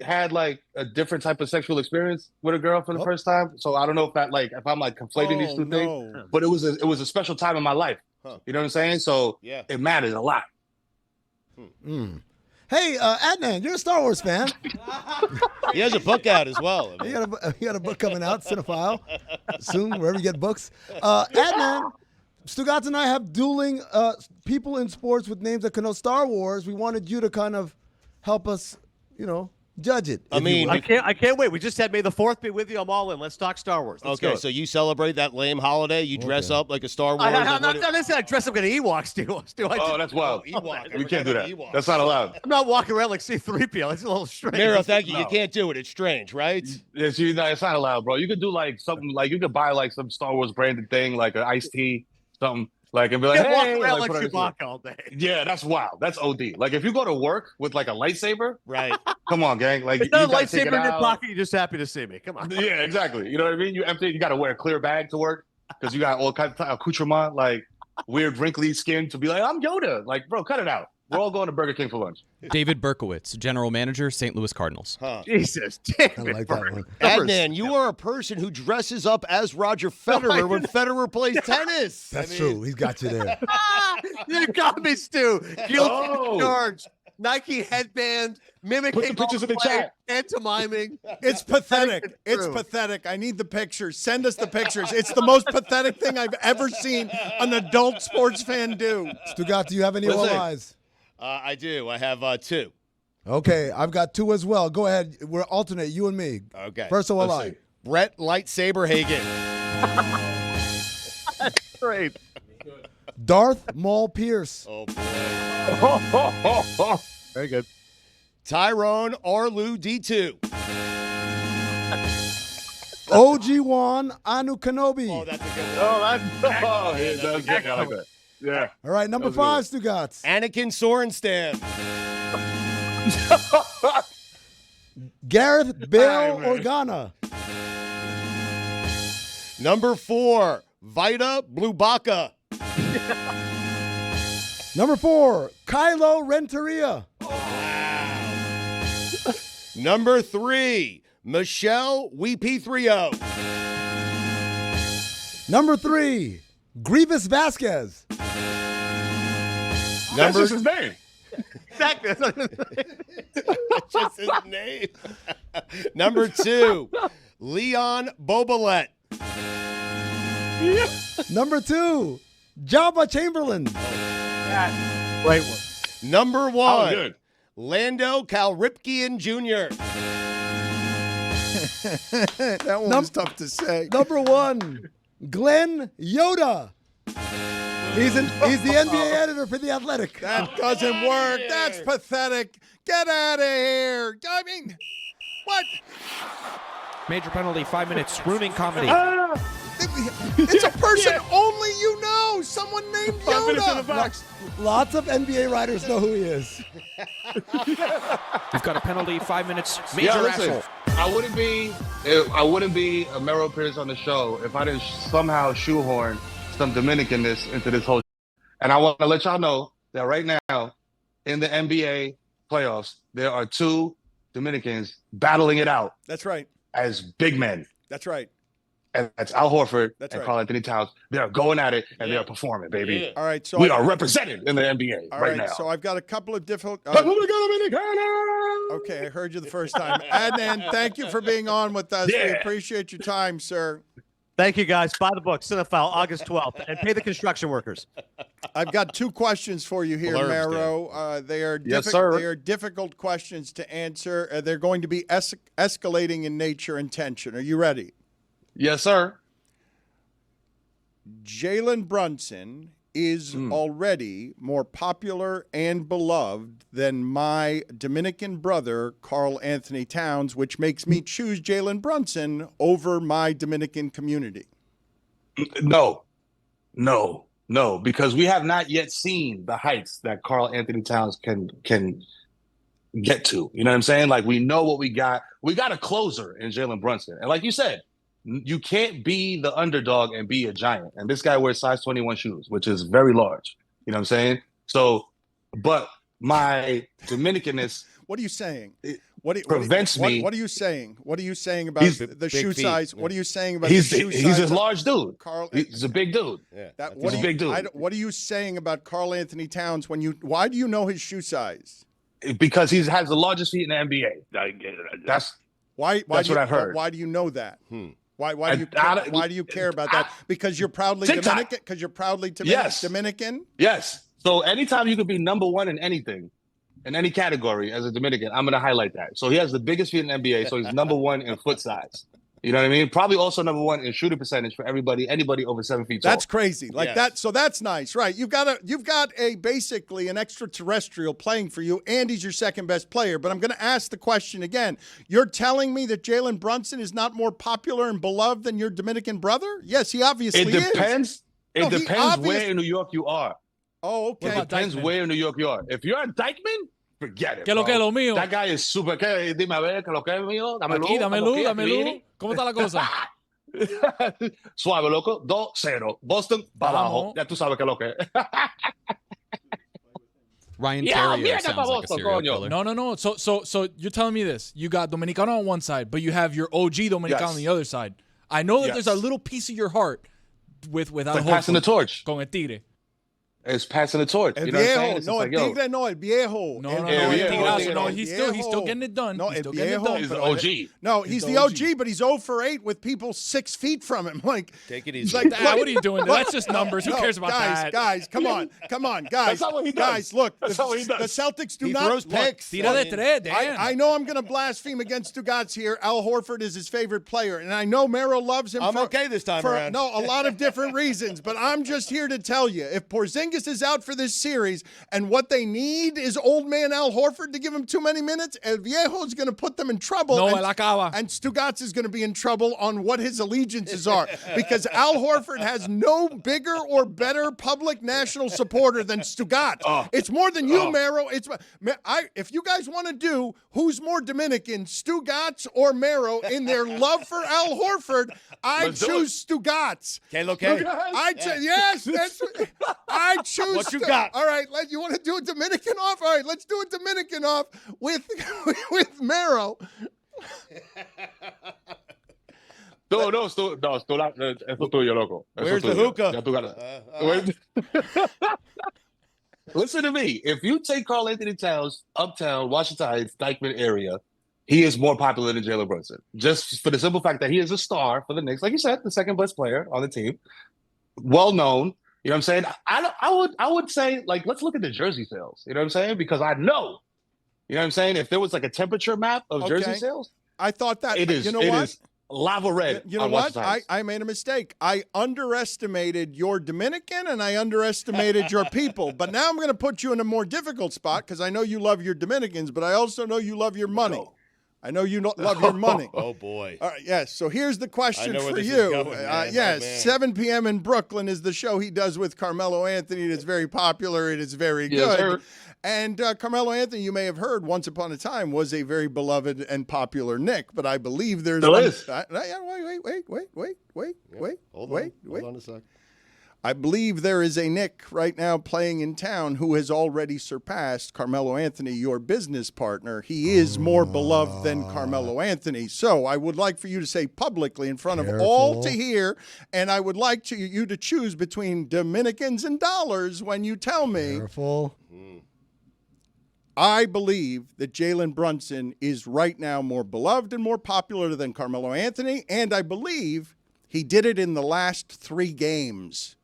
had like a different type of sexual experience with a girl for the first time. So I don't know if I'm like conflating these two things, but it was a special time in my life. You know what I'm saying? So it mattered a lot. Hey, Adnan, you're a Star Wars fan. He has a book out as well. You got a book coming out, Cinephile, soon, wherever you get books. Adnan, Stugotz and I have dueling people in sports with names that connote Star Wars. We wanted you to kind of help us, judge it. I mean, I can't wait. We just had May the 4th be with you. I'm all in. Let's talk Star Wars. Let's go. So you celebrate that lame holiday? You dress up like a Star Wars? I'm not dress up like an Ewoks, do I? Oh, that's wild. We can't do that. That's not allowed. I'm not walking around like C-3PO. That's a little strange. Mero, thank you. No. You can't do it. It's strange, right? It's not allowed, bro. You could do like something like you could buy like some Star Wars branded thing, like an iced tea. Something like and be like, hey, walk around like Chewbacca all day. Yeah, that's wild. That's OD. Like if you go to work with like a lightsaber, right? Come on, gang. Like it's not a lightsaber in your pocket. You're just happy to see me. Come on. Yeah, exactly. You know what I mean? You empty. You got to wear a clear bag to work because you got all kinds of accoutrement, like weird wrinkly skin to be like, I'm Yoda. Like, bro, cut it out. We're all going to Burger King for lunch. David Berkowitz, general manager, St. Louis Cardinals. Jesus, David. I like that one. Adnan, you are a person who dresses up as Roger Federer when Federer plays tennis. That's true. He's got you there. You got me, Stu. Guilty charge. Nike headband, mimicking. Put the pictures in the chat. Pantomiming. It's pathetic. It's pathetic. I need the pictures. Send us the pictures. It's the most pathetic thing I've ever seen an adult sports fan do. Stugotz, do you have any eyes? I do. I have 2. Okay, I've got 2 as well. Go ahead. We're alternate, you and me. Okay. First of all, I. Brett Lightsaber Hagen. That's great. Darth Maul Pierce. Oh, very good. Tyrone Arlu D2. Obi-Wan Anu Kenobi. Oh, that's a good one. That's I like that. Yeah. All right, number 5, Stugotz. Anakin Sorenstam. Gareth Bale Organa. Number 4, Vita Blubaka. Number 4, Kylo Renteria. Number 3, Michelle Weep30. Number 3, Grievous Vasquez. That's just his name. Exactly. That's just his name. Number 2, Leon Bobalet. Number 2, Jabba Chamberlain. Great one. Number 1, good. Lando Calrissian Jr. That one was tough to say. Number 1, Glenn Yoda. He's the NBA editor for The Athletic. That doesn't work. That's pathetic. Get out of here. I mean, what? Major penalty, 5 minutes. Swooning comedy. It's a person only you know. Someone named Yoda. Lots of NBA writers know who he is. We've got a penalty, 5 minutes. Major Yeah, listen, asshole. I wouldn't be a Mero appearance on the show if I didn't somehow shoehorn some Dominicanness into this whole. And I want to let y'all know that right now in the NBA playoffs, there are 2 Dominicans battling it out That's right. as big men. That's right. And that's Al Horford That's and right. Karl Anthony Towns. They are going at it and they are performing, baby. Yeah. All right. So We are represented in the NBA all right now. So I've got a couple of difficult. República Dominicana! Okay, I heard you the first time. Adnan, thank you for being on with us. We Yeah. appreciate your time, sir. Thank you, guys. Buy the book, Cinephile, August 12th, and pay the construction workers. I've got 2 questions for you here, Blurbs, Mero. They are Yes, sir. They are difficult questions to answer. They're going to be escalating in nature and tension. Are you ready? Yes, sir. Jalen Brunson is already more popular and beloved than my Dominican brother, Karl Anthony Towns, which makes me choose Jalen Brunson over my Dominican community. No, because we have not yet seen the heights that Karl Anthony Towns can get to. You know what I'm saying? Like, we know what we got. We got a closer in Jalen Brunson. And like you said, you can't be the underdog and be a giant. And this guy wears size 21 shoes, which is very large. You know what I'm saying? So, but my Dominicanness. What are you saying? Prevents me. What are you saying? What are you saying about the shoe feet. size? What are you saying about the He's shoe size? he's a large dude. Carl, He's a big dude. Yeah. what He's a big dude. What are you saying about Karl Anthony Towns why do you know his shoe size? Because he has the largest feet in the NBA. That's Why That's what I've heard. Why do you know that? Why do you I- why do you care about that? Because you're proudly TikTok. Dominican. Because you're proudly Yes. Dominican. Yes. So anytime you could be number 1 in anything, in any category as a Dominican, I'm going to highlight that. So he has the biggest feet in the NBA, so he's number 1 in foot size. You know what I mean? Probably also number 1 in shooting percentage for anybody over 7 feet tall. That's crazy. Like Yes. that. So that's nice, right? You've got a basically an extraterrestrial playing for you, and he's your second best player. But I'm going to ask the question again. You're telling me that Jalen Brunson is not more popular and beloved than your Dominican brother? Yes, he obviously It is. depends. No, It he depends obvious- where in New York you are. Oh, It okay. depends where in New York you are. If you're a Dykeman, forget it. ¿Qué lo bro. que es lo mío? That guy is super. Dime a ver, ¿qué lo que es mío? Dámelo. Aquí, dámelo, aquí, dámelo. ¿Cómo está la cosa? Suave, loco. 2-0. Boston, para abajo. Vamos. Ya tú sabes qué es lo que es. Ryan Yeah, Terrier mierda, sounds like a Boston, serial coño. killer. No. So you're telling me this. You got Dominicano on one side, but you have your OG Dominicano Yes. on the other side. I know that Yes. there's a little piece of your heart with Like passing the torch. Con el tigre. It's passing the torch. El You know what I'm saying? viejo, It's no, just el like, yo, tigre, no, el viejo. No, El no, El no, viejo, el el tigrazo. viejo. No, he's still viejo. getting it done. No, He's el still getting it viejo. done. He's the but- OG. No, he's the OG, but he's 0 for 8 with people 6 feet from him. Like, Take it he's easy. like, Ah, what are you doing? That's just numbers. Who No, cares about guys, that? Guys, come on, guys. That's not what he does. Guys, look, That's not what he does. the Celtics do He not throws look, picks. Tira de tres, Dan. I know I'm going to blaspheme against Stugotz here. Al Horford is his favorite player, and I know Mero loves him. I'm for, okay this time for, around. No, a lot of different reasons, but I'm just here to tell you, if Porzingis Porzingis is out for this series, and what they need is old man Al Horford to give him too many minutes, El Viejo's going to put them in trouble. No, and, él acaba. and Stugotz is going to be in trouble on what his allegiances are, because Al Horford has no bigger or better public national supporter than Stugotz. It's more than you, Mero. If you guys want to do who's more Dominican, Stugotz or Mero, in their love for Al Horford, I choose Stugotz. Yes, I choose. What you got? All right, you want to do a Dominican off? All right, let's do a Dominican off with Mero. No, eso tuyo, loco. Eso Where's the tuyo. hookah? Ya tú ganas. Listen to me. If you take Karl Anthony Towns, uptown, Washington Heights, Dykeman area, he is more popular than Jalen Brunson. Just for the simple fact that he is a star for the Knicks. Like you said, the second best player on the team. Well known. You know what I'm saying? I would say, like, let's look at the jersey sales. You know what I'm saying? Because I know, you know what I'm saying? If there was like a temperature map of jersey sales, I thought that. it is. You know it what? is lava red. You know what? I made a mistake. I underestimated your Dominican and I underestimated your people. But now I'm going to put you in a more difficult spot because I know you love your Dominicans, but I also know you love your money. I know you love your money. Oh, boy. All right, yes. So here's the question for this is you. going, man. Yes, Oh, man. 7 p.m. in Brooklyn is the show he does with Carmelo Anthony. It is very popular. It is very Yes, good. sir. And Carmelo Anthony, you may have heard, once upon a time was a very beloved and popular Knick. But I believe there's Still is. Wait. Hold on a sec. I believe there is a Knick right now playing in town who has already surpassed Carmelo Anthony, your business partner. He is more beloved than Carmelo Anthony. So I would like for you to say publicly in front of all to hear, and I would like you to choose between Dominicans and dollars when you tell me. Careful. I believe that Jalen Brunson is right now more beloved and more popular than Carmelo Anthony, and I believe he did it in the last 3 games.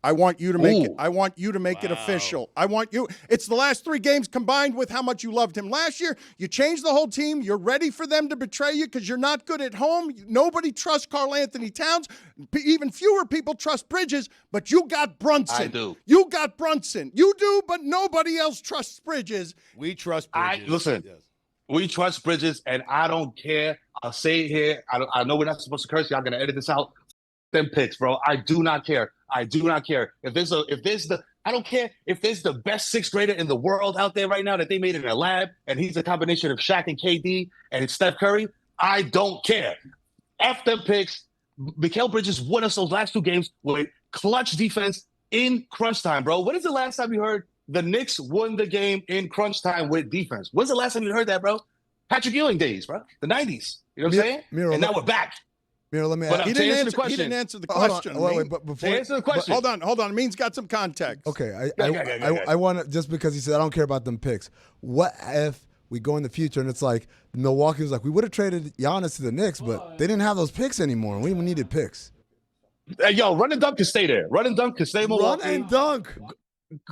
I want you to make it. I want you to make it official. I want you. It's the last 3 games combined with how much you loved him last year. You changed the whole team. You're ready for them to betray you because you're not good at home. Nobody trusts Karl Anthony Towns. Even fewer people trust Bridges, but you got Brunson. I do. You got Brunson. You do, but nobody else trusts Bridges. We trust Bridges. Listen. Yes. We trust Bridges, and I don't care. I'll say it here. I know we're not supposed to curse. Y'all gonna edit this out. Them picks, bro. I do not care. I do not care. I don't care if there's the best 6th grader in the world out there right now that they made in a lab, and he's a combination of Shaq and KD and it's Steph Curry. I don't care. F them picks. Mikal Bridges won us those last 2 games with clutch defense in crunch time, bro. When is the last time you heard the Knicks won the game in crunch time with defense? When's the last time you heard that, bro? Patrick Ewing days, bro. The 90s. You know what I'm saying? Mero, now we're back. Mero, let me But ask. He didn't answer the question. But before Answer the question. Hold on. Means got some context. Okay, Yeah. I want to, just because he said I don't care about them picks. What if we go in the future and it's like Milwaukee was like, we would have traded Giannis to the Knicks, but they didn't have those picks anymore, and we needed picks. Hey, yo, run and dunk can stay there. Run and dunk can stay Milwaukee. Run and dunk.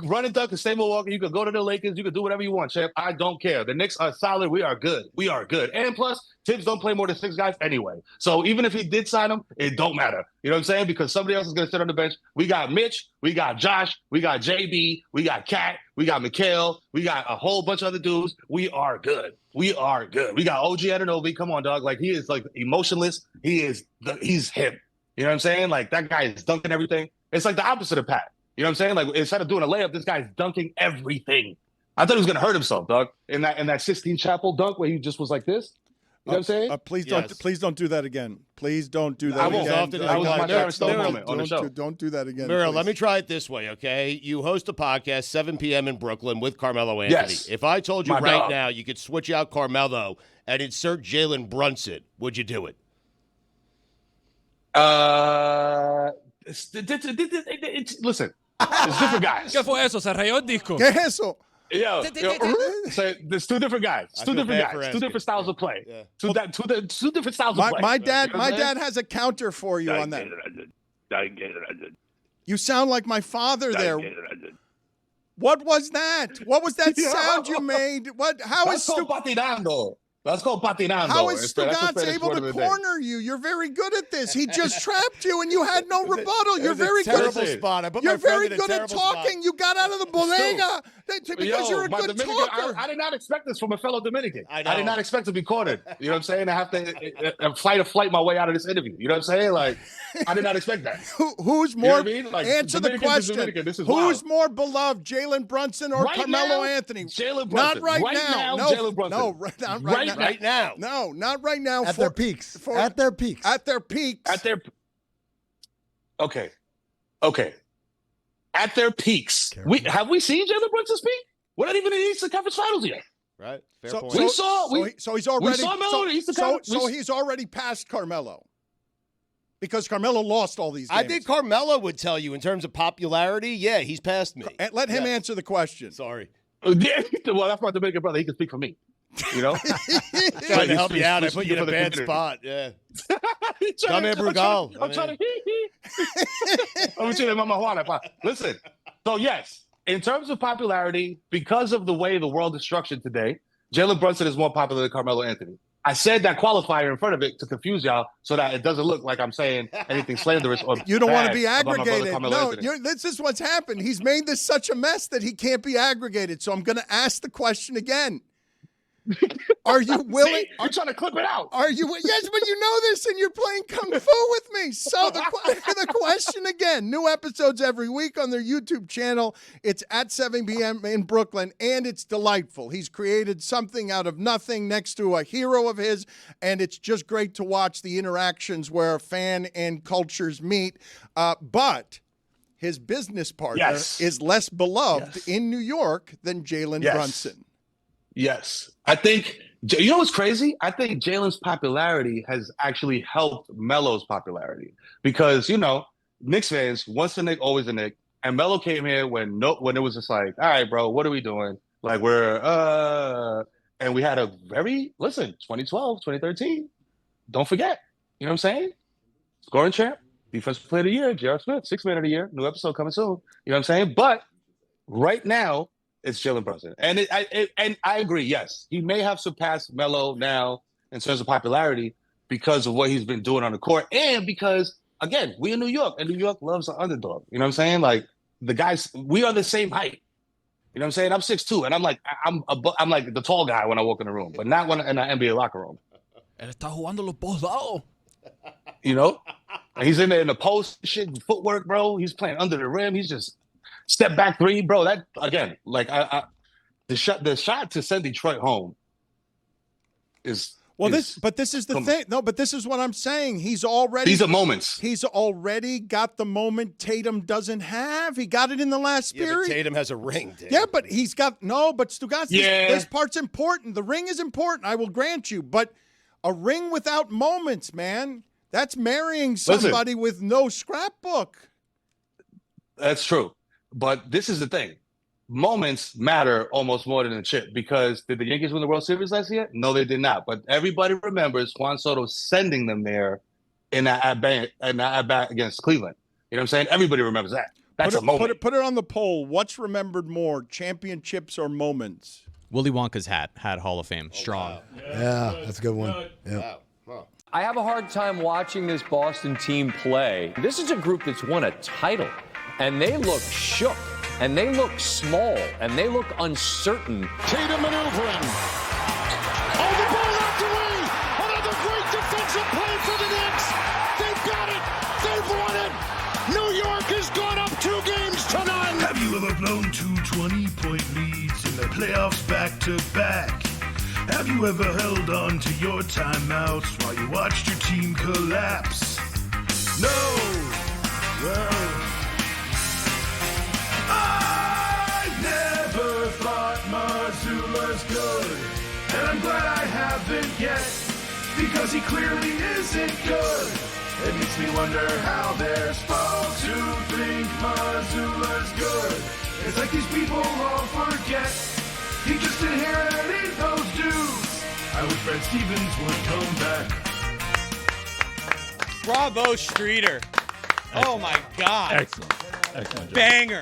Run and dunk can stay Milwaukee. You can go to the Lakers. You can do whatever you want, champ. I don't care. The Knicks are solid. We are good. We are good. And plus, Tibbs don't play more than 6 guys anyway. So even if he did sign them, it don't matter. You know what I'm saying? Because somebody else is going to sit on the bench. We got Mitch. We got Josh. We got JB. We got Kat. We got Mikal. We got a whole bunch of other dudes. We are good. We are good. We got OG Anunoby. Come on, dog. Like, he is, like, emotionless. He's him. You know what I'm saying? Like, that guy is dunking everything. It's like the opposite of Pat. You know what I'm saying? Like, instead of doing a layup, this guy's dunking everything. I thought he was going to hurt himself, dog. In that Sistine Chapel dunk where he just was like this. You know what I'm saying? Please don't do that again. Please don't do that I won't. again. I was my Sharon Stone moment on the show. Don't do that again. Mero, please. let me try it this way, okay? You host a podcast 7 p.m. in Brooklyn with Carmelo Anthony. Yes. If I told you My right dog. now you could switch out Carmelo and insert Jalen Brunson, would you do it? Listen, it's different guys. ¿Qué fue eso? ¿Se rayó el disco? ¿Qué es eso? Yo, so there's 2 different guys. I 2 feel different bad guys. for 2 asking. different styles of play. Yeah. Two different styles of play. My You know what I'm saying? dad has a counter for you on that. I get it. You sound like my father there. What was that? What was that sound you made? What? How is That's called patinando. Let's go patinando. How is That's the Stugotz Spanish able word to of the day. corner you? You're very good at this. He just trapped you, and you had no rebuttal. You're was a very terrible good. spot. I put You're my friend very in a good at terrible talking. spot. You got out of the bodega because you're a my good Dominican, talker. I did not expect this from a fellow Dominican. I did know. not expect to be cornered. You know what I'm saying? I have to fight or flight my way out of this interview. You know what I'm saying? Like, I did not expect that. Who's You more? know what I mean? Like, Answer the Dominican to question. Dominican, this is Who's wild. more beloved, Jalen Brunson or Right Carmelo now, Anthony? Jalen Not Brunson. right, Right now. now, No, Jalen Brunson. no, not right, now. Right now. No, not right now. At their peaks. At their peaks. At their peaks. Okay. At their peaks. Have we seen Jalen Brunson speak? We're not even in the Eastern Conference Finals yet. Right. Fair So, point. so he's already. we saw Melo in the Eastern Conference. So he's already past Carmelo. Because Carmelo lost all these games. I think Carmelo would tell you in terms of popularity, yeah, he's past me. And let him answer the question. Sorry. Well, that's my Dominican brother. He can speak for me. You know? Trying to help you out. I put you in a bad spot. Yeah. Come here, Brugal. I'm trying to. I'm trying to Mama Juana. Listen. So yes, in terms of popularity, because of the way the world is structured today, Jalen Brunson is more popular than Carmelo Anthony. I said that qualifier in front of it to confuse y'all, so that it doesn't look like I'm saying anything slanderous or You don't want to bad be about my brother aggregated. Carmelo No, Anthony. this is what's happened. He's made this such a mess that he can't be aggregated. So I'm going to ask the question again. Are you willing? See? You're trying to clip it out. Are you? Yes, but you know this, and you're playing kung fu with me. So the question again. New episodes every week on their YouTube channel. It's at 7 p.m. in Brooklyn, and it's delightful. He's created something out of nothing next to a hero of his, and it's just great to watch the interactions where fan and cultures meet. But his business partner is less beloved in New York than Jalen Brunson. Yes. I think, you know what's crazy? I think Jalen's popularity has actually helped Melo's popularity because, you know, Knicks fans, once a Knick, always a Knick. And Melo came here when it was just like, all right, bro, what are we doing? Like, and we had a 2012, 2013. Don't forget. You know what I'm saying? Scoring champ, defensive player of the year, J.R. Smith, sixth man of the year. New episode coming soon. You know what I'm saying? But right now, it's Jalen Brunson. And I agree, yes. He may have surpassed Melo now in terms of popularity because of what he's been doing on the court and because, again, we in New York, and New York loves the underdog. You know what I'm saying? Like, the guys, we are the same height. You know what I'm saying? I'm 6'2", and I'm like the tall guy when I walk in the room, but not when in the NBA locker room. You know? And he's in there in the post shit, footwork, bro. He's playing under the rim. He's just step back three, bro. That again, like the shot to send Detroit home is this is the thing. No, but this is what I'm saying. These are moments. He's already got the moment Tatum doesn't have. He got it in the last period. But Tatum has a ring, Dan. Yeah, but he's got but Stugotz, this part's important. The ring is important. I will grant you, but a ring without moments, man, that's marrying somebody with no scrapbook. That's true. But this is the thing. Moments matter almost more than a chip because did the Yankees win the World Series last year? No, they did not. But everybody remembers Juan Soto sending them there in that at-bat against Cleveland. You know what I'm saying? Everybody remembers that. That's a moment. Put it on the poll. What's remembered more, championships or moments? Willy Wonka's hat had Hall of Fame. Strong. Wow. Yeah, that's a good one. Yeah. Wow. I have a hard time watching this Boston team play. This is a group that's won a title, and they look shook, and they look small, and they look uncertain. Tatum maneuvering. Oh, the ball knocked away. Another great defensive play for the Knicks. They've got it. They've won it. New York has gone up 2 games to none. Have you ever blown 2 20-point leads in the playoffs back-to-back? Have you ever held on to your timeouts while you watched your team collapse? No. Well, I never thought Mazzulla's good, and I'm glad I haven't yet, because he clearly isn't good. It makes me wonder how they're supposed to think Mazzulla's good. It's like these people all forget he just inherited those dudes. I wish Brad Stevens would come back. Bravo, Streeter. Oh, my God. Excellent. Excellent job. Banger.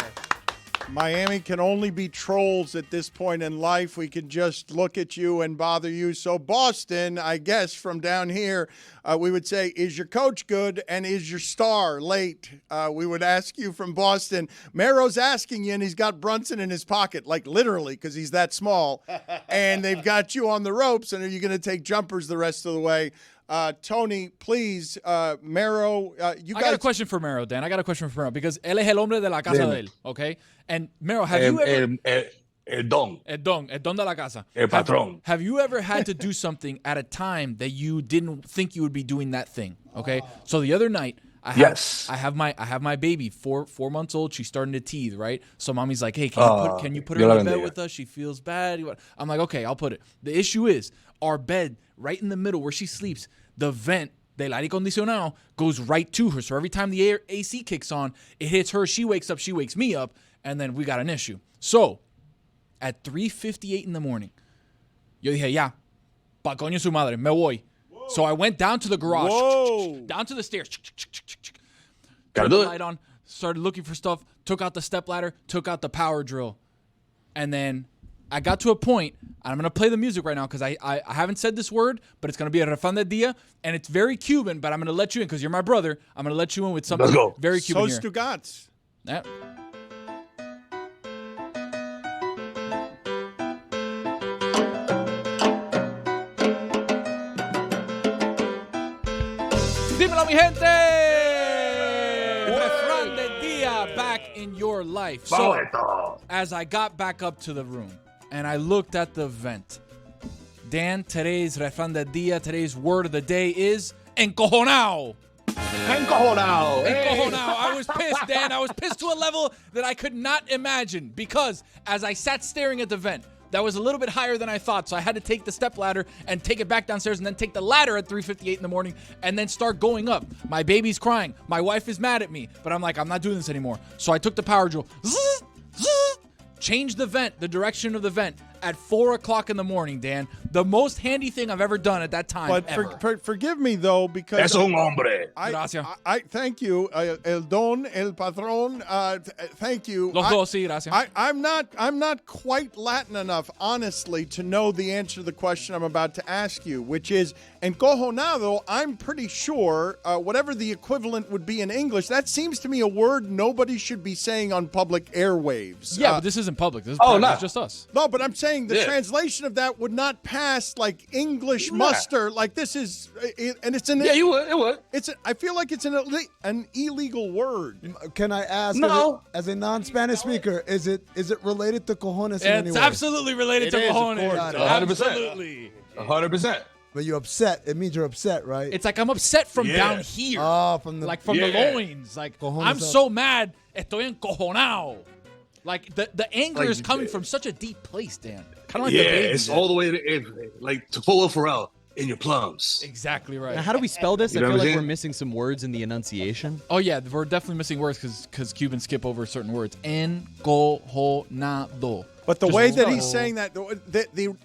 Miami can only be trolls at this point in life. We can just look at you and bother you. So Boston, I guess from down here, we would say, is your coach good and is your star late? We would ask you from Boston. Mero's asking you, and he's got Brunson in his pocket, like literally, because he's that small. And they've got you on the ropes, and are you going to take jumpers the rest of the way? Tony, please, Mero, you guys. I got a question for Mero, Dan. I got a question for Mero because él es el hombre de la casa de él, okay? And Mero, have you ever... El don de la casa. El patrón. Have you ever had to do something at a time that you didn't think you would be doing that thing? Okay, so the other night, I have my baby, four months old. She's starting to teeth, right? So mommy's like, hey, can you put her in the bed with us? She feels bad. I'm like, okay, I'll put it. The issue is our bed right in the middle where she sleeps. The vent del aire acondicionado goes right to her. So every time the AC kicks on, it hits her. She wakes up. She wakes me up, and then we got an issue. So at 3:58 in the morning, yo dije, ya, pa' coño su madre, me voy. Whoa. So I went down to the garage, down to the stairs, turned the light on, started looking for stuff, took out the stepladder, took out the power drill. And then I got to a point, and I'm going to play the music right now because I haven't said this word, but it's going to be a refrán del día, and it's very Cuban, but I'm going to let you in because you're my brother. I'm going to let you in with something very Cuban here. Stugotz. Yeah. Dímelo, mi gente! Refrán del día back in your life. So, as I got back up to the room and I looked at the vent, Dan, today's refrán del día, today's word of the day is encojonao. Encojonao. Encojonao. I was pissed, Dan. I was pissed to a level that I could not imagine because as I sat staring at the vent, that was a little bit higher than I thought, so I had to take the stepladder and take it back downstairs and then take the ladder at 3:58 in the morning and then start going up. My baby's crying. My wife is mad at me, but I'm like, I'm not doing this anymore. So I took the power drill, changed the vent, the direction of the vent at 4 o'clock in the morning, Dan. The most handy thing I've ever done at that time. But forgive me, though, because... Es un hombre. I thank you, el don, el patrón, thank you. Los dos, sí, gracias. I'm not quite Latin enough, honestly, to know the answer to the question I'm about to ask you, which is, encojonado, I'm pretty sure, whatever the equivalent would be in English, that seems to me a word nobody should be saying on public airwaves. Yeah, but this isn't public. This is private. It's just us. No, but I'm saying the translation of that would not pass like English muster. Like this is, and it's an it would. I feel like it's an illegal word. Can I ask? No. As a non-Spanish speaker, is it related to cojones in any way? It's absolutely related to cojones. 100%. Absolutely. 100%. But you're upset. It means you're upset, right? It's like I'm upset from down here. Oh, from the loins. Like I'm so mad. Estoy encojonado. Like the anger is coming from such a deep place, Dan. Kind of like the baby. It's all the way to Polo Pharrell in your plums. Exactly right. Now, how do we spell this? You I know feel what I'm like we're saying? missing some words in the enunciation. Oh yeah, we're definitely missing words because Cubans skip over certain words. Encojonado. But the way that he's saying that,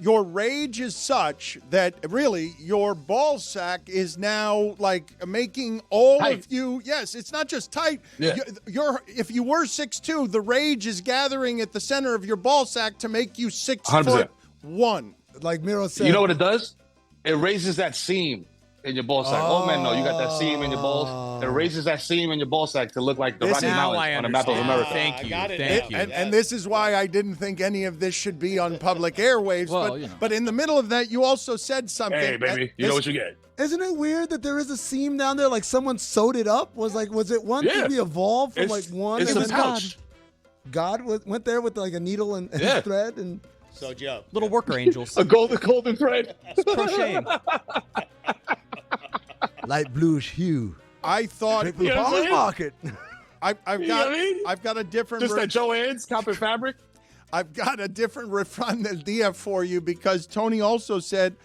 your rage is such that really your ball sack is now like making all tight. of you. Yes, it's not just tight. Yeah. If you were 6'2", the rage is gathering at the center of your ball sack to make you 6'1". Like Mero said. You know what it does? It raises that seam in your ball sack. Oh man, no, you got that seam in your balls. It raises that seam in your ball sack to look like the Rocky Mountains on a map of America. Thank you. And this is why I didn't think any of this should be on public airwaves. But in the middle of that, you also said something. Hey, baby, you know what you get. Isn't it weird that there is a seam down there? Like someone sewed it up? Was it one thing we evolved from one? It's and a then pouch. God went there with like a needle and thread and. So Joe, little worker angels. A golden thread. Crocheting. Light bluish hue. I thought Straight from the farmer's market. I've got a different. Just that Joann's copper fabric. I've got a different refrán del día for you because Tony also said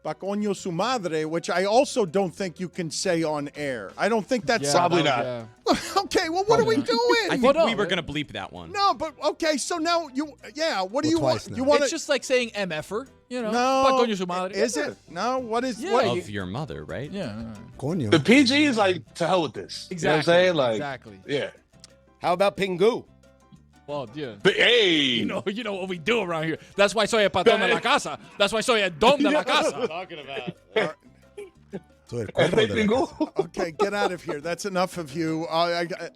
"pa coño su madre," which I also don't think you can say on air. I don't think that's probably not. Yeah. Okay, well, what are we doing? I think we were going to bleep that one. No, but okay, so now what do you want? now. You want It's just like saying MFer, you know. No. Pa coño su madre. Is it? No, what is Of your mother, right? Yeah. Coño. The PG is like, to hell with this. Exactly. You know what I'm saying? Like, exactly. Yeah. how about Pingu? Well, yeah. Hey. You know what we do around here. That's why soy el patrón de la casa. That's why soy el don de la casa. Talking about. Okay, get out of here. That's enough of you.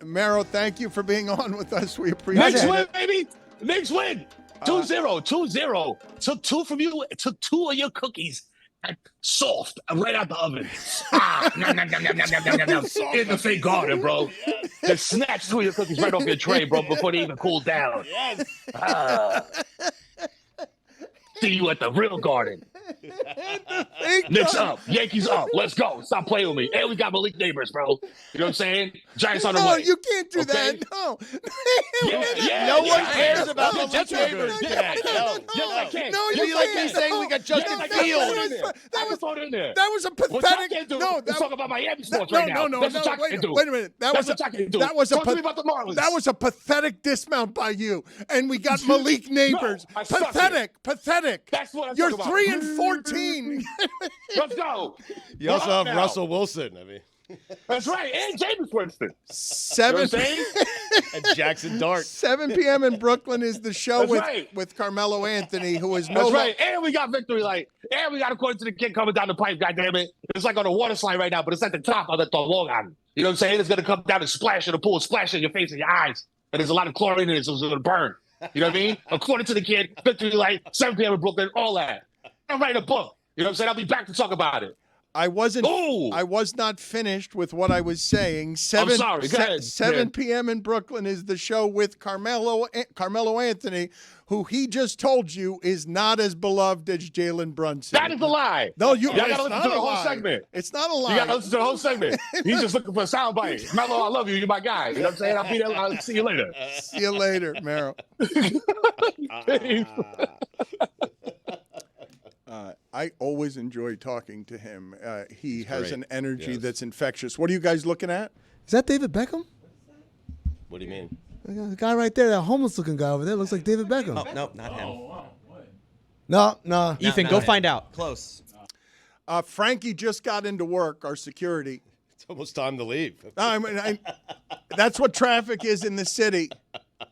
Mero, thank you for being on with us. We appreciate Next it. win, baby. Next win. 2-0. 2-0. Took 2 from you. Took 2 of your cookies. Soft, right out the oven. In the fake garden, bro. Just snatch 2 of your cookies right off your tray, bro, before they even cool down. Yes. See you at the real garden. Knicks up, Yankees up. Let's go. Stop playing with me. And we got Malik Neighbors, bro. You know what I'm saying? Giants on the way. No, you can't do Okay? that. No. No one cares about the That's neighbors. no, today. No. You like can't. me saying we got Justin Fields. That was a What y'all pathetic. can't do No, is talk about Miami sports right now. No, That's what y'all wait can't do. a minute. That's what y'all can't do. That was Talk to me about the Marlins. That was a pathetic dismount by you, and we got Malik Neighbors. I suck Pathetic. That's what I'm You're talking about. 3-14. Let's go. You also have now. Russell Wilson. I mean, That's right. And James Winston. 7 You know what I'm saying? and Jackson Dart. 7 p.m. in Brooklyn is the show That's with, right. with Carmelo Anthony, who is That's right. And we got victory light. And we got according to the kid coming down the pipe, goddammit. It's like on a water slide right now, but it's at the top of the long island. You know what I'm saying? It's going to come down and splash in the pool, splash in your face and your eyes. And there's a lot of chlorine in it, so it's going to burn. You know what I mean? According to the kid, victory light, 7 p.m. in Brooklyn, all that. I'm writing a book. You know what I'm saying? I'll be back to talk about it. I was not finished with what I was saying. 7 sorry. Go ahead. 7 p.m. in Brooklyn is the show with Carmelo Anthony, who he just told you is not as beloved as Jalen Brunson. That is a lie. No, y'all got to it's listen not to the a whole lie. segment. It's not a lie. You got to listen to the whole segment. He's just looking for a soundbite. Melo, I love you. You're my guy. You know what I'm saying? I'll be there. I'll see you later. See you later, Mero. I always enjoy talking to him. He has great. an energy Yes. that's infectious. What are you guys looking at? Is that David Beckham? What do you mean? The guy right there, that homeless-looking guy over there, looks like David Beckham. Oh, no, not him. No. Ethan, go find out. Close. Frankie just got into work, our security. It's almost time to leave. That's what traffic is in the city.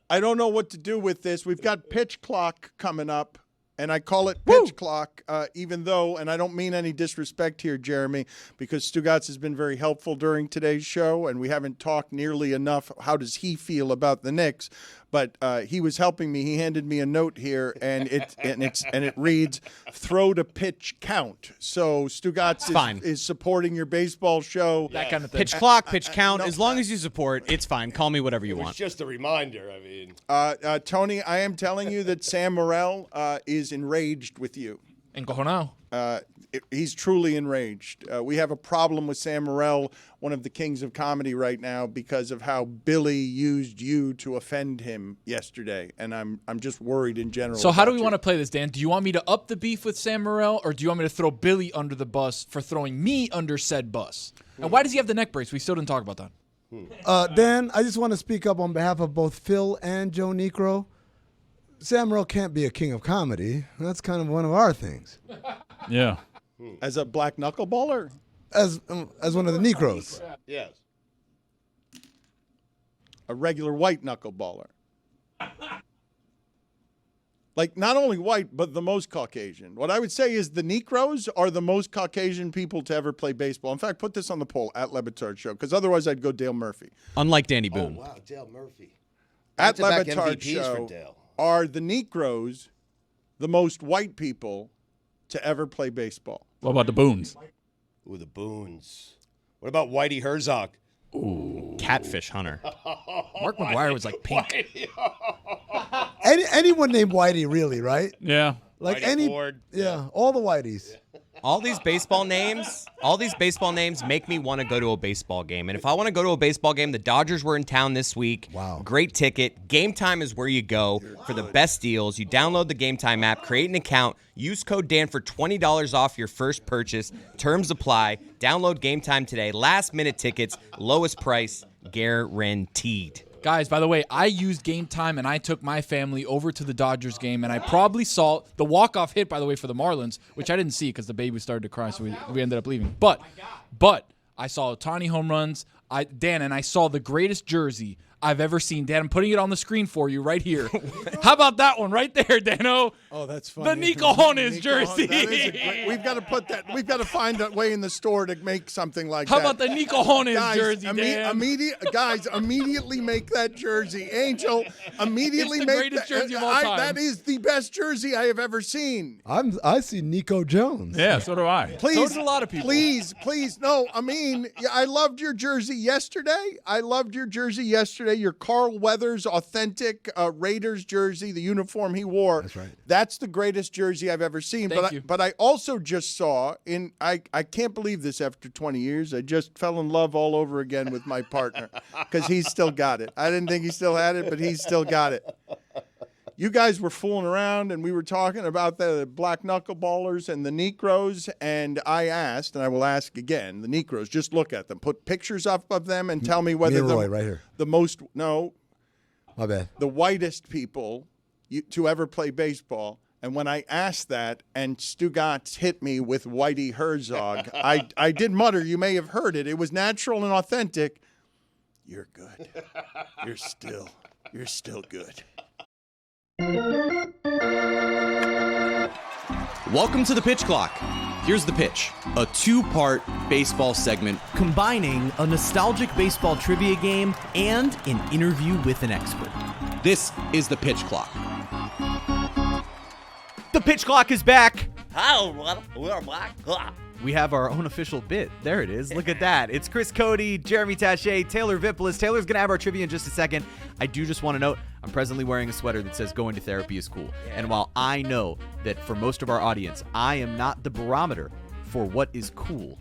I don't know what to do with this. We've got pitch clock coming up, and I call it pitch clock, even though, and I don't mean any disrespect here, Jeremy, because Stugotz has been very helpful during today's show, and we haven't talked nearly enough. How does he feel about the Knicks? But he was helping me. He handed me a note here, and it reads, "Throw to pitch count." So Stugotz is supporting your baseball show. That kind of thing. Pitch clock, pitch count. As long as you support, it's fine. Call me whatever you It was want. just a reminder. I mean, Tony, I am telling you that Sam Morrell is enraged with you. Encojonado. He's truly enraged. We have a problem with Sam Morrell, one of the kings of comedy right now, because of how Billy used you to offend him yesterday, and I'm just worried in general. So how do about we you. want to play this, Dan? Do you want me to up the beef with Sam Morrell, or do you want me to throw Billy under the bus for throwing me under said bus? And why does he have the neck brace? We still didn't talk about that. Dan, I just want to speak up on behalf of both Phil and Joe Necro. Sam Morrell can't be a king of comedy. That's kind of one of our things. Yeah. As a black knuckleballer? As one of the Necros. yes. A regular white knuckleballer. Like, not only white, but the most Caucasian. What I would say is the Necros are the most Caucasian people to ever play baseball. In fact, put this on the poll at LeBatard Show, because otherwise I'd go Dale Murphy. Unlike Danny Boone. Oh, wow, Dale Murphy. At Back-to-back LeBatard MVPs for Show, Dale. are the Necros the most white people to ever play baseball? What about the Boons? Ooh, the Boons. What about Whitey Herzog? Ooh. Catfish Hunter. Mark McGuire was like pink. Anyone named Whitey, really, right? Yeah. Like Whitey Ford. Yeah, all the Whiteys. All these baseball names make me want to go to a baseball game. And if I want to go to a baseball game, the Dodgers were in town this week. Wow. Great ticket. Game Time is where you go for the best deals. You download the Game Time app, create an account, use code Dan for $20 off your first purchase. Terms apply. Download Game Time today. Last minute tickets, lowest price, guaranteed. Guys, by the way, I used Game Time, and I took my family over to the Dodgers game, and I probably saw the walk-off hit, by the way, for the Marlins, which I didn't see because the baby started to cry, so we ended up leaving. But I saw Ohtani home runs, Dan, and I saw the greatest jersey I've ever seen. Dan, I'm putting it on the screen for you right here. How about that one right there, Dano? Oh, that's funny. The Nico Hones jersey. We've got to put that. We've got to find a way in the store to make something like How that. about the Nico Hones jersey, Dan? Immediately make that jersey. Angel, immediately It's the make greatest that. jersey of all time. That is the best jersey I have ever seen. I see Nico Jones. Yeah, so do I. Please, So does a lot of people. Please. No, I mean, I loved your jersey yesterday. Your Carl Weathers authentic Raiders jersey, the uniform he wore. That's right. That's the greatest jersey I've ever seen. Thank you. But I also just saw I can't believe this after 20 years. I just fell in love all over again with my partner because he's still got it. I didn't think he still had it, but he's still got it. You guys were fooling around, and we were talking about the black knuckleballers and the Negroes, and I asked, and I will ask again, the Negroes, just look at them. Put pictures up of them and tell me whether Roy, right here. My bad. The whitest people to ever play baseball. And when I asked that, and Stugotz hit me with Whitey Herzog, I did mutter, you may have heard it. It was natural and authentic. You're good. You're still good. Welcome to the Pitch Clock. Here's the pitch, a two-part baseball segment combining a nostalgic baseball trivia game and an interview with an expert. This is the Pitch Clock. The Pitch Clock is back. We have our own official bit. There it is. Look at that. It's Chris Cody, Jeremy Taché, Taylor Vippolis. Taylor's going to have our trivia in just a second. I do just want to note, I'm presently wearing a sweater that says going to therapy is cool. Yeah. And while I know that for most of our audience, I am not the barometer for what is cool,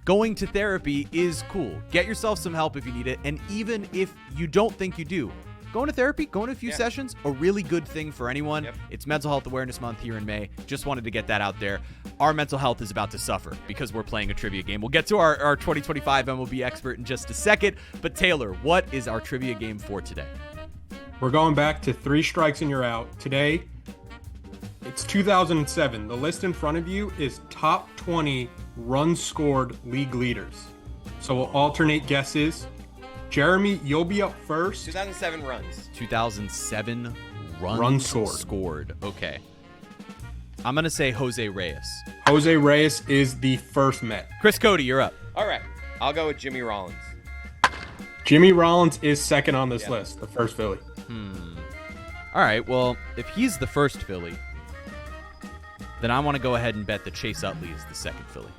going to therapy is cool. Get yourself some help if you need it. And even if you don't think you do, going to therapy, going to a few sessions, a really good thing for anyone. Yep. It's Mental Health Awareness Month here in May. Just wanted to get that out there. Our mental health is about to suffer because we're playing a trivia game. We'll get to our 2025 MLB expert in just a second. But Taylor, what is our trivia game for today? We're going back to 3 strikes and you're out. Today, it's 2007. The list in front of you is top 20 runs scored league leaders. So we'll alternate guesses. Jeremy, you'll be up first. 2007 runs. 2007 runs scored. Okay. I'm going to say Jose Reyes. Jose Reyes is the first Met. Chris Cody, you're up. All right. I'll go with Jimmy Rollins. Jimmy Rollins is second on this list, the first Philly. All right. Well, if he's the first Philly, then I want to go ahead and bet that Chase Utley is the second Philly.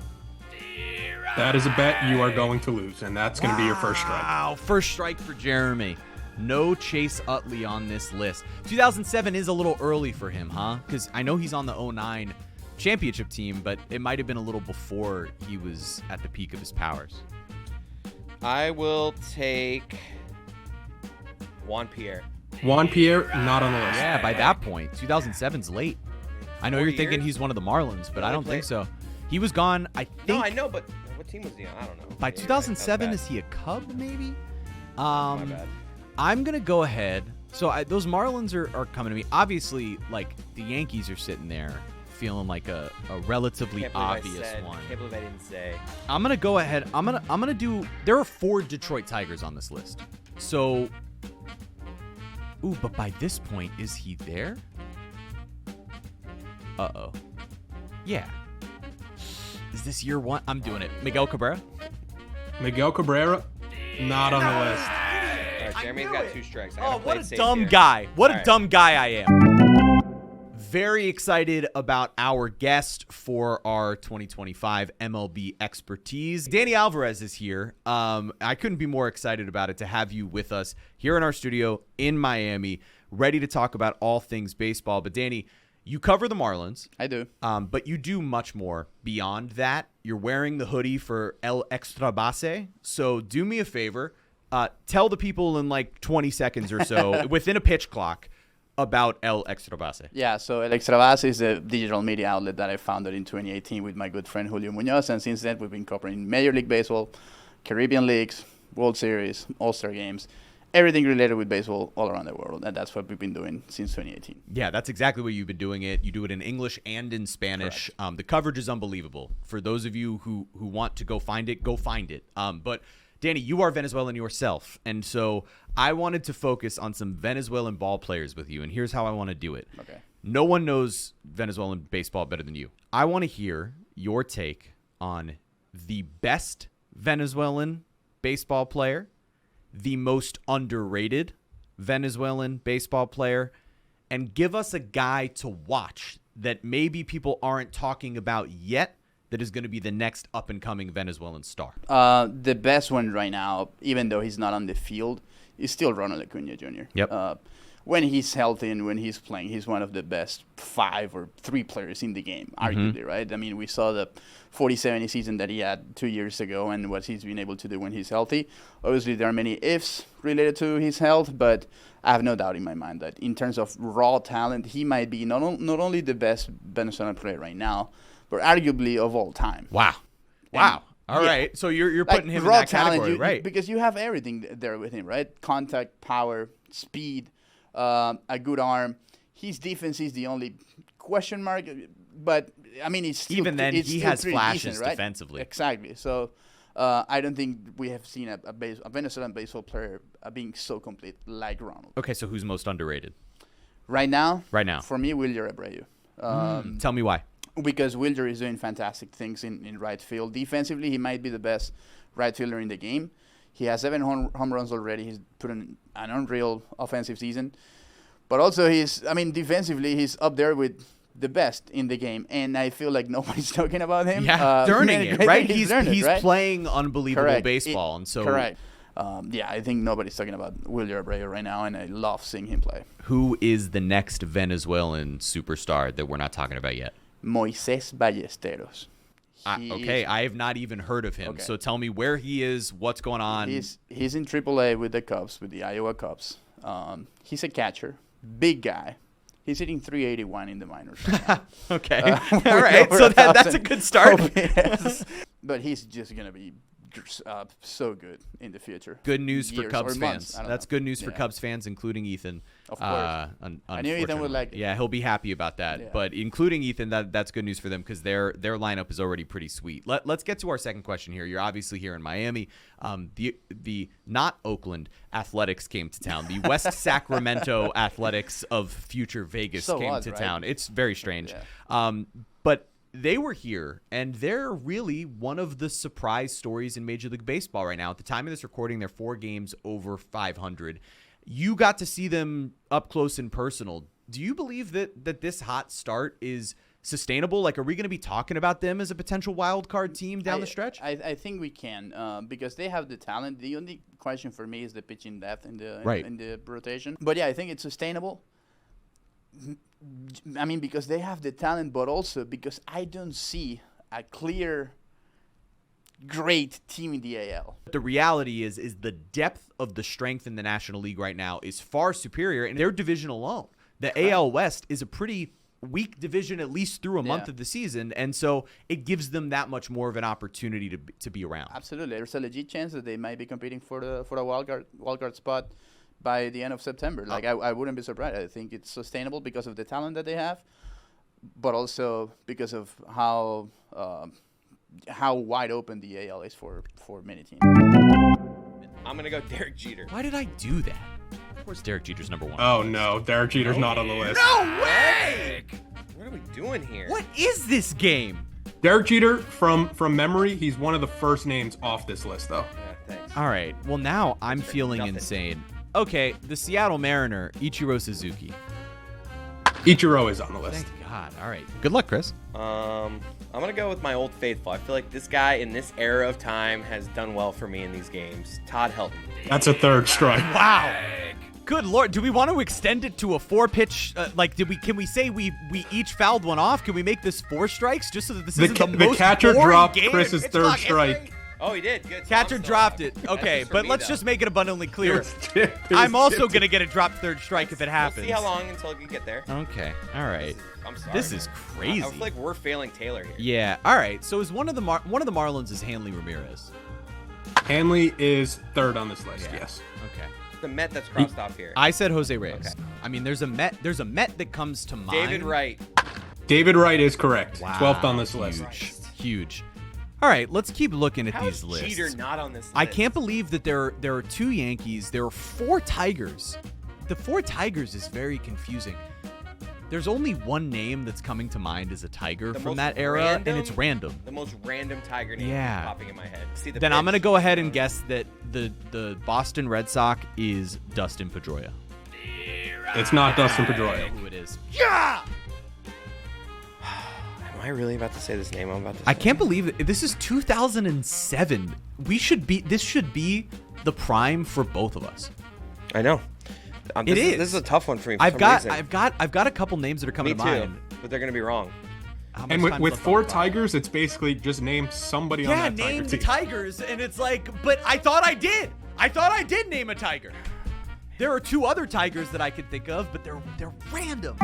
That is a bet you are going to lose, and that's going to be your first strike. Wow, first strike for Jeremy. No Chase Utley on this list. 2007 is a little early for him, huh? Because I know he's on the 2009 championship team, but it might have been a little before he was at the peak of his powers. I will take Juan Pierre. Juan Pierre, not on the list. Yeah, by that point, 2007's late. I know you're thinking he's one of the Marlins, but I don't think so. He was gone, I think. No, I know, but what team was he on? I don't know. By 2007, is he a Cub, maybe? My bad. I'm going to go ahead. So those Marlins are coming to me. Obviously, like, the Yankees are sitting there feeling like a relatively obvious one. Can't believe I didn't say. I'm going to go ahead. I'm going to do, there are 4 Detroit Tigers on this list. So, but by this point, is he there? Uh-oh. Yeah. Is this year 1? I'm doing it. Miguel Cabrera? Miguel Cabrera, not on the list. All right, Jeremy's got 2 strikes. What a dumb guy. What a dumb guy I am. Very excited about our guest for our 2025 MLB expertise. Danny Alvarez is here. I couldn't be more excited about it to have you with us here in our studio in Miami, ready to talk about all things baseball. But Danny, you cover the Marlins. I do. But you do much more beyond that. You're wearing the hoodie for El Extra Base. So do me a favor. Tell the people in like 20 seconds or so, within a pitch clock, about El Extra Base. Yeah, so El Extra Base is a digital media outlet that I founded in 2018 with my good friend Julio Munoz. And since then, we've been covering Major League Baseball, Caribbean Leagues, World Series, All-Star Games, everything related with baseball all around the world. And that's what we've been doing since 2018. Yeah, that's exactly what you've been doing it. You do it in English and in Spanish. The coverage is unbelievable. For those of you who want to go find it, go find it. But Danny, you are Venezuelan yourself, and so I wanted to focus on some Venezuelan ball players with you, and here's how I want to do it. Okay. No one knows Venezuelan baseball better than you. I want to hear your take on the best Venezuelan baseball player, the most underrated Venezuelan baseball player, and give us a guy to watch that maybe people aren't talking about yet that is going to be the next up-and-coming Venezuelan star. The best one right now, even though he's not on the field, is still Ronald Acuna Jr. Yep. When he's healthy and when he's playing, he's one of the best 5 or 3 players in the game, arguably, right? I mean, we saw the 40-70 season that he had 2 years ago and what he's been able to do when he's healthy. Obviously, there are many ifs related to his health, but I have no doubt in my mind that in terms of raw talent, he might be not only the best Venezuelan player right now, but arguably of all time. Wow. All right. So you're putting him in raw that category, right? Because you have everything there with him, right? Contact, power, speed, a good arm. His defense is the only question mark, but I mean, it's still, even then he has flashes decent, right? defensively. Exactly. So I don't think we have seen a Venezuelan baseball player being so complete like Ronald. Okay, so who's most underrated right now? For me, Wilyer Abreu. Tell me why. Because Wilyer is doing fantastic things in right field. Defensively, he might be the best right fielder in the game. He has 7 home runs already. He's put in an unreal offensive season. But also, defensively, he's up there with the best in the game. And I feel like nobody's talking about him. Yeah, learning it, right? He's right? playing unbelievable baseball. And so correct. I think nobody's talking about Wilyer Abreu right now, and I love seeing him play. Who is the next Venezuelan superstar that we're not talking about yet? Moises Ballesteros. Okay, I have not even heard of him. Okay. So tell me where he is, what's going on. He's in AAA with the Cubs, with the Iowa Cubs. He's a catcher, big guy. He's hitting 381 in the minors right now. Okay. All right, so that's a good start. But he's just going to be so good in the future. Good news for Cubs fans. That's good news for Cubs fans, including Ethan. Of course. I knew Ethan would like it. Yeah, he'll be happy about that. Yeah. But including Ethan, that's good news for them because their lineup is already pretty sweet. Let's get to our second question here. You're obviously here in Miami. The not Oakland Athletics came to town. The West Sacramento Athletics of future Vegas came to town. It's very strange. Yeah. But they were here, and they're really one of the surprise stories in Major League Baseball right now. At the time of this recording, they're 4 games over 500. You got to see them up close and personal. Do you believe that this hot start is sustainable? Like, are we going to be talking about them as a potential wild card team down the stretch? I think we can because they have the talent. The only question for me is the pitching depth in the rotation. But yeah, I think it's sustainable. I mean, because they have the talent, but also because I don't see a clear, great team in the AL. The reality is the depth of the strength in the National League right now is far superior in their division alone. The AL West is a pretty weak division, at least through a month of the season, and so it gives them that much more of an opportunity to be around. Absolutely. There's a legit chance that they might be competing for a wild card spot by the end of September. Like, I wouldn't be surprised. I think it's sustainable because of the talent that they have, but also because of how wide open the AL is for many teams. I'm going to go Derek Jeter. Why did I do that? Of course, Derek Jeter's number 1. Oh, no. Derek Jeter's not on the list. No way! What are we doing here? What is this game? Derek Jeter, from memory, he's one of the first names off this list, though. Yeah, thanks. All right. Well, now I'm feeling insane. Okay, the Seattle Mariner, Ichiro Suzuki. Ichiro is on the list. Thank God. All right. Good luck, Chris. I'm going to go with my old faithful. I feel like this guy in this era of time has done well for me in these games. Todd Helton. That's a third strike. Wow. Good Lord. Do we want to extend it to a 4-pitch? Can we say we each fouled one off? Can we make this 4 strikes just so that this isn't the most The catcher boring dropped game? Chris's third strike. Oh, he did. Good. Catcher dropped it. Okay, but let's just make it abundantly clear. I'm also going to get a dropped third strike if it happens. We'll see how long until we get there. Okay. All right. I'm sorry. This is crazy. I feel like we're failing Taylor here. Yeah. All right. So is one of the Marlins is Hanley Ramirez? Hanley is third on this list. Yes. Okay. The Met that's crossed off here. I said Jose Reyes. Okay. I mean, there's a Met that comes to mind. David Wright. David Wright is correct. Wow. 12th on this list. Huge. All All right, let's keep looking at How these is lists. Jeter not on this list? I can't believe that there are 2 Yankees. There are 4 Tigers. The 4 Tigers is very confusing. There's only one name that's coming to mind as a Tiger The from most that era, random- and it's random. The most random Tiger name Yeah. popping in my head. See the Then I'm pitch. going to go ahead and guess that the Boston Red Sox is Dustin Pedroia. It's not Dustin Pedroia. Who it is. Yeah! Am I really about to say this name I'm about to say? I can't believe it. This is 2007. This should be the prime for both of us. I know. It is. This is a tough one for me. For I've some got reason. I've got a couple names that are coming Me to too, mind. but they're gonna be wrong. How much And time with left on 4 the clock? Tigers, it's basically just name somebody on Yeah, that Tiger name the team. Tigers, and it's like, but I thought I did. I thought I did name a Tiger. There are 2 other Tigers that I could think of, but they're random.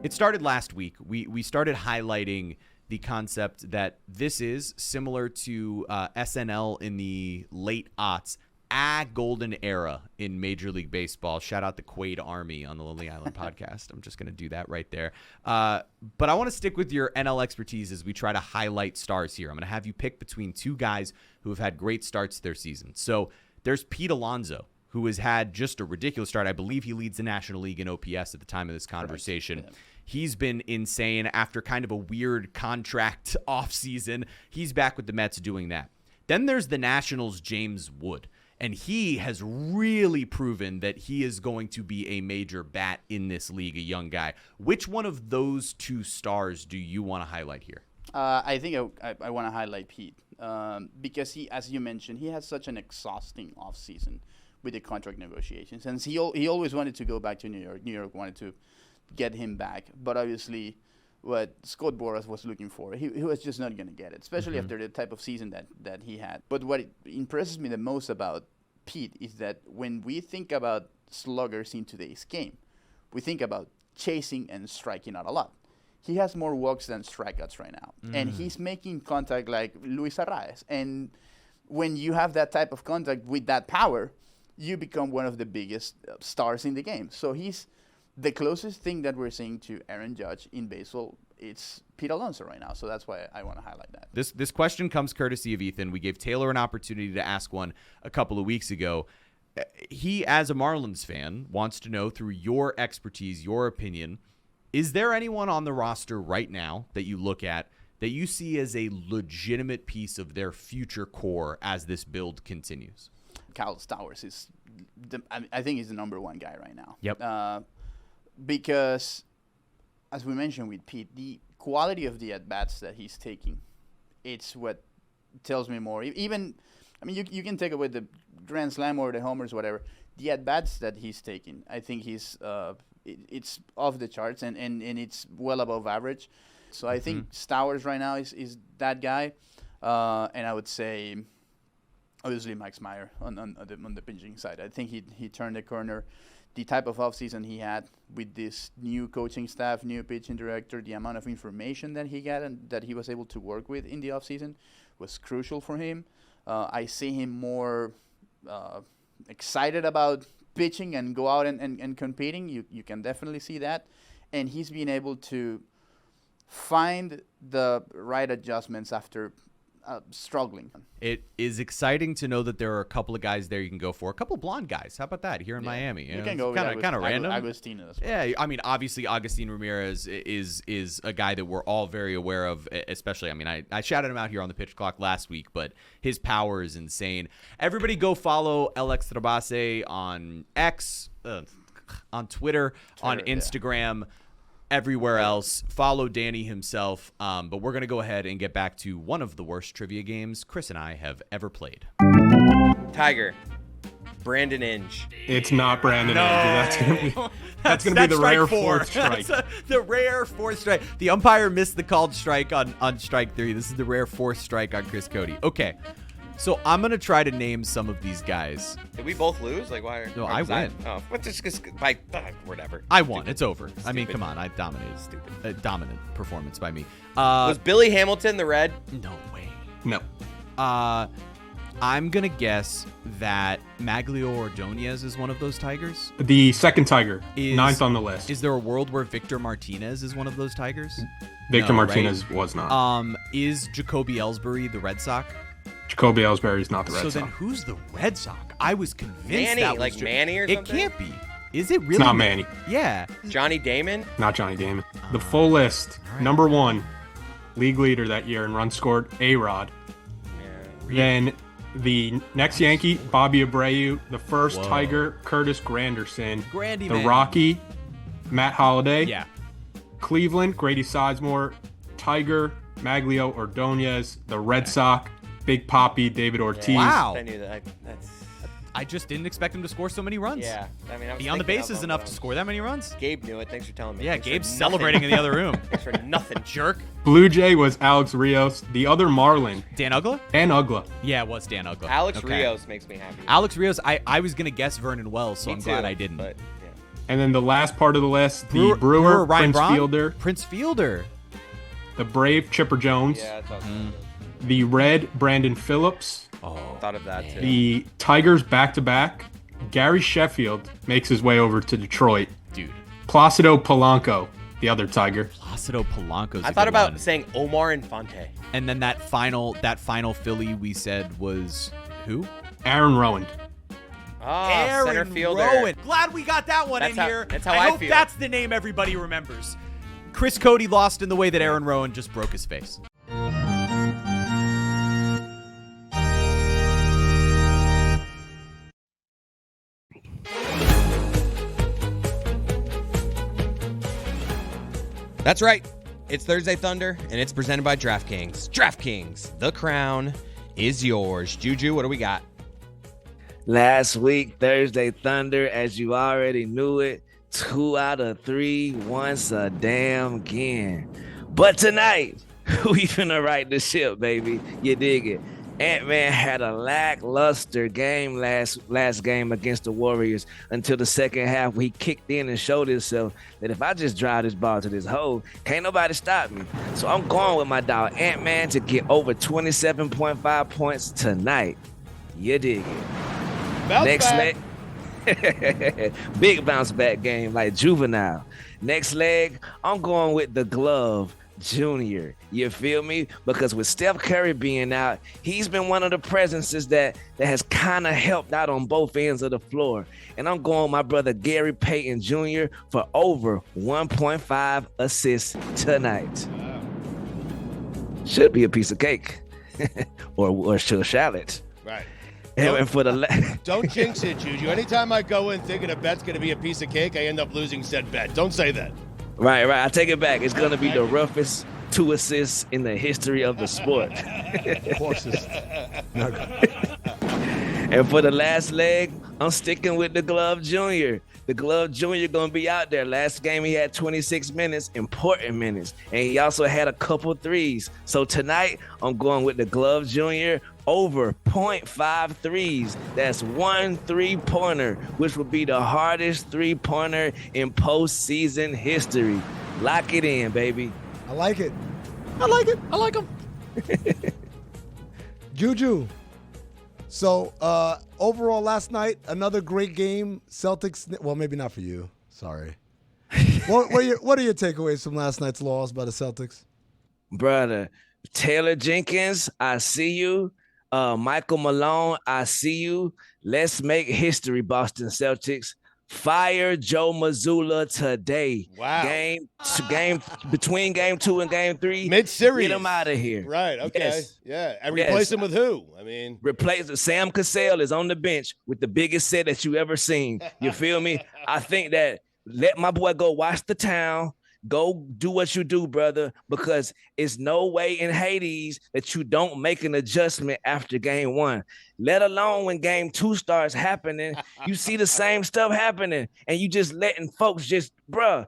It started last week. We started highlighting the concept that this is similar to SNL in the late aughts, a golden era in Major League Baseball. Shout out the Quaid Army on the Lonely Island podcast. I'm just going to do that right there. But I want to stick with your NL expertise as we try to highlight stars here. I'm going to have you pick between 2 guys who have had great starts to their season. So there's Pete Alonso, who has had just a ridiculous start. I believe he leads the National League in OPS at the time of this conversation. Yeah. He's been insane after kind of a weird contract offseason. He's back with the Mets doing that. Then there's the Nationals' James Wood, and he has really proven that he is going to be a major bat in this league, a young guy. Which one of those 2 stars do you want to highlight here? I think I want to highlight Pete because he, as you mentioned, he has such an exhausting offseason with the contract negotiations. And he always wanted to go back to New York. New York wanted to get him back. But obviously what Scott Boras was looking for, he was just not going to get it, especially after the type of season that he had. But what impresses me the most about Pete is that when we think about sluggers in today's game, we think about chasing and striking out a lot. He has more walks than strikeouts right now. And he's making contact like Luis Arraez. And when you have that type of contact with that power, you become one of the biggest stars in the game. So he's the closest thing that we're seeing to Aaron Judge in baseball. It's Pete Alonso right now. So that's why I want to highlight that. This question comes courtesy of Ethan. We gave Taylor an opportunity to ask one a couple of weeks ago. He, as a Marlins fan, wants to know through your expertise, your opinion, is there anyone on the roster right now that you look at that you see as a legitimate piece of their future core as this build continues? Kyle Stowers is, I think he's the number 1 guy right now. Yep. Because, as we mentioned with Pete, the quality of the at-bats that he's taking, it's what tells me more. Even, I mean, you can take away the grand slam or the homers, whatever. The at-bats that he's taking, I think he's it's off the charts, and it's well above average. So I think Stowers right now is that guy. And I would say, obviously, Max Meyer on the pitching side. I think he turned the corner. The type of offseason he had with this new coaching staff, new pitching director, the amount of information that he got and that he was able to work with in the offseason was crucial for him. I see him more excited about pitching and go out and competing. You can definitely see that. And he's been able to find the right adjustments after struggling. It is exciting to know that there are a couple of guys there you can go for. A couple of blonde guys. How about that here in Miami? You can go kind of random. Agustin as well. Yeah, I mean, obviously, Agustin Ramirez is a guy that we're all very aware of, especially, I mean, I shouted him out here on the pitch clock last week, but his power is insane. Everybody go follow LX Trabase on X, on Twitter, on Instagram. Everywhere else. Follow Danny himself. But we're going to go ahead and get back to one of the worst trivia games Chris and I have ever played. Tiger. Brandon Inge. It's not Brandon Inge. That's gonna be the rare 4th strike. The rare 4th strike. The umpire missed the called strike on strike 3. This is the rare 4th strike on Chris Cody. Okay. So I'm going to try to name some of these guys. Did we both lose? Like, why? No, I win. Whatever. I won. It's over. Stupid. I mean, come on. I dominated. Stupid. Dominant performance by me. Was Billy Hamilton the red? No way. No. I'm going to guess that Maglio Ordonez is one of those Tigers. The second Tiger, 9th on the list. Is there a world where Victor Martinez is one of those Tigers? Victor No, Martinez right? was not. Is Jacoby Ellsbury the Red Sox? Jacoby Ellsbury is not the Red Sox. So then who's the Red Sox? I was convinced Manny, that was like Manny or It something? can't be. Is it really? It's not Manny. Yeah. Johnny Damon? Not Johnny Damon. The full list. Number 1, league leader that year in runs scored, A-Rod. Then the next Yankee, Bobby Abreu. The first Tiger, Curtis Granderson. Grandy the man. Rocky, Matt Holliday. Yeah. Cleveland, Grady Sizemore. Tiger, Maglio Ordonez. The Red Sox, Big Papi, David Ortiz. Wow. I knew that. That's... I just didn't expect him to score so many runs. Yeah. I mean, I was Beyond the thinking bases of enough to score that many runs? Gabe knew it. Thanks for telling me. Yeah, Thanks for Gabe's nothing. celebrating in the other room. Thanks for nothing. Jerk. Blue Jay was Alex Rios. The other Marlin, Dan Uggla? Dan Uggla. Yeah, it was Dan Uggla. Alex Rios makes me happy. Alex Rios, I was going to guess Vernon Wells, so Me I'm glad too, I didn't. But, And then the last part of the list, the Brewer, Ryan Prince Braun? Fielder. Prince Fielder. The Brave, Chipper Jones. Yeah, that's awesome. The Red, Brandon Phillips. Thought of that too. The Tigers back-to-back. Gary Sheffield makes his way over to Detroit. Dude. Placido Polanco, the other Tiger. Placido Polanco's I thought about saying Omar Infante. And then that final Philly we said was who? Aaron Rowan. Oh, center fielder. Rowan. Glad we got that one That's in how- here. that's how I hope feel. that's the name everybody remembers. Chris Cody lost in the way that Aaron Rowan just broke his face. That's right. It's Thursday Thunder, and it's presented by DraftKings. DraftKings, the crown is yours. Juju, what do we got? Last week, Thursday Thunder, as you already knew it, 2 out of 3 once a damn again. But tonight, we finna right the ship, baby. You dig it? Ant-Man had a lackluster game last game against the Warriors until the second half where he kicked in and showed himself that if I just drive this ball to this hole, can't nobody stop me. So I'm going with my dog Ant-Man to get over 27.5 points tonight. You dig it? Next leg. Big bounce back game like Juvenile. Next leg, I'm going with the Glove Junior. You feel me? Because with Steph Curry being out, he's been one of the presences that has kind of helped out on both ends of the floor. And I'm going with my brother Gary Payton Jr. for over 1.5 assists tonight. Should be a piece of cake or shallot. Right. And for the Don't jinx it, Juju. Anytime I go in thinking a bet's going to be a piece of cake, I end up losing said bet. Don't say that. Right. I take it back. It's going to be the roughest 2 assists in the history of the sport. And for the last leg, I'm sticking with the Glove Junior. The Glove Junior going to be out there. Last game, he had 26 minutes, important minutes. And he also had a couple threes. So tonight, I'm going with the Glove Junior over 0.5 threes. That's 1 3-pointer, which would be the hardest 3-pointer in postseason history. Lock it in, baby. I like it. I like him. Juju. So overall last night, another great game. Celtics, well, maybe not for you. Sorry. What are your takeaways from last night's loss by the Celtics? Brother, Taylor Jenkins, I see you. Michael Malone, I see you. Let's make history, Boston Celtics. Fire Joe Mazzulla today. Wow. Game between game 2 and game 3. Mid-series. Get him out of here. Right, okay. Yes. Yeah, and replace him with who? I mean, Replace Sam Cassell is on the bench with the biggest set that you ever seen. You feel me? I think that let my boy go watch the town. Go do what you do, brother, because it's no way in Hades that you don't make an adjustment after game 1, let alone when game 2 starts happening. You see the same stuff happening and you just letting folks just, bruh.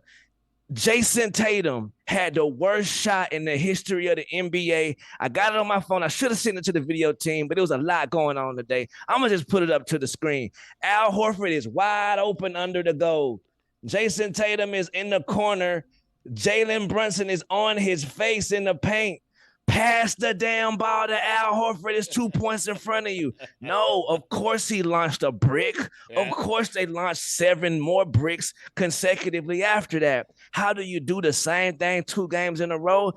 Jason Tatum had the worst shot in the history of the NBA. I got it on my phone. I should have sent it to the video team, but there was a lot going on today. I'm going to just put it up to the screen. Al Horford is wide open under the goal. Jason Tatum is in the corner. Jalen Brunson is on his face in the paint. Pass the damn ball to Al Horford. It's 2 points in front of you. No, of course he launched a brick. Of course they launched 7 more bricks consecutively after that. How do you do the same thing 2 games in a row?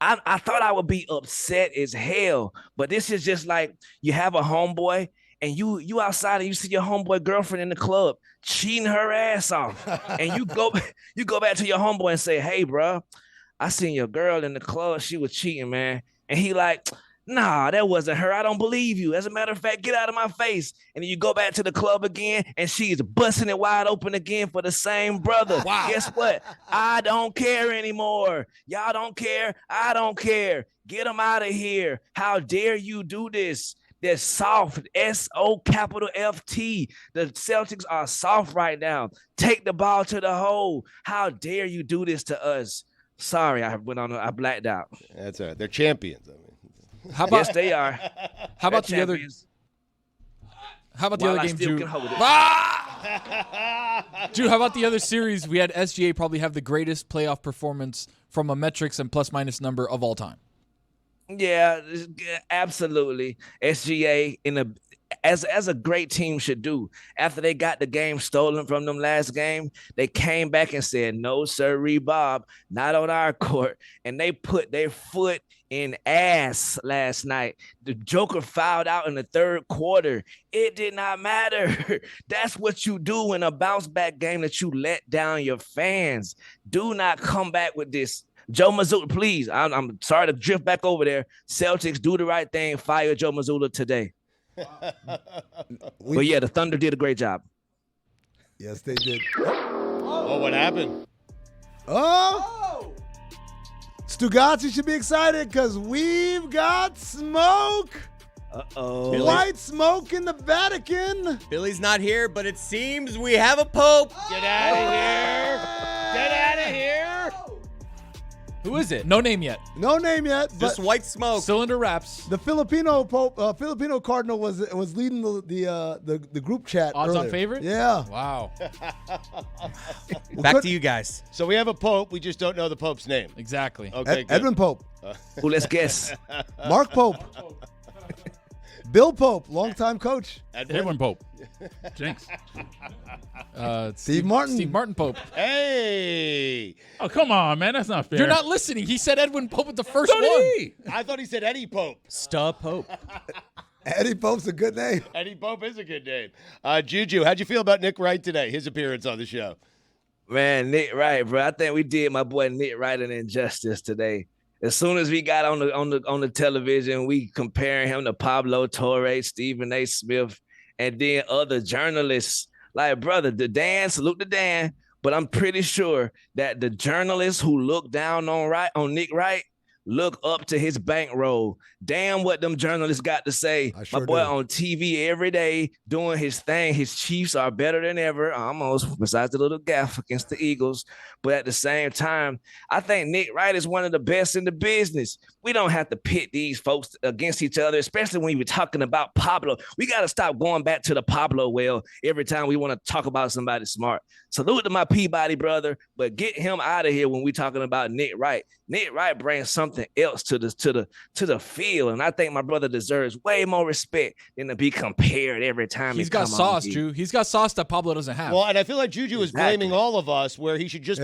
I thought I would be upset as hell, but this is just like you have a homeboy and you outside and you see your homeboy girlfriend in the club cheating her ass off, and you go back to your homeboy and say, "Hey, bro, I seen your girl in the club. She was cheating, man." And he like, "Nah, that wasn't her. I don't believe you. As a matter of fact, get out of my face." And then you go back to the club again, and she's busting it wide open again for the same brother. Wow. Guess what? I don't care anymore. Y'all don't care. I don't care. Get them out of here. How dare you do this? They're soft, SOFT. The Celtics are soft right now. Take the ball to the hole. How dare you do this to us? Sorry, I blacked out. That's all right. They're champions. I mean, How about, yes, they are. How about the other? How about the other game, Drew? Drew, how about the other series? We had SGA probably have the greatest playoff performance from a metrics and plus minus number of all time. Yeah, absolutely. SGA as a great team should do. After they got the game stolen from them last game, they came back and said, "No, sirree, Bob, not on our court." And they put their foot in ass last night. The Joker fouled out in the third quarter. It did not matter. That's what you do in a bounce back game, that you let down your fans. Do not come back with this. Joe Mazzulla, please. I'm sorry to drift back over there. Celtics, do the right thing. Fire Joe Mazzulla today. But yeah, the Thunder did a great job. Yes, they did. Oh, what happened? Oh! Stugotz, you should be excited because we've got smoke. Uh-oh. White smoke in the Vatican. Billy's not here, but it seems we have a pope. Get out of here. Get out of here. Who is it? No name yet. No name yet. Just white smoke. Cylinder wraps. The Filipino Pope, Filipino Cardinal was leading the group chat. Odds earlier. on favorite? Yeah. Wow. Back to you guys. So we have a pope. We just don't know the pope's name. Exactly. Okay. Good. Edwin Pope. Well, let's guess. Mark Pope. Bill Pope, longtime coach. Edwin Pope. Jinx. Steve Martin. Steve Martin Pope. Hey. Oh, come on, man. That's not fair. You're not listening. He said Edwin Pope at the first one. I thought he said Eddie Pope. Pope. Eddie Pope's a good name. Eddie Pope is a good name. Juju, how'd you feel about Nick Wright today, his appearance on the show? Man, Nick Wright, bro. I think we did my boy Nick Wright an injustice today. As soon as we got on the television, we comparing him to Pablo Torre, Stephen A. Smith, and then other journalists. Like, brother, salute to Dan, but I'm pretty sure that the journalists who look down on Nick Wright look up to his bankroll. Damn what them journalists got to say. My boy on TV every day doing his thing. His Chiefs are better than ever, almost, besides the little gaff against the Eagles. But at the same time, I think Nick Wright is one of the best in the business. We don't have to pit these folks against each other, especially when we're talking about Pablo. We got to stop going back to the Pablo well every time we want to talk about somebody smart. Salute to my Peabody brother, but get him out of here when we're talking about Nick Wright. Nick Wright brings something else to the field, and I think my brother deserves way more respect than to be compared every time. He's got sauce, Drew. He's got sauce that Pablo doesn't have. Well, and I feel like Juju is blaming all of us, where he should just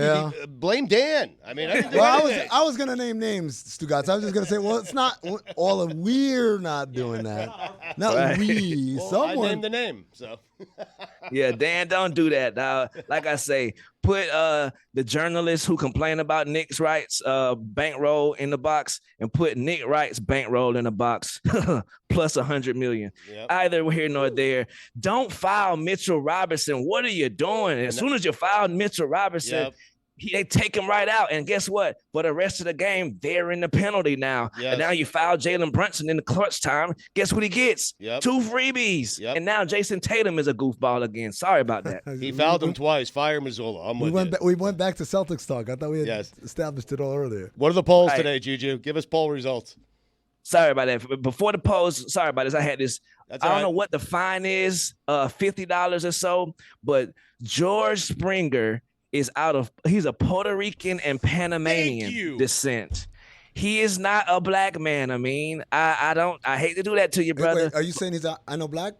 blame Dan. I mean, I was gonna name names, Stugotz. I was just gonna say, well, it's not all of we're not doing that. Not Right. we. Well, Someone. I named the name, so. Yeah, Dan, don't do that, dog. Like I say, put the journalists who complain about Nick Wright's bankroll in the box, and put Nick Wright's bankroll in the box plus 100 million. Yep. Either here nor there. Don't foul Mitchell Robinson. What are you doing? As soon as you foul Mitchell Robinson, they take him right out. And guess what? For the rest of the game, they're in the penalty now. Yes. And now you foul Jalen Brunson in the clutch time. Guess what he gets? Yep. 2 freebies. Yep. And now Jason Tatum is a goofball again. Sorry about that. He fouled him twice. Fire Mazzulla. I'm with you. We went back to Celtics talk. I thought we had established it all earlier. What are the polls Right. today, Juju? Give us poll results. Sorry about that. Before the polls, sorry about this. I had this. That's I all don't know right. what the fine is, $50 or so, but George Springer is he's a Puerto Rican and Panamanian descent. He is not a black man. I mean, I hate to do that to you, brother. Wait, are you saying he's I know black?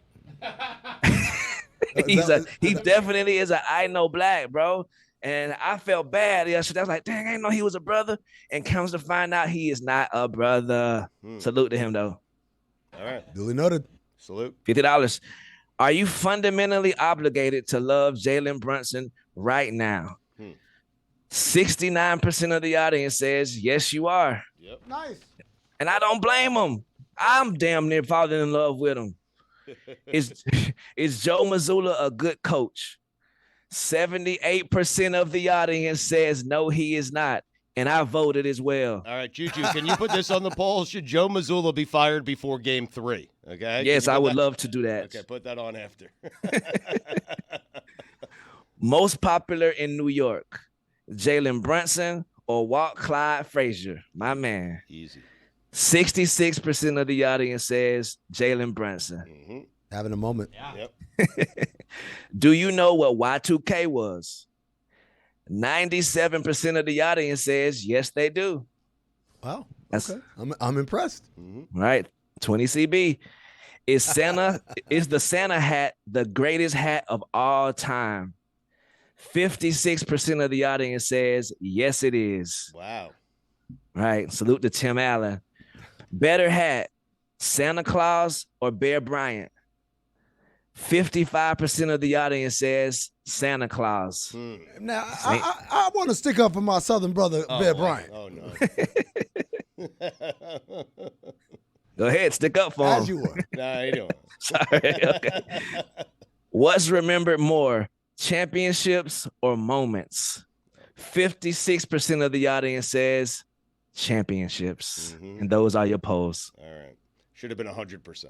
He definitely is a I know black, bro. And I felt bad yesterday. I was like, dang, I didn't know he was a brother. And comes to find out he is not a brother. Salute to him, though. All right. Duly noted. Salute. $50. Are you fundamentally obligated to love Jalen Brunson right now? 69% of the audience says, yes, you are. Yep. Nice. And I don't blame him. I'm damn near falling in love with him. Is Joe Mazzulla a good coach? 78% of the audience says no, he is not. And I voted as well. All right, Juju, can you put this on the poll? Should Joe Mazzulla be fired before Game 3? Okay. Yes, I would love to do that. Okay, put that on after. Most popular in New York, Jalen Brunson or Walt Clyde Frazier? My man. Easy. 66% of the audience says Jalen Brunson. Having a moment. Yep. Do you know what Y2K was? 97% of the audience says yes, they do. Wow. Okay. I'm impressed. Right. 20 CB. Is the Santa hat the greatest hat of all time? 56% of the audience says yes, it is. Wow. Right. Salute to Tim Allen. Better hat, Santa Claus or Bear Bryant? 55% of the audience says Santa Claus. Now, I want to stick up for my Southern brother, Bear Bryant. Oh, no. Go ahead, stick up for him. As you were. Nah, you don't. Sorry. Okay. What's remembered more, championships or moments? 56% of the audience says championships. And those are your polls. All right. Should have been 100%.